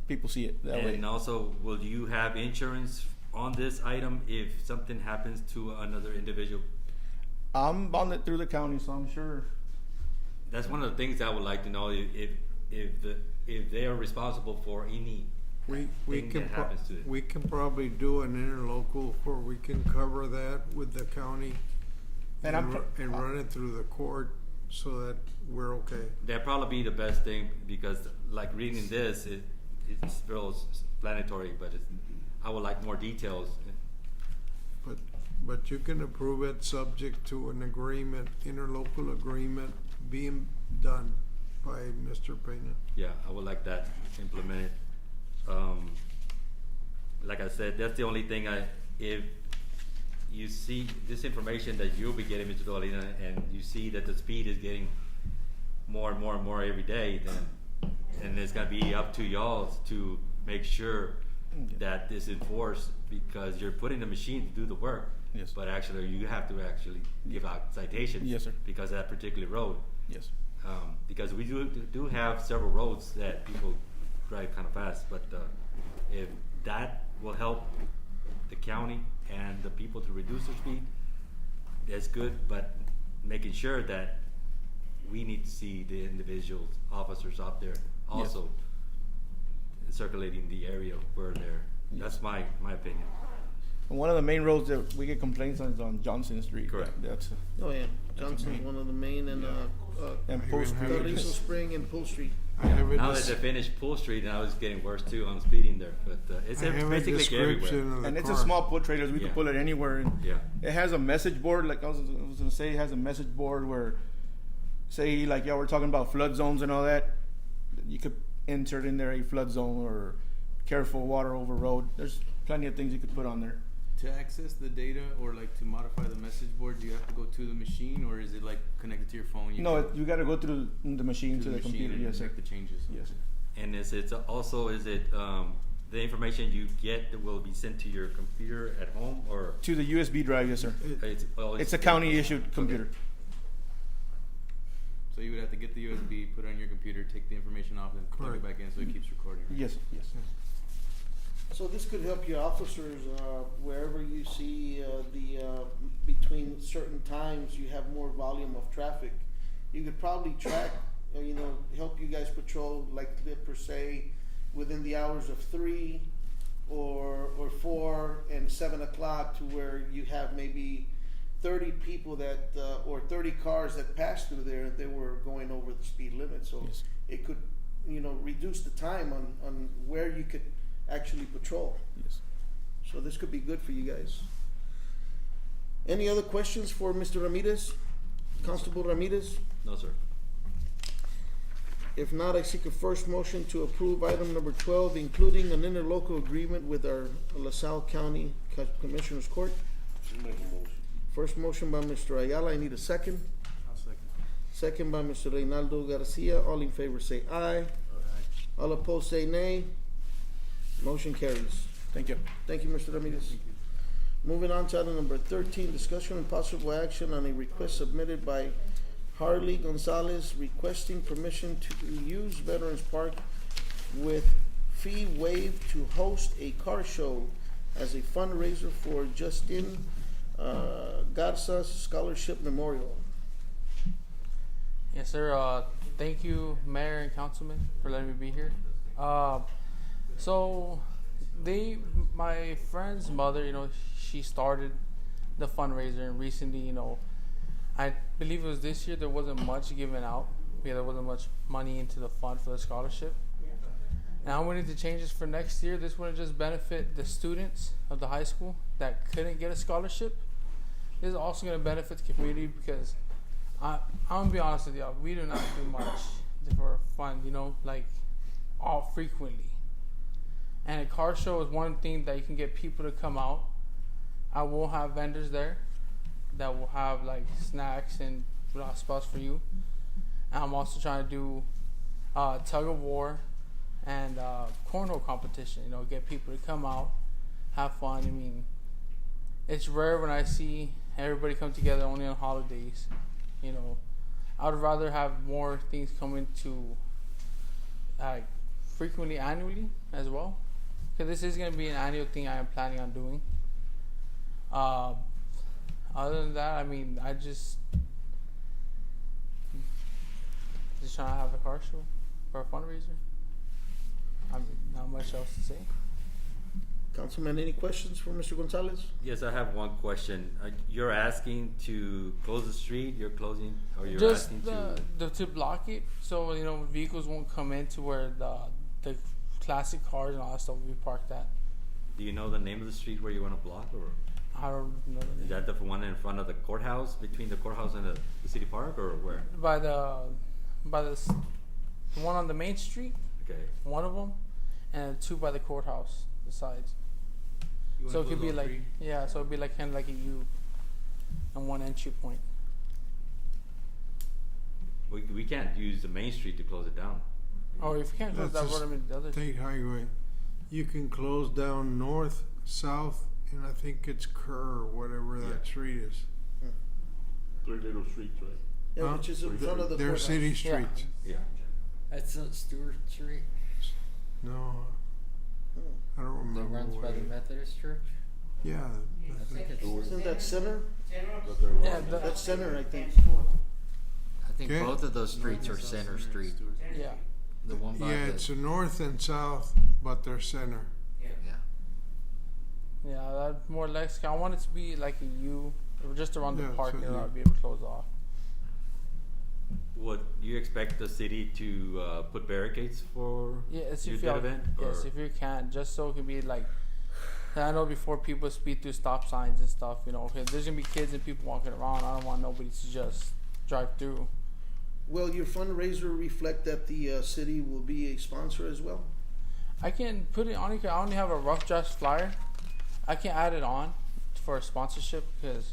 people see it that way. And also, will you have insurance on this item if something happens to another individual? I'm bonded through the county, so I'm sure. That's one of the things I would like to know, if they are responsible for any thing that happens to it. We can probably do an interlocal where we can cover that with the county And and run it through the court so that we're okay. That'd probably be the best thing, because like reading this, it's real explanatory, but I would like more details. But you can approve it subject to an agreement, interlocal agreement being done by Mr. Pena. Yeah, I would like that implemented. Like I said, that's the only thing if you see this information that you'll be getting, Mr. Dolina, and you see that the speed is getting more and more and more every day, then it's gonna be up to y'all to make sure that this enforced, because you're putting the machine to do the work. Yes. But actually, you have to actually give out citations. Yes, sir. Because of that particular road. Yes. Because we do have several roads that people drive kind of fast, but if that will help the county and the people to reduce their speed, that's good. But making sure that we need to see the individual officers out there also circulating the area where they're. That's my opinion. And one of the main roads that we get complaints on is on Johnson Street. Correct. That's Oh, yeah, Johnson's one of the main, and, and Pool Street. Carrizo Spring and Pool Street. I have a Now that they finished Pool Street, now it's getting worse too on speeding there. But it's I have a basically everywhere. description of the And it's car. a small pull trailers. We Yeah. can pull it anywhere. And Yeah. it has a message board. Like I was gonna say, it has a message board where, say, like y'all were talking about flood zones and all that. You could insert in there a flood zone or careful water over road. There's plenty of things you could put on there. To access the data or like to modify the message board, do you have to go to the machine or is it like connected to your phone? No, can- you got to go through the machine to the machine computer. and Yes, sir. make the changes. Yes, sir. And is it the information you get that will be sent to your computer at home or To the USB drive, yes, sir. It's a county issued computer. So you would have to get the USB, put it on your computer, take the information off, and plug it Correct. back in so it keeps recording. Yes, yes. So this could help your officers, wherever you see, between certain times you have more volume of traffic. You could probably track, help you guys patrol like per se within the hours of 3 or 4 and 7 o'clock to where you have maybe 30 people that, or 30 cars that pass through there and they were going over the speed limit. So Yes. it could, reduce the time on where you could actually patrol. Yes. So this could be good for you guys. Any other questions for Mr. Ramirez? Constable Ramirez? no, sir? If not, I seek a first motion to approve item number 12, including an interlocal agreement with our LaSalle County Commissioners Court. Make a motion. First motion by Mr. Ayala, I need a second. I'll second. Second by Mr. Reynaldo Garcia. All in favor say aye. All opposed say nay. Motion carries. Thank you. Thank you, Mr. Ramirez. Moving on to item number 13, discussion and possible action on a request submitted by Harley Gonzalez requesting permission to use Veterans Park with fee waived to host a car show as a fundraiser for Justin Garza's Scholarship Memorial. Yes, sir. Thank you, Mayor and Councilman, for letting me be here. My friend's mother, she started the fundraiser, and recently, I believe it was this year, there wasn't much given out. There wasn't much money into the fund for the scholarship. And I'm willing to change this for next year. This would just benefit the students of the high school that couldn't get a scholarship. This is also going to benefit the community because I'm going to be honest with y'all. We do not do much for fun, all frequently. And a car show is one thing that you can get people to come out. I will have vendors there that will have snacks and spots for you. And I'm also trying to do tug of war and cornhole competition. Get people to come out, have fun. It's rare when I see everybody come together only on holidays. I would rather have more things coming to frequently annually as well. Because this is going to be an annual thing I am planning on doing. Other than that, I just trying to have a car show for a fundraiser. Not much else to say. Councilman, any questions for Mr. Gonzalez? Yes, I have one question. You're asking to close the street. You're closing, or you're Just asking to block it, so vehicles won't come into where the classic cars and all that stuff will be parked at. Do you know the name of the street where you want to block, or I don't know the name. is that the one in front of the courthouse, between the courthouse and the city park, or where? By the one on the main street. Okay. One of them, and 2 by the courthouse, the sides. So it could be like, yeah, so it'd be kind of like a U and one entry point. We can't use the main street to close it down. Oh, if you can't close that road, the other state highway. You can close down north, south, and I think it's Kerr or whatever that street is. 3 little streets, right? Yeah, which is in front of the They're courthouse. city streets. Yeah. That's not Stewart Street. No, I don't remember. That runs by where. the Methodist Church. Yeah. I think it's. Isn't that center? Yeah, That's center, I think. I think Okay. both of those streets are Center Street. Yeah. The one by Yeah, the, it's a north and south, but they're center. yeah. Yeah, that more like I want it to be like a U, or just around Yeah, the it's parking a lot, U. be able to close off. Would you expect the city to put barricades for Yes, your if that you event? yes, or- if you can, just so it can be like. I know before people speed through stop signs and stuff, you know, okay, there's gonna be kids and people walking around. I don't want nobody to just drive through. Will your fundraiser reflect that the city will be a sponsor as well? I can put it on. I only have a rough draft flyer. I can add it on for a sponsorship because.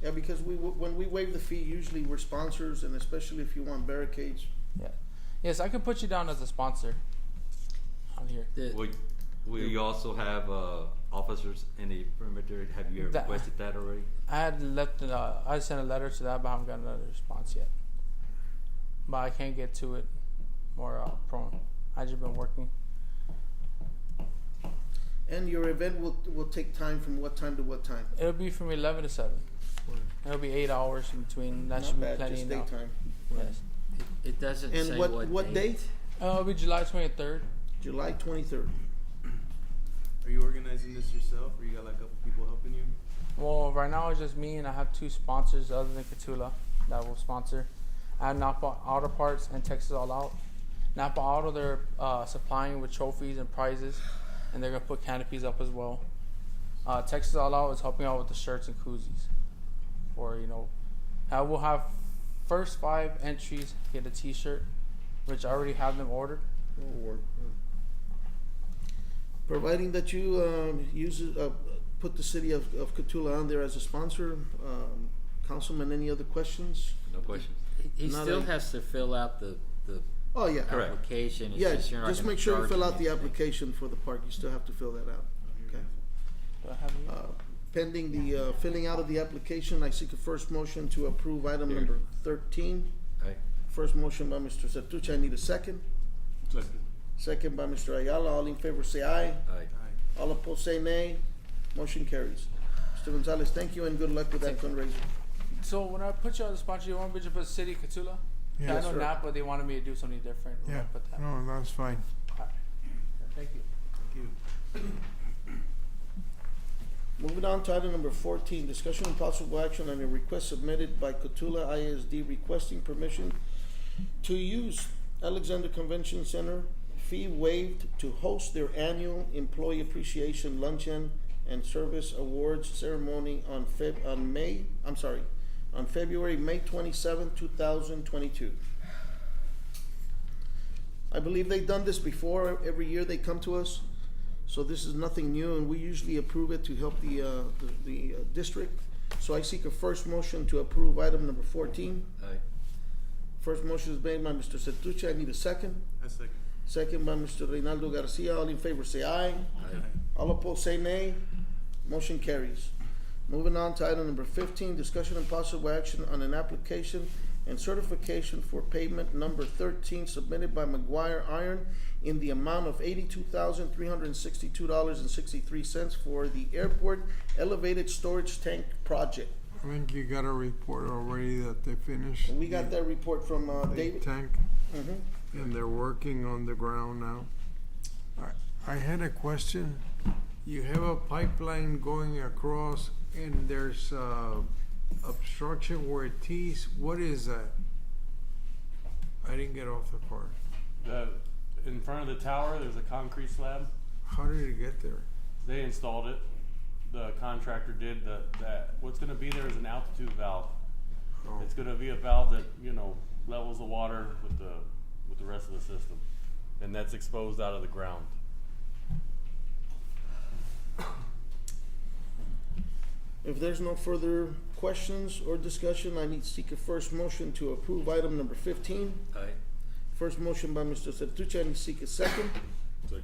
Yeah, because when we waive the fee, usually we're sponsors, and especially if you want barricades. Yeah. Yes, I can put you down as a sponsor on here. Will you also have officers in the perimeter? Have you requested that already? I had left. I sent a letter to that, but I haven't got another response yet. But I can't get to it more prone. I just been working. And your event will take time from what time to what time? It'll be from 11 to 7. It'll be 8 hours in between. That Not should be bad, plenty just enough. daytime. Yes. It doesn't And say what date? It'll be July 23rd. July 23rd. Are you organizing this yourself, or you got like a couple people helping you? Well, right now it's just me, and I have 2 sponsors other than Cotulla that will sponsor. I have Napa Auto Parts and Texas All Out. Napa Auto, they're supplying with trophies and prizes, and they're gonna put canopies up as well. Texas All Out is helping out with the shirts and koozies. Or I will have first 5 entries get a T-shirt, which I already have them ordered. Providing that you put the city of Cotulla on there as a sponsor. Councilman, any other questions? No questions. He Not still a- has to fill out the Oh, yeah. Correct. application. It's Yeah, just, you're not just gonna make sure you charge fill him out the anything. application for the park. You still have to fill that out. Okay. Do I have you? Pending the filling out of the application, I seek a first motion to approve item Here. number 13. Aye. First motion by Mr. Sertuche. I need a second. Second. Second by Mr. Ayala. All in favor say aye. Aye. All opposed say nay. Motion carries. Mr. Gonzalez, thank you and good luck with that fundraiser. So when I put you on the sponsor, you want me to put City of Cotulla? Yeah. I know sir. Napa, they wanted me to do something different. We're Yeah, gonna put that. no, that's fine. Alright. Thank you. Moving on to item number 14, discussion and possible action on a request submitted by Cotulla ISD requesting permission to use Alexander Convention Center, fee waived to host their annual Employee Appreciation Luncheon and Service Awards ceremony on February, May 27, 2022. I believe they've done this before. Every year they come to us. So this is nothing new, and we usually approve it to help the district. So I seek a first motion to approve item number 14. Aye. First motion is made by Mr. Sertuche. I need a second. I second. Second by Mr. Reynaldo Garcia. All in favor say aye. Aye. All opposed say nay. Motion carries. Moving on to item number 15, discussion and possible action on an application and certification for payment number 13 submitted by McGuire Iron in the amount of $82,362.63 for the airport elevated storage tank project. I think you got a report already that they finished. We got that report from the David. tank, Mhm. and they're working on the ground now. I had a question. You have a pipeline going across, and there's obstruction where it tees. What is that? I didn't get off the part. In front of the tower, there's a concrete slab. How did it get there? They installed it. The contractor did that. What's going to be there is an altitude valve. Oh. It's going to be a valve that levels the water with the rest of the system, and that's exposed out of the ground. If there's no further questions or discussion, I need to seek a first motion to approve item number 15. Aye. First motion by Mr. Sertuche. I need to seek a second. Second.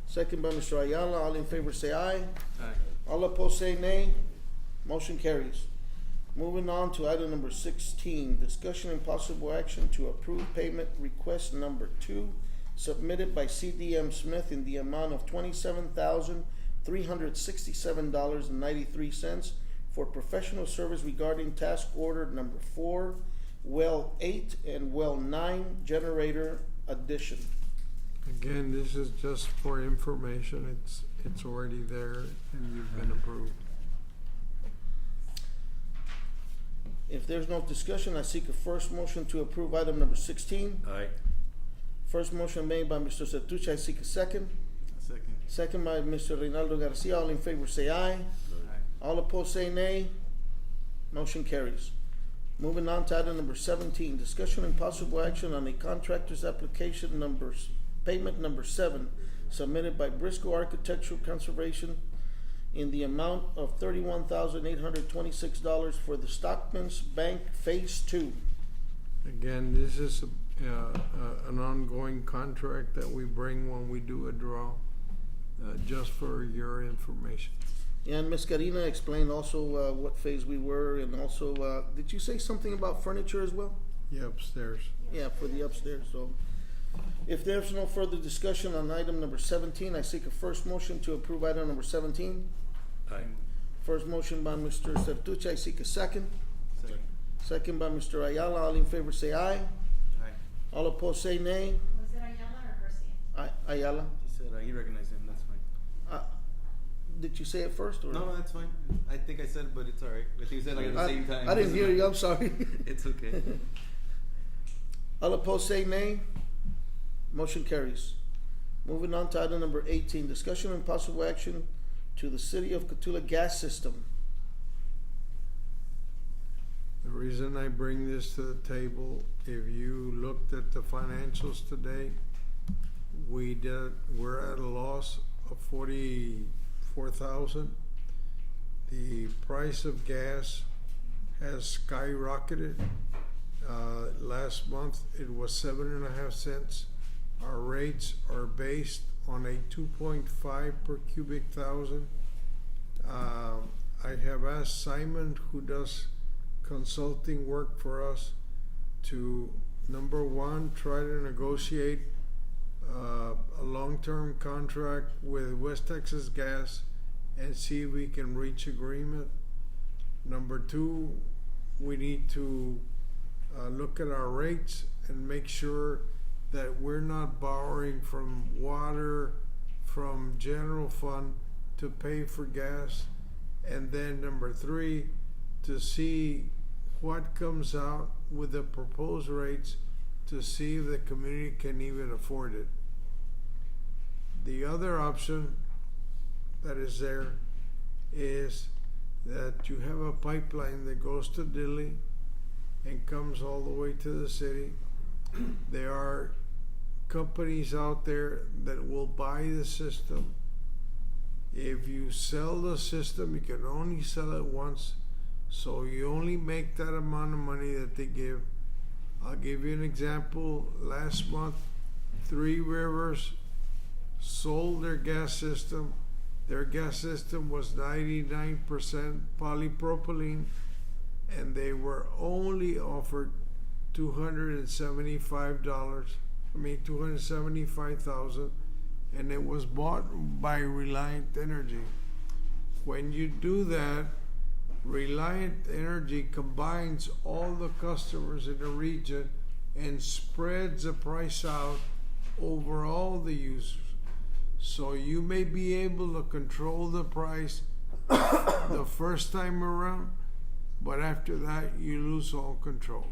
Second by Mr. Ayala. All in favor say aye. Aye. All opposed say nay. Motion carries. Moving on to item number 16, discussion and possible action to approve payment request number 2 submitted by CDM Smith in the amount of $27,367.93 for professional service regarding task order number 4, well 8 and well 9 generator addition. Again, this is just for information. It's already there and you've been approved. If there's no discussion, I seek a first motion to approve item number 16. Aye. First motion made by Mr. Sertuche, I seek a second. Second. Second by Mr. Reynaldo Garcia. All in favor say aye. Aye. All opposed say nay. Motion carries. Moving on to item number 17, discussion and possible action on a contractor's application numbers, payment number 7, submitted by Briscoe Architectural Conservation in the amount of $31,826 for the Stockman's Bank Phase 2. Again, this is an ongoing contract that we bring when we do a draw, just for your information. And Ms. Karina explained also what phase we were, and also, did you say something about furniture as well? Yeah, upstairs. Yeah, for the upstairs. So if there's no further discussion on item number 17, I seek a first motion to approve item number 17. Aye. First motion by Mr. Sertuche, I seek a second. Second. Second by Mr. Ayala. All in favor say aye. Aye. All opposed say nay. Was it Ayala or Garcia? Ayala. He said he recognized him. That's fine. Did you say it first? Or? No, that's fine. I think I said it, but it's alright. I think you said like at the same time. I didn't hear you. I'm sorry. It's okay. All opposed say nay. Motion carries. Moving on to item number 18, discussion and possible action to the City of Cotulla gas system. The reason I bring this to the table, if you looked at the financials today, we're at a loss of 44,000. The price of gas has skyrocketed. Last month it was 7.5 cents. Our rates are based on a 2.5 per cubic thousand. I have asked Simon, who does consulting work for us, to number one, try to negotiate a long-term contract with West Texas Gas and see if we can reach agreement. Number two, we need to look at our rates and make sure that we're not borrowing from water, from general fund to pay for gas. And then number three, to see what comes out with the proposed rates to see if the community can even afford it. The other option that is there is that you have a pipeline that goes to Dilley and comes all the way to the city. There are companies out there that will buy the system. If you sell the system, you can only sell it once, so you only make that amount of money that they give. I'll give you an example. Last month, Three Rivers sold their gas system. Their gas system was 99% polypropylene, and they were only offered $275,000, and it was bought by Reliant Energy. When you do that, Reliant Energy combines all the customers in the region and spreads the price out over all the users. So you may be able to control the price the first time around, but after that you lose all control.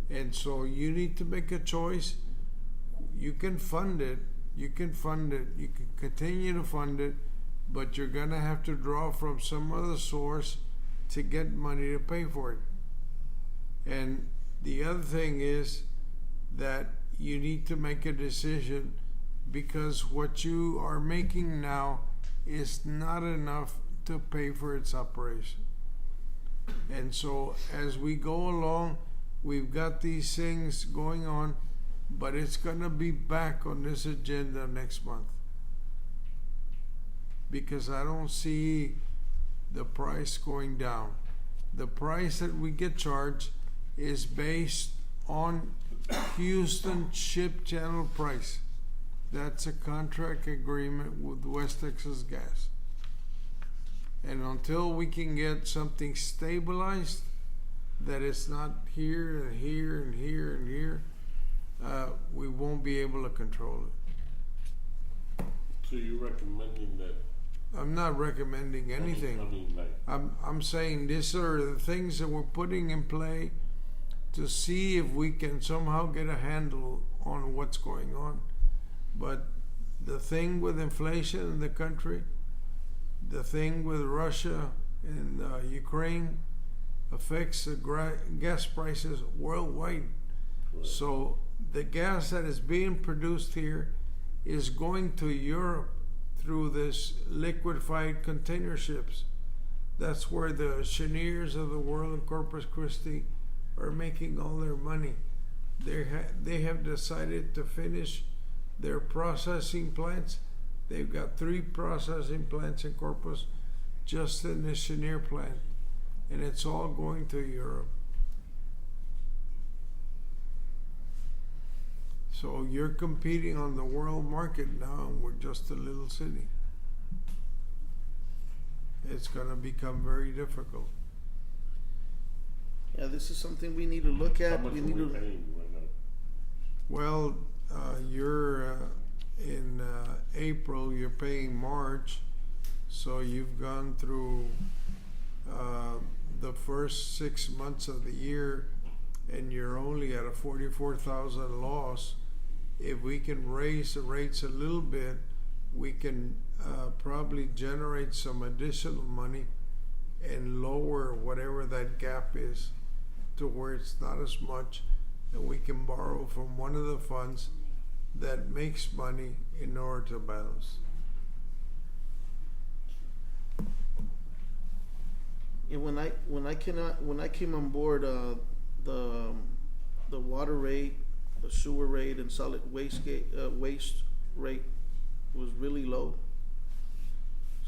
And so you need to make a choice. You can fund it, you can continue to fund it, but you're gonna have to draw from some other source to get money to pay for it. And the other thing is that you need to make a decision, because what you are making now is not enough to pay for its operation. And so as we go along, we've got these things going on, but it's gonna be back on this agenda next month, because I don't see the price going down. The price that we get charged is based on Houston Ship Channel price. That's a contract agreement with West Texas Gas. And until we can get something stabilized, that it's not here and here and here and here, we won't be able to control it. So you're recommending that? I'm not recommending anything. I mean, like, I'm saying these are the things that we're putting in play to see if we can somehow get a handle on what's going on. But the thing with inflation in the country, the thing with Russia and Ukraine affects the gas prices worldwide. Right. So the gas that is being produced here is going to Europe through this liquefied container ships. That's where the Cheniers of the world in Corpus Christi are making all their money. They have decided to finish their processing plants. They've got 3 processing plants in Corpus, just in the Chenier plant, and it's all going to Europe. So you're competing on the world market now, and we're just a little city. It's going to become very difficult. Yeah, this is something we need to look at. how much We are need we to. paying right now? Well, you're in April, you're paying March, so you've gone through the first 6 months of the year, and you're only at a 44,000 loss. If we can raise the rates a little bit, we can probably generate some additional money and lower whatever that gap is to where it's not as much, and we can borrow from one of the funds that makes money in order to balance. Yeah, when I came on board, the water rate, the sewer rate, and solid waste waste rate was really low.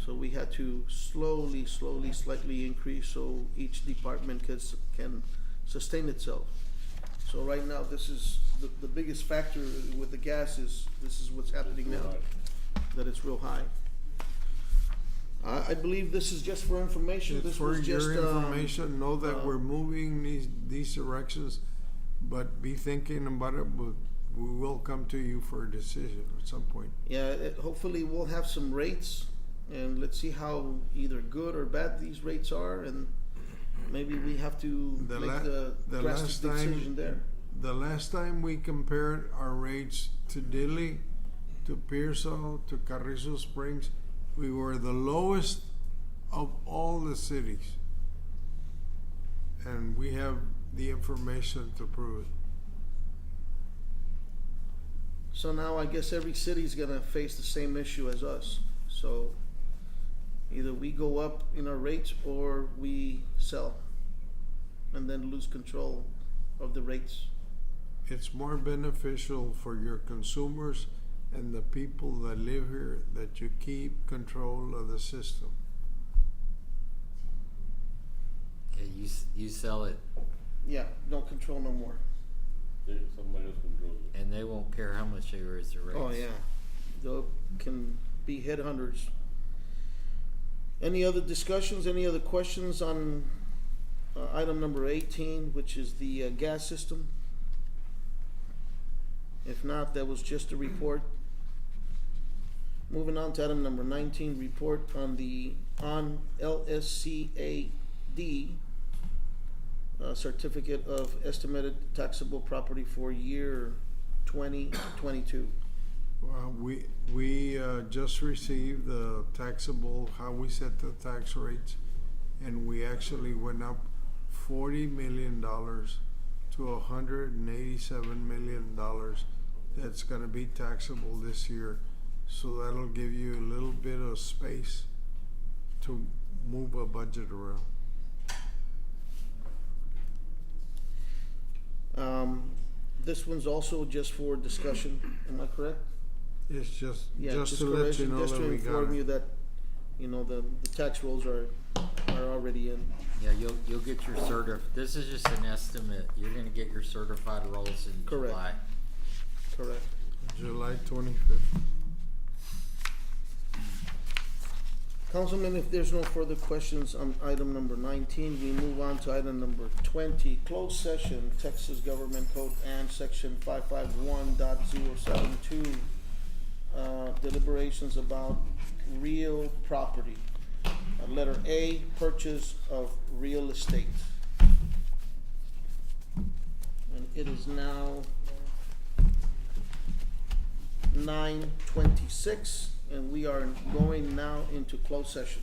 So we had to slowly, slightly increase so each department can sustain itself. So right now, this is the biggest factor with the gas is this is what's happening now, that it's real high. I believe this is just for information. It's This for was just your information. Know that we're moving these directions, but be thinking about it. But we will come to you for a decision at some point. Yeah, hopefully we'll have some rates, and let's see how either good or bad these rates are, and maybe we have to make the drastic decision there. The last time we compared our rates to Dilley, to Pearsall, to Carrizo Springs, we were the lowest of all the cities, and we have the information to prove it. So now I guess every city's gonna face the same issue as us. So either we go up in our rates or we sell and then lose control of the rates. It's more beneficial for your consumers and the people that live here that you keep control of the system. Yeah, you sell it, Yeah, no control no more. Somebody else controls it. and they won't care how much they raise the rates. Oh yeah, they can be headhunters. Any other discussions? Any other questions on item number 18, which is the gas system? If not, that was just a report. Moving on to item number 19, report on LSCAD certificate of estimated taxable property for year 2022. We just received the taxable, how we set the tax rates, and we actually went up $40 million to $187 million that's going to be taxable this year. So that'll give you a little bit of space to move a budget around. This one's also just for discussion, am I correct? It's just Yeah, to let you know just that to we got inform it. you that, you know, the tax rolls are already in. Yeah, you'll get your this is just an estimate. You're gonna get your certified rolls in Correct. July. Correct. July 25th. Councilman, if there's no further questions on item number 19, we move on to item number 20, closed session, Texas Government Code and Section 551.072. deliberations about real property. Letter A, purchase of real estate. And it is now 9:26, and we are going now into closed session.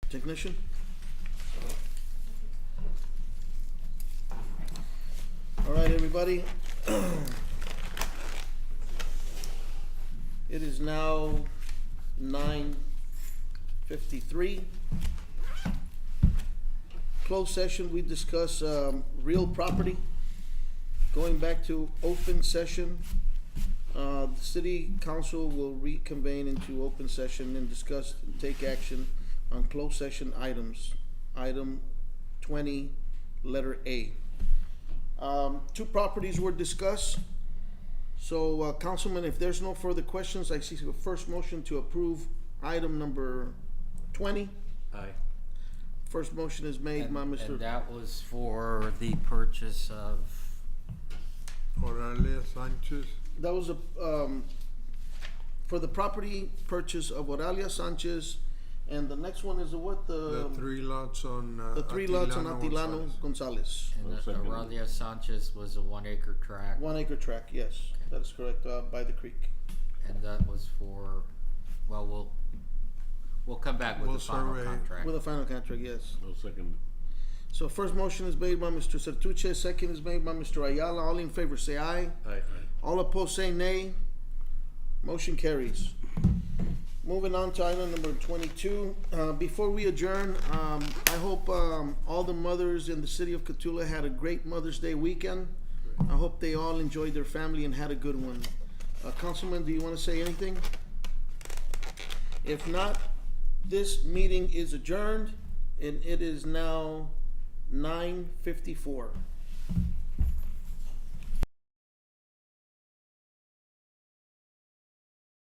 Technician? All right, everybody. It is now 9:53. Closed session, we discuss real property. Going back to open session, the city council will reconvene into open session and discuss and take action on closed session items. Item 20, letter A. Two properties were discussed. So, Councilman, if there's no further questions, I see the first motion to approve item number 20. Aye. First motion is made by Mr. And that was for the purchase of, Oralia Sanchez. That was for the property purchase of Oralia Sanchez, and the next one is what The 3 lots on, the 3 lots on Atilano Atilano Gonzalez. and the Aurelia Sanchez was a 1 acre tract. 1 acre tract, yes, that is correct, by the creek. And that was for, well, we'll come back with We'll the final survey. contract. With a final contract, yes. No second. So first motion is made by Mr. Sertuche, second is made by Mr. Ayala. All in favor say aye. Aye. All opposed say nay. Motion carries. Moving on to item number 22. Before we adjourn, I hope all the mothers in the city of Cotulla had a great Mother's Day weekend. I hope they all enjoyed their family and had a good one. Councilman, do you want to say anything? If not, this meeting is adjourned, and it is now 9:54.